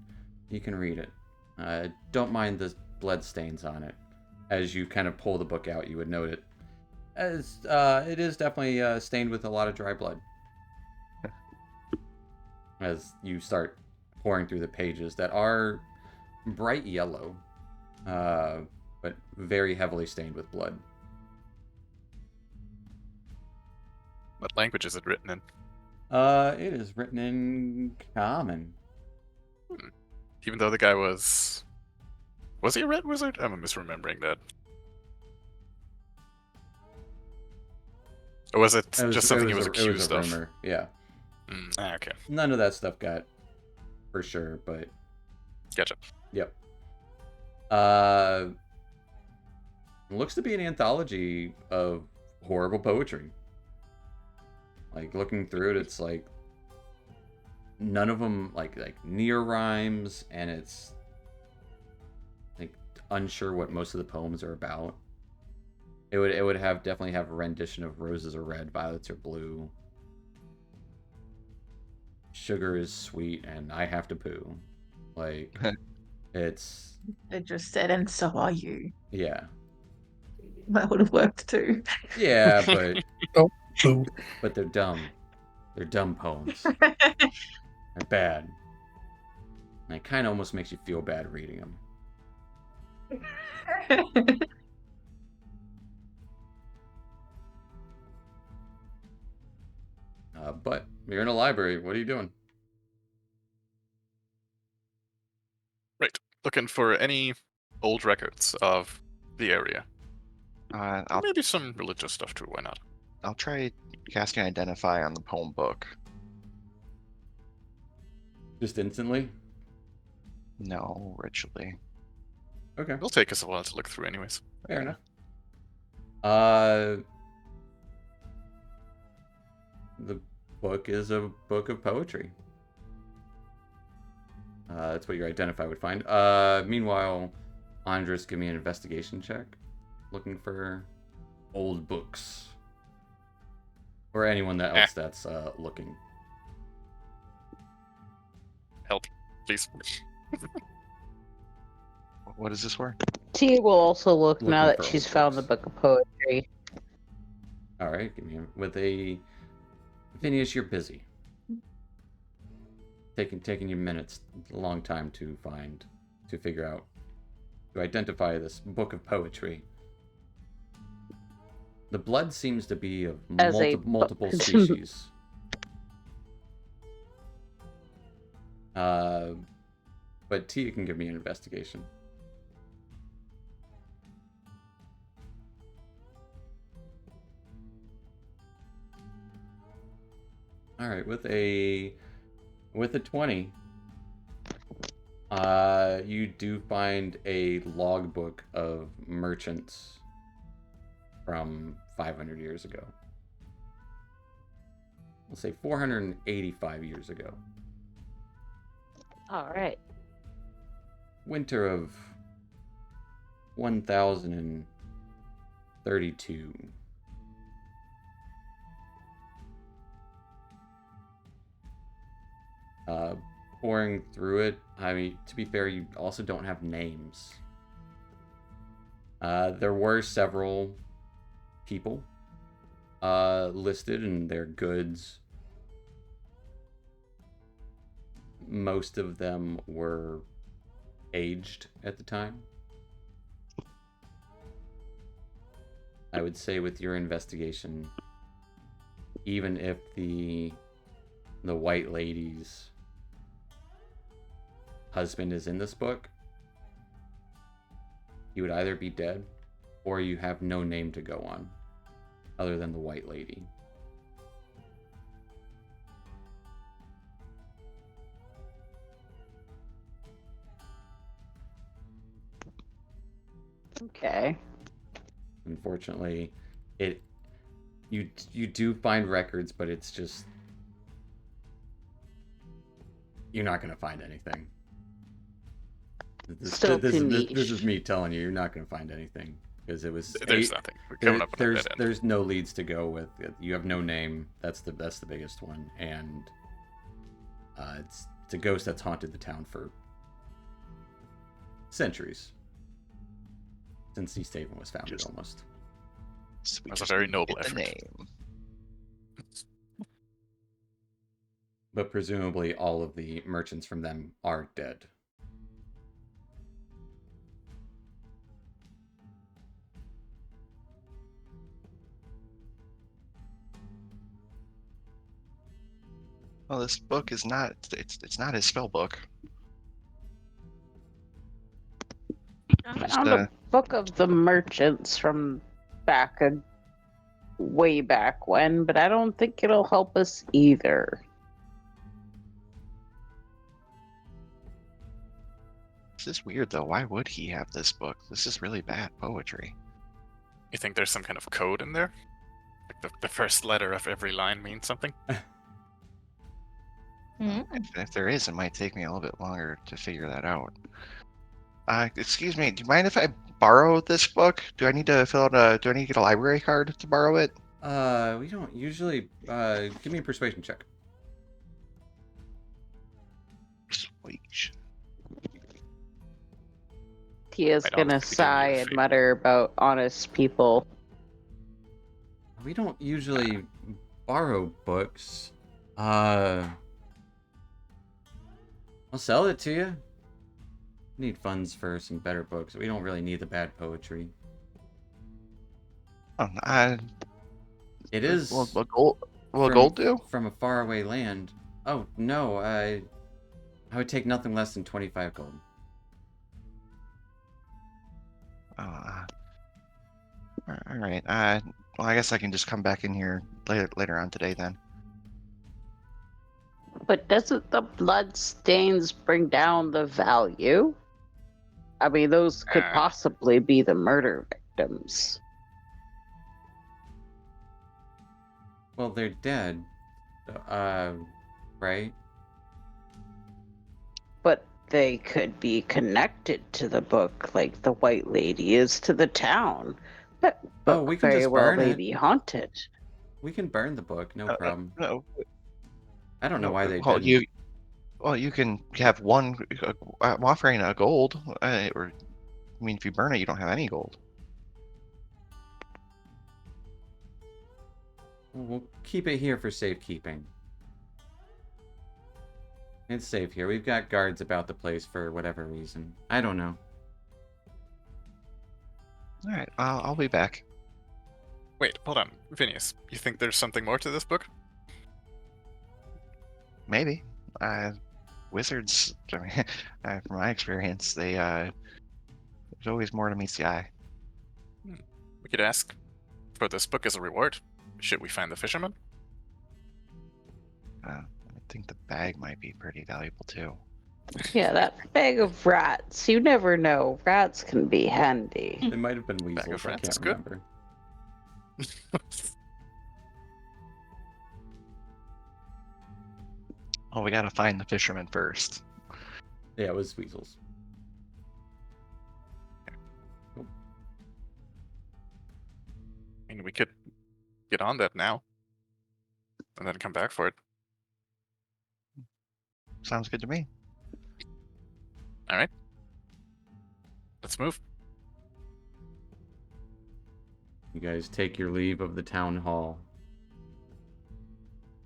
read it. Don't mind the blood stains on it. As you kind of pull the book out, you would note it. As it is definitely stained with a lot of dry blood. As you start pouring through the pages that are bright yellow, but very heavily stained with blood. What language is it written in? It is written in Common. Even though the guy was he a red wizard? I'm misremembering that. Or was it just something he was accused it of? was a rumor. Yeah. Okay. None of that stuff got for sure, but Gotcha. yep. Looks to be an anthology of horrible poetry. Like looking through it, it's like none of them like near rhymes, and it's like unsure what most of the poems are about. It would definitely have a rendition of roses are red, violets are blue. Sugar is sweet, and I have to poo. Like it's They just said, and so are you. yeah. That would have worked too. Yeah, but Boo. but they're dumb. They're dumb poems. They're bad. And it kind of almost makes you feel bad reading them. But you're in a library. What are you doing? Right. Looking for any old records of the area. I'll Maybe some religious stuff too, why not? I'll try casting Identify on the poem book. Just instantly? No, ritually. Okay, It'll take us a while to look through anyways. fair enough. The book is a book of poetry. That's what your Identify would find. Meanwhile, Andres, give me an investigation check. Looking for old books. Or anyone else that's looking. Help, please. What is this for? T will also look now Looking that for she's old found the books. book of poetry. All right, give me with a Phineas. You're busy. Taking you minutes, a long time to figure out, to identify this book of poetry. The blood seems to be of As a multiple book. species. But Tia can give me an investigation. All right, with a 20, you do find a logbook of merchants from 500 years ago. We'll say 485 years ago. All right. winter of 1032. Pouring through it, I mean, to be fair, you also don't have names. There were several people listed and their goods. Most of them were aged at the time. I would say with your investigation, even if the White Lady's husband is in this book, he would either be dead or you have no name to go on other than the White Lady. Okay. Unfortunately, you do find records, but it's just you're not going to find anything. Still too niche. This is me telling you, you're not going to find anything because it was There's nothing. We're coming up on a dead end. There's no leads to go with. You have no name. That's the biggest one, and it's a ghost that's haunted the town for centuries. Since East Haven was founded, almost. That's a very noble effort. Name. But presumably all of the merchants from them are dead. Well, this book is not. It's not his spell book. I found a book of the merchants from way back when, but I don't think it'll help us either. This is weird, though. Why would he have this book? This is really bad poetry. You think there's some kind of code in there? Like the first letter of every line means something? If there is, it might take me a little bit longer to figure that out. Excuse me, do you mind if I borrow this book? Do I need to do I need to get a library card to borrow it? We don't usually, give me a persuasion check. Sweet. Tia's I don't gonna think we do sigh need a and favor. mutter about honest people. We don't usually borrow books. I'll sell it to you. Need funds for some better books. We don't really need the bad poetry. Oh, It is will gold from- gold do? from a faraway land. Oh no, I would take nothing less than 25 gold. Oh, all right. Well, I guess I can just come back in here later on today then. But doesn't the blood stains bring down the value? I mean, those could possibly be the murder victims. Well, they're dead. Right? But they could be connected to the book, like the White Lady is to the town. That book we can very just well burn may it. be haunted. We can burn the book, no problem. No. I don't know why they Well, didn't. you can have one. I'm offering a gold, or I mean, if you burn it, you don't have any gold. We'll keep it here for safekeeping. It's safe here. We've got guards about the place for whatever reason. I don't know. All right, I'll be back. Wait, hold on. Phineas, you think there's something more to this book? Maybe. Wizards, I mean, from my experience, there's always more to meet the eye. We could ask for this book as a reward. Should we find the fisherman? I think the bag might be pretty valuable too. Yeah, that bag of rats. You never know. Rats can be handy. It might have been Bag weasels. of I rats can't is good. remember. Oh, we gotta find the fisherman first. Yeah, it was weasels. mean, we could get on that now and then come back for it. Sounds good to me. All right. Let's move. You guys take your leave of the town hall.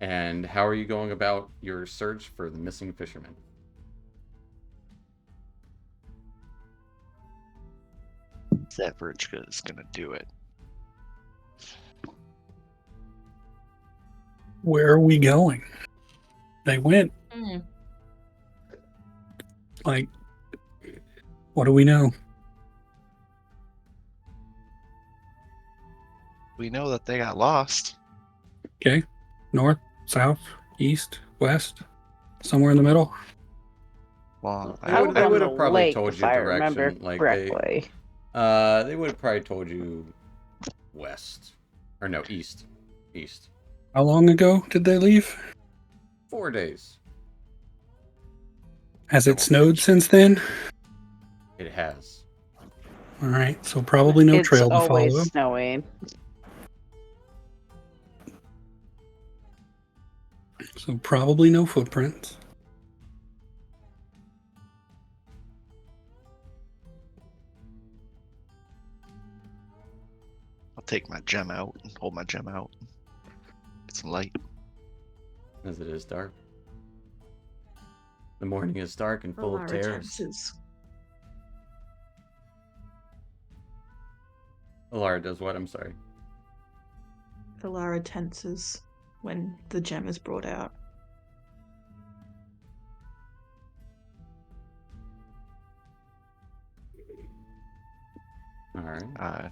And how are you going about your search for the missing fisherman? Zevrachka is gonna do it. Where are we going? They went. Like, what do we know? We know that they got lost. Okay. North, south, east, west, somewhere in the middle. Well, They would have the probably lake, told if you I remember direction. Like correctly. they would have probably told you west. Or no, east. East. How long ago did they leave? 4 days. Has it snowed since then? It has. All right, so probably no It's trail to always follow. snowing. So probably no footprints. I'll take my gem out and hold my gem out. Get some light. As it is dark. The morning is dark and full of terrors. Alara does what? I'm sorry. Alara tenses when the gem is brought out. All right.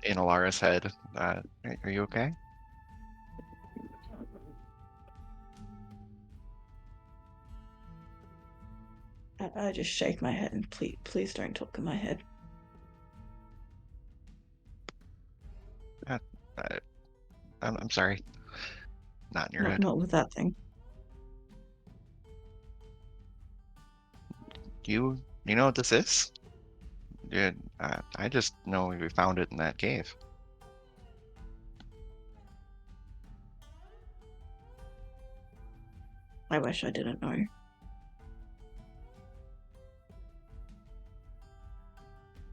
In Alara's head, are you okay? I just shake my head and please don't talk in my head. I'm sorry. Not in your head. Not with that thing. You know what this is? Yeah, I just know we found it in that cave. I wish I didn't know.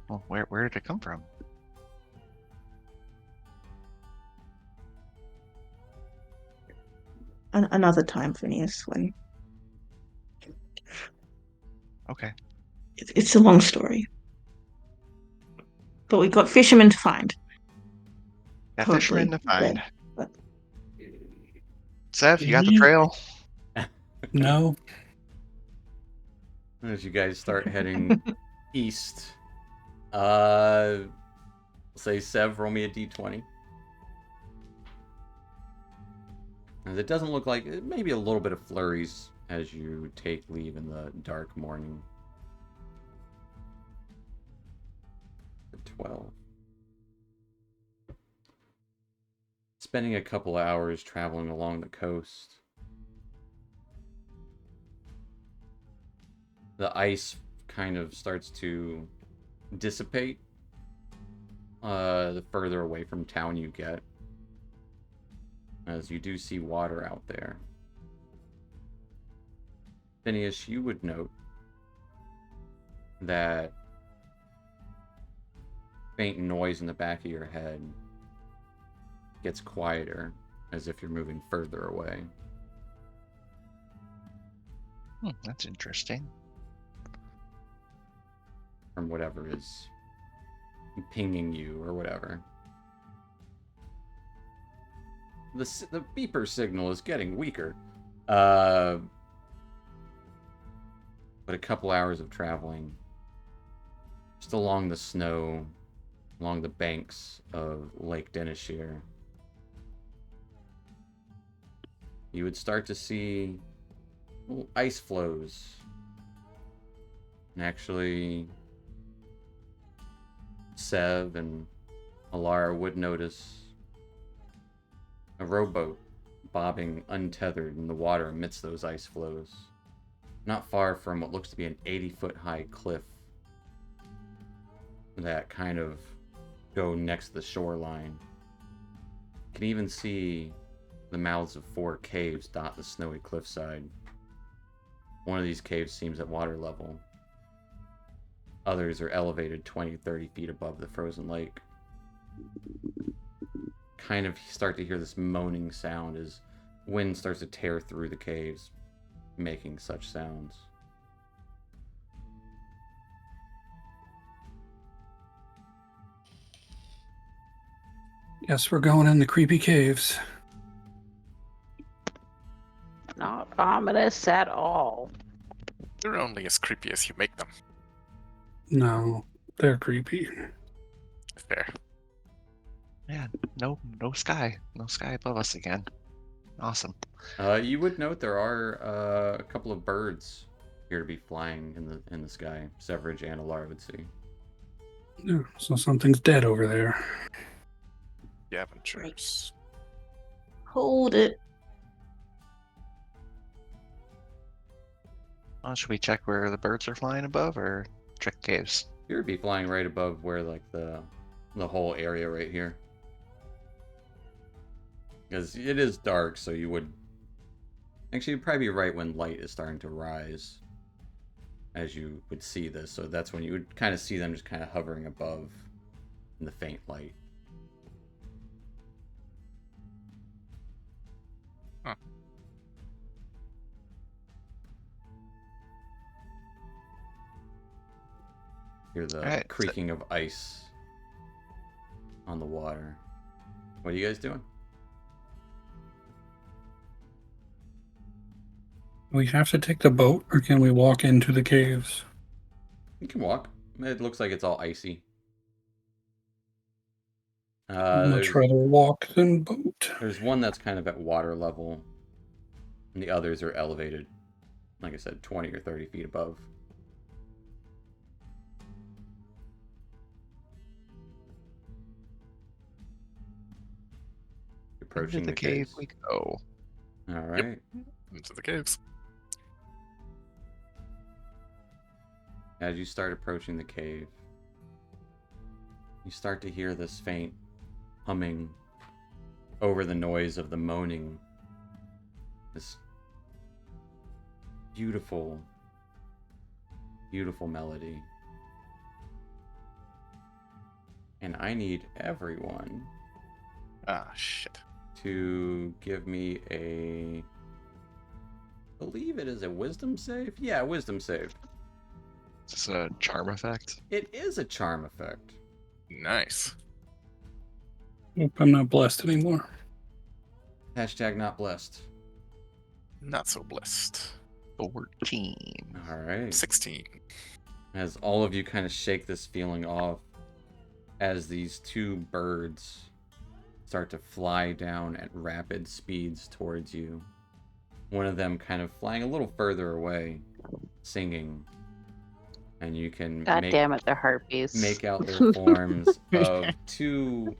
Well, where did it come from? Another time, Phineas, when... Okay. It's a long story. But we got fishermen to find. Got Probably fishermen to find. dead, but... Sev, you got the trail? No. As you guys start heading east, say Sev, roll me a d20. As it doesn't look like maybe a little bit of flurries as you take leave in the dark morning. 12. Spending a couple hours traveling along the coast. The ice kind of starts to dissipate the further away from town you get, as you do see water out there. Phineas, you would note that faint noise in the back of your head gets quieter as if you're moving further away. That's interesting. From whatever is pinging you or whatever. The beeper signal is getting weaker. But a couple hours of traveling just along the snow, along the banks of Lake Denishir, you would start to see little ice floes. And actually, Sev and Alara would notice a rowboat bobbing untethered in the water amidst those ice floes, not far from what looks to be an 80-foot high cliff that kind of go next to the shoreline. You can even see the mouths of 4 caves dot the snowy cliffside. One of these caves seems at water level. Others are elevated 20, 30 feet above the frozen lake. Kind of start to hear this moaning sound as wind starts to tear through the caves, making such sounds. Guess we're going in the creepy caves. Not ominous at all. They're only as creepy as you make them. No, they're creepy. Fair. Yeah, no sky. No sky above us again. Awesome. You would note there are a couple of birds here to be flying in the sky. Severage and Alar would see. Yeah, so something's dead over there. Scavengers. Hold it. Should we check where the birds are flying above, or check caves? Here would be flying right above where like the whole area right here. Because it is dark, so you would actually you'd probably be right when light is starting to rise, as you would see this. So that's when you would kind of see them just kind of hovering above in the faint light. Huh. Hear the Alright, creaking of ice on the water. What are you guys doing? We have to take the boat, or can we walk into the caves? You can walk. It looks like it's all icy. I'd much There's, rather walk than boat. there's one that's kind of at water level, and the others are elevated, like I said, 20 or 30 feet above. Approaching Into the cave caves. we go. All right. Into the caves. As you start approaching the cave, you start to hear this faint humming over the noise of the moaning. This beautiful, beautiful melody. And I need everyone Ah, shit. to give me a... I believe it is a wisdom save? Yeah, wisdom save. Is this a charm effect? It is a charm effect. Nice. Hope I'm not blessed anymore. Hashtag not blessed. Not so blessed. 14. All right. 16. As all of you kind of shake this feeling off, as these 2 birds start to fly down at rapid speeds towards you. One of them kind of flying a little further away, singing. And you can God damn it, they're harpies. make out their forms of 2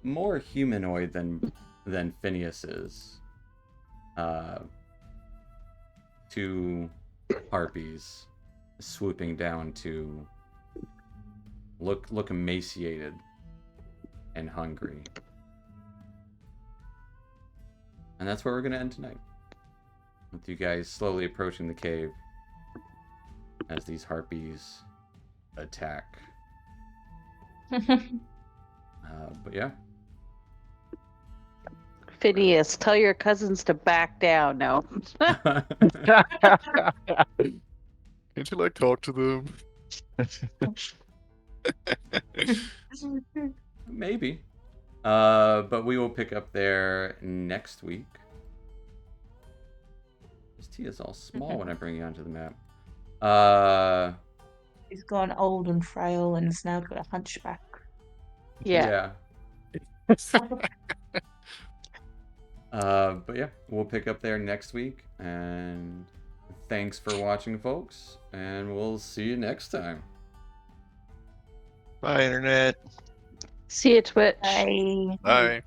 more humanoid than Phineas is. 2 harpies swooping down to look emaciated and hungry. And that's where we're gonna end tonight. With you guys slowly approaching the cave as these harpies attack. But yeah. Phineas, tell your cousins to back down. No. Can't you, like, talk to them? Maybe. But we will pick up there next week. This tea is all small when I bring you onto the map. He's gone old and frail and has now got a hunchback. Yeah. But yeah, we'll pick up there next week. And thanks for watching, folks. And we'll see you next time. Bye, Internet. See you, Twitch. Bye. Bye.